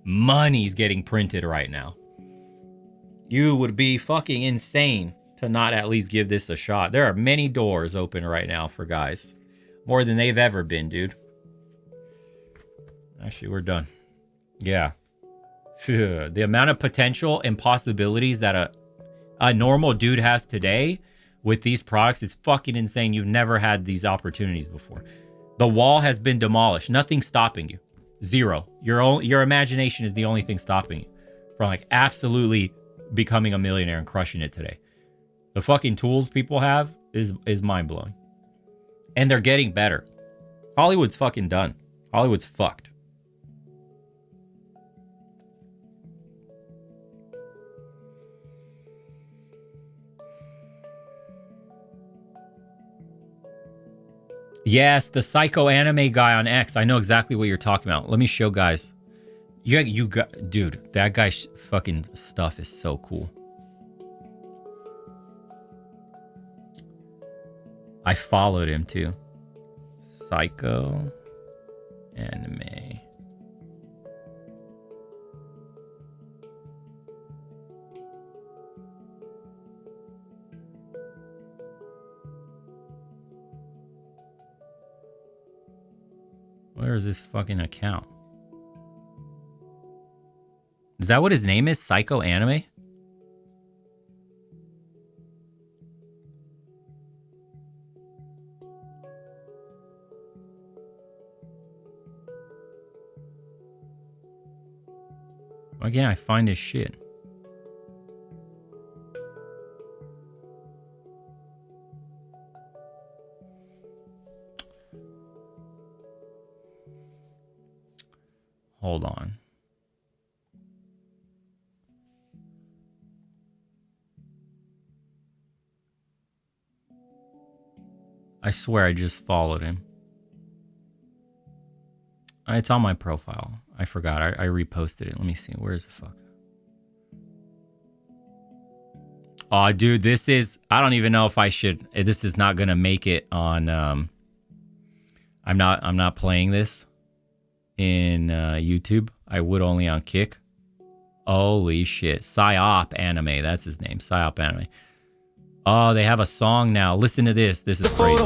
[SPEAKER 1] Money's getting printed right now. You would be fucking insane to not at least give this a shot. There are many doors open right now for guys. More than they've ever been, dude. Actually, we're done. Yeah. The amount of potential and possibilities that a normal dude has today with these products is fucking insane. You've never had these opportunities before. The wall has been demolished. Nothing's stopping you. Zero. Your imagination is the only thing stopping you from like absolutely becoming a millionaire and crushing it today. The fucking tools people have is mind-blowing. And they're getting better. Hollywood's fucking done. Hollywood's fucked. Yes, the psycho anime guy on X. I know exactly what you're talking about. Let me show guys. You got, dude, that guy's fucking stuff is so cool. I followed him too. Psycho anime. Where is this fucking account? Is that what his name is? Psycho Anime? Why can't I find his shit? Hold on. I swear I just followed him. It's on my profile. I forgot. I reposted it. Let me see. Where's the fuck? Oh, dude, this is... I don't even know if I should... This is not going to make it on... I'm not playing this in YouTube. I would only on Kick. Holy shit. Psyop Anime. That's his name. Psyop Anime. Oh, they have a song now. Listen to this. This is crazy.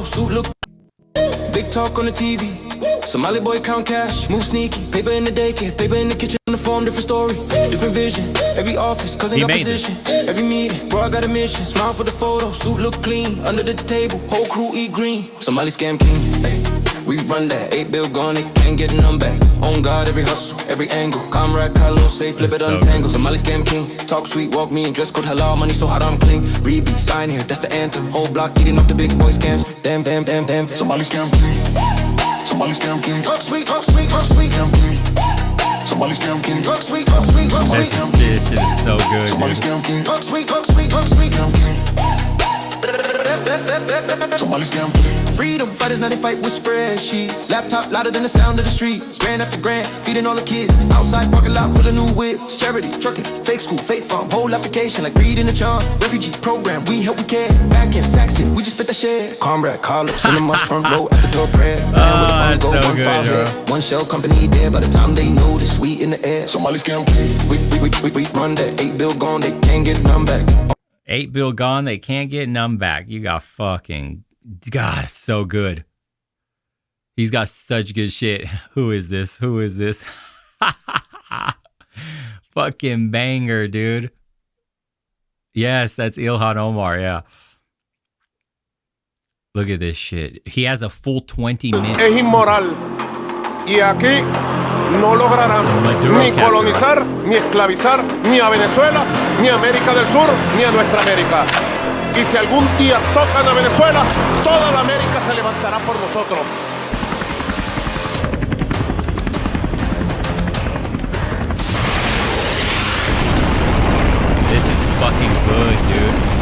[SPEAKER 8] Big talk on the TV. Somali boy count cash, move sneaky. Paper in the daycare, paper in the kitchen on the farm, different story, different vision. Every office, cousin got position. Every meeting, bro, I got a mission. Smile for the photo, suit look clean. Under the table, whole crew eat green. Somali scam king, hey. We run that, 8 bill gone, they can't get none back. On God, every hustle, every angle. Comrade, Kylo, safe, flip it, untangle. Somali scam king, talk sweet, walk me in dress code halal, money so hot I'm clean. Rebeat, sign here, that's the anthem. Whole block eating off the big boy scams. Damn, damn, damn, damn. Somali scam king, Somali scam king. Talk sweet, talk sweet, talk sweet. Scam king, Somali scam king. Talk sweet, talk sweet, talk sweet.
[SPEAKER 1] This shit is so good,
[SPEAKER 8] Somali
[SPEAKER 1] dude.
[SPEAKER 8] scam king. Talk sweet, talk sweet, talk sweet. Scam king. Somali scam king. Freedom fighters, now they fight with spreadsheets. Laptop louder than the sound of the street. Grand after grand, feeding all the kids. Outside parking lot full of new whips. Charity, trucking, fake school, fake farm. Whole application like reading the charm. Refugee program, we help, we care. Back in Saxon, we just spit that shit. Comrade, Carlos, in the must front row at the door prayer.
[SPEAKER 1] That's so good, bro.
[SPEAKER 8] One shell company there by the time they notice. We in the air. Somali scam king. We run that 8 bill gone, they can't get none back.
[SPEAKER 1] 8 bill gone, they can't get none back. You got fucking... God, so good. He's got such good shit. Who is this? Who is this? Fucking banger, dude. Yes, that's Ilhan Omar, yeah. Look at this shit. He has a full 20 minutes.
[SPEAKER 9] Es inmoral. Y aquí no lograrán ni colonizar, ni esclavizar, ni a Venezuela, ni a América del Sur, ni a nuestra América. Y si algún día tocan a Venezuela, toda la América se levantará por nosotros.
[SPEAKER 1] This is fucking good, dude.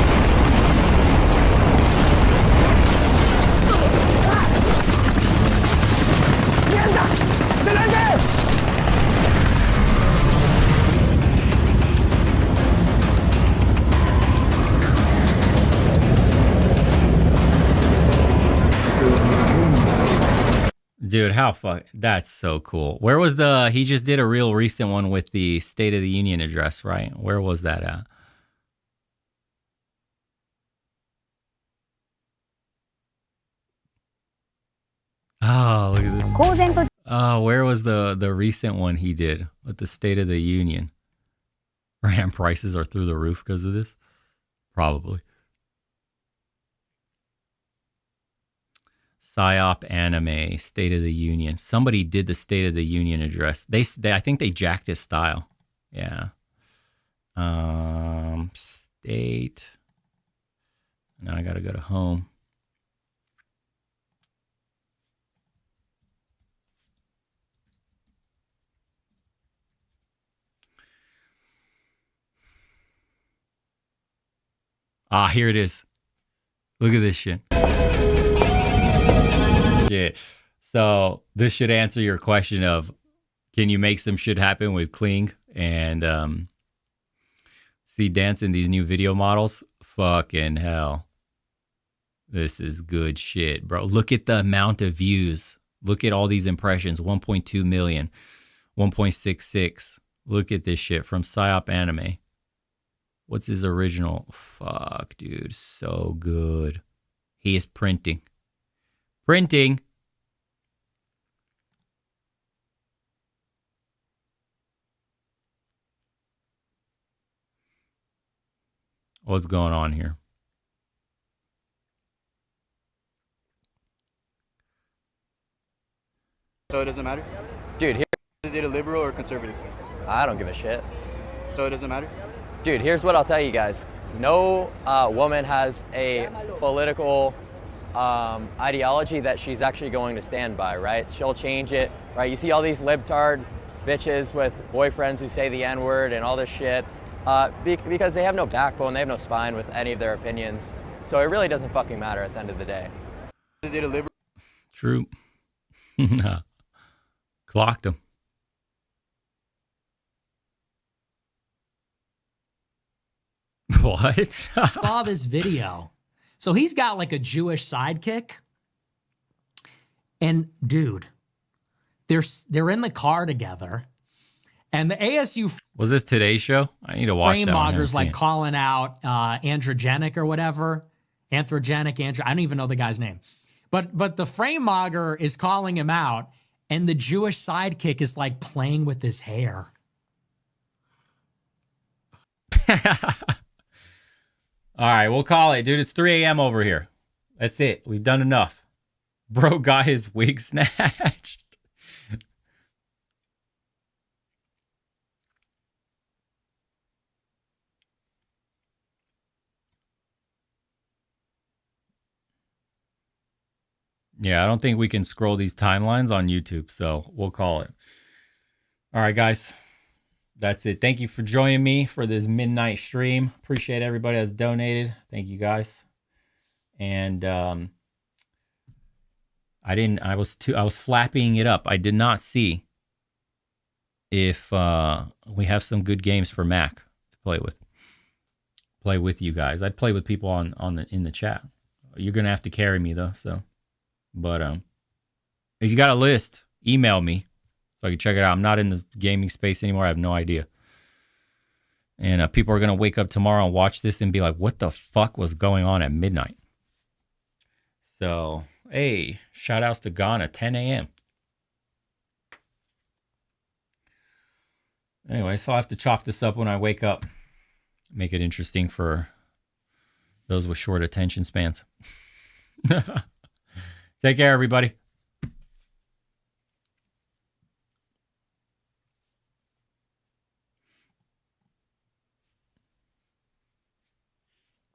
[SPEAKER 1] Dude, how fuck... That's so cool. Where was the... He just did a real recent one with the State of the Union address, right? Where was that at? Oh, look at this. Oh, where was the recent one he did with the State of the Union? RAM prices are through the roof because of this? Probably. Psyop Anime, State of the Union. Somebody did the State of the Union address. They I think they jacked his style. Yeah. State. Now I gotta go to home. Ah, here it is. Look at this shit. Shit. So this should answer your question of, can you make some shit happen with Kling and see Dance in these new video models? Fucking hell. This is good shit, bro. Look at the amount of views. Look at all these impressions. 1.2 million. 1.66. Look at this shit from Psyop Anime. What's his original? Fuck, dude. So good. He is printing. Printing. What's going on here?
[SPEAKER 10] So it doesn't matter? Dude, here... Is it a liberal or conservative?
[SPEAKER 11] I don't give a shit.
[SPEAKER 10] So it doesn't matter?
[SPEAKER 11] Dude, here's what I'll tell you guys. No woman has a political ideology that she's actually going to stand by, right? She'll change it, right? You see all these libtard bitches with boyfriends who say the N-word and all this shit because they have no backbone, they have no spine with any of their opinions. So it really doesn't fucking matter at the end of the day.
[SPEAKER 10] Is it a liberal?
[SPEAKER 1] True. Clocked him. What?
[SPEAKER 12] Saw this video. So he's got like a Jewish sidekick. And dude, they're in the car together. And the ASU
[SPEAKER 1] was this today's show? I need to watch
[SPEAKER 12] frame
[SPEAKER 1] that.
[SPEAKER 12] moggers like calling out androgenic or whatever. I don't even know the guy's name. But the frame mogger is calling him out, and the Jewish sidekick is like playing with his hair.
[SPEAKER 1] All right, we'll call it, dude. It's 3 a.m. over here. That's it. We've done enough. Bro got his wig snatched. Yeah, I don't think we can scroll these timelines on YouTube, so we'll call it. All right, guys. That's it. Thank you for joining me for this midnight stream. Appreciate everybody that's donated. Thank you, guys. And I was flapping it up. I did not see if we have some good games for Mac to play with you guys. I'd play with people in the chat. You're gonna have to carry me though, so. But if you got a list, email me so I can check it out. I'm not in the gaming space anymore. I have no idea. And people are going to wake up tomorrow and watch this and be like, what the fuck was going on at midnight? So, hey, shout outs to Ghana, 10 a.m. Anyway, so I'll have to chop this up when I wake up. Make it interesting for those with short attention spans. Take care, everybody.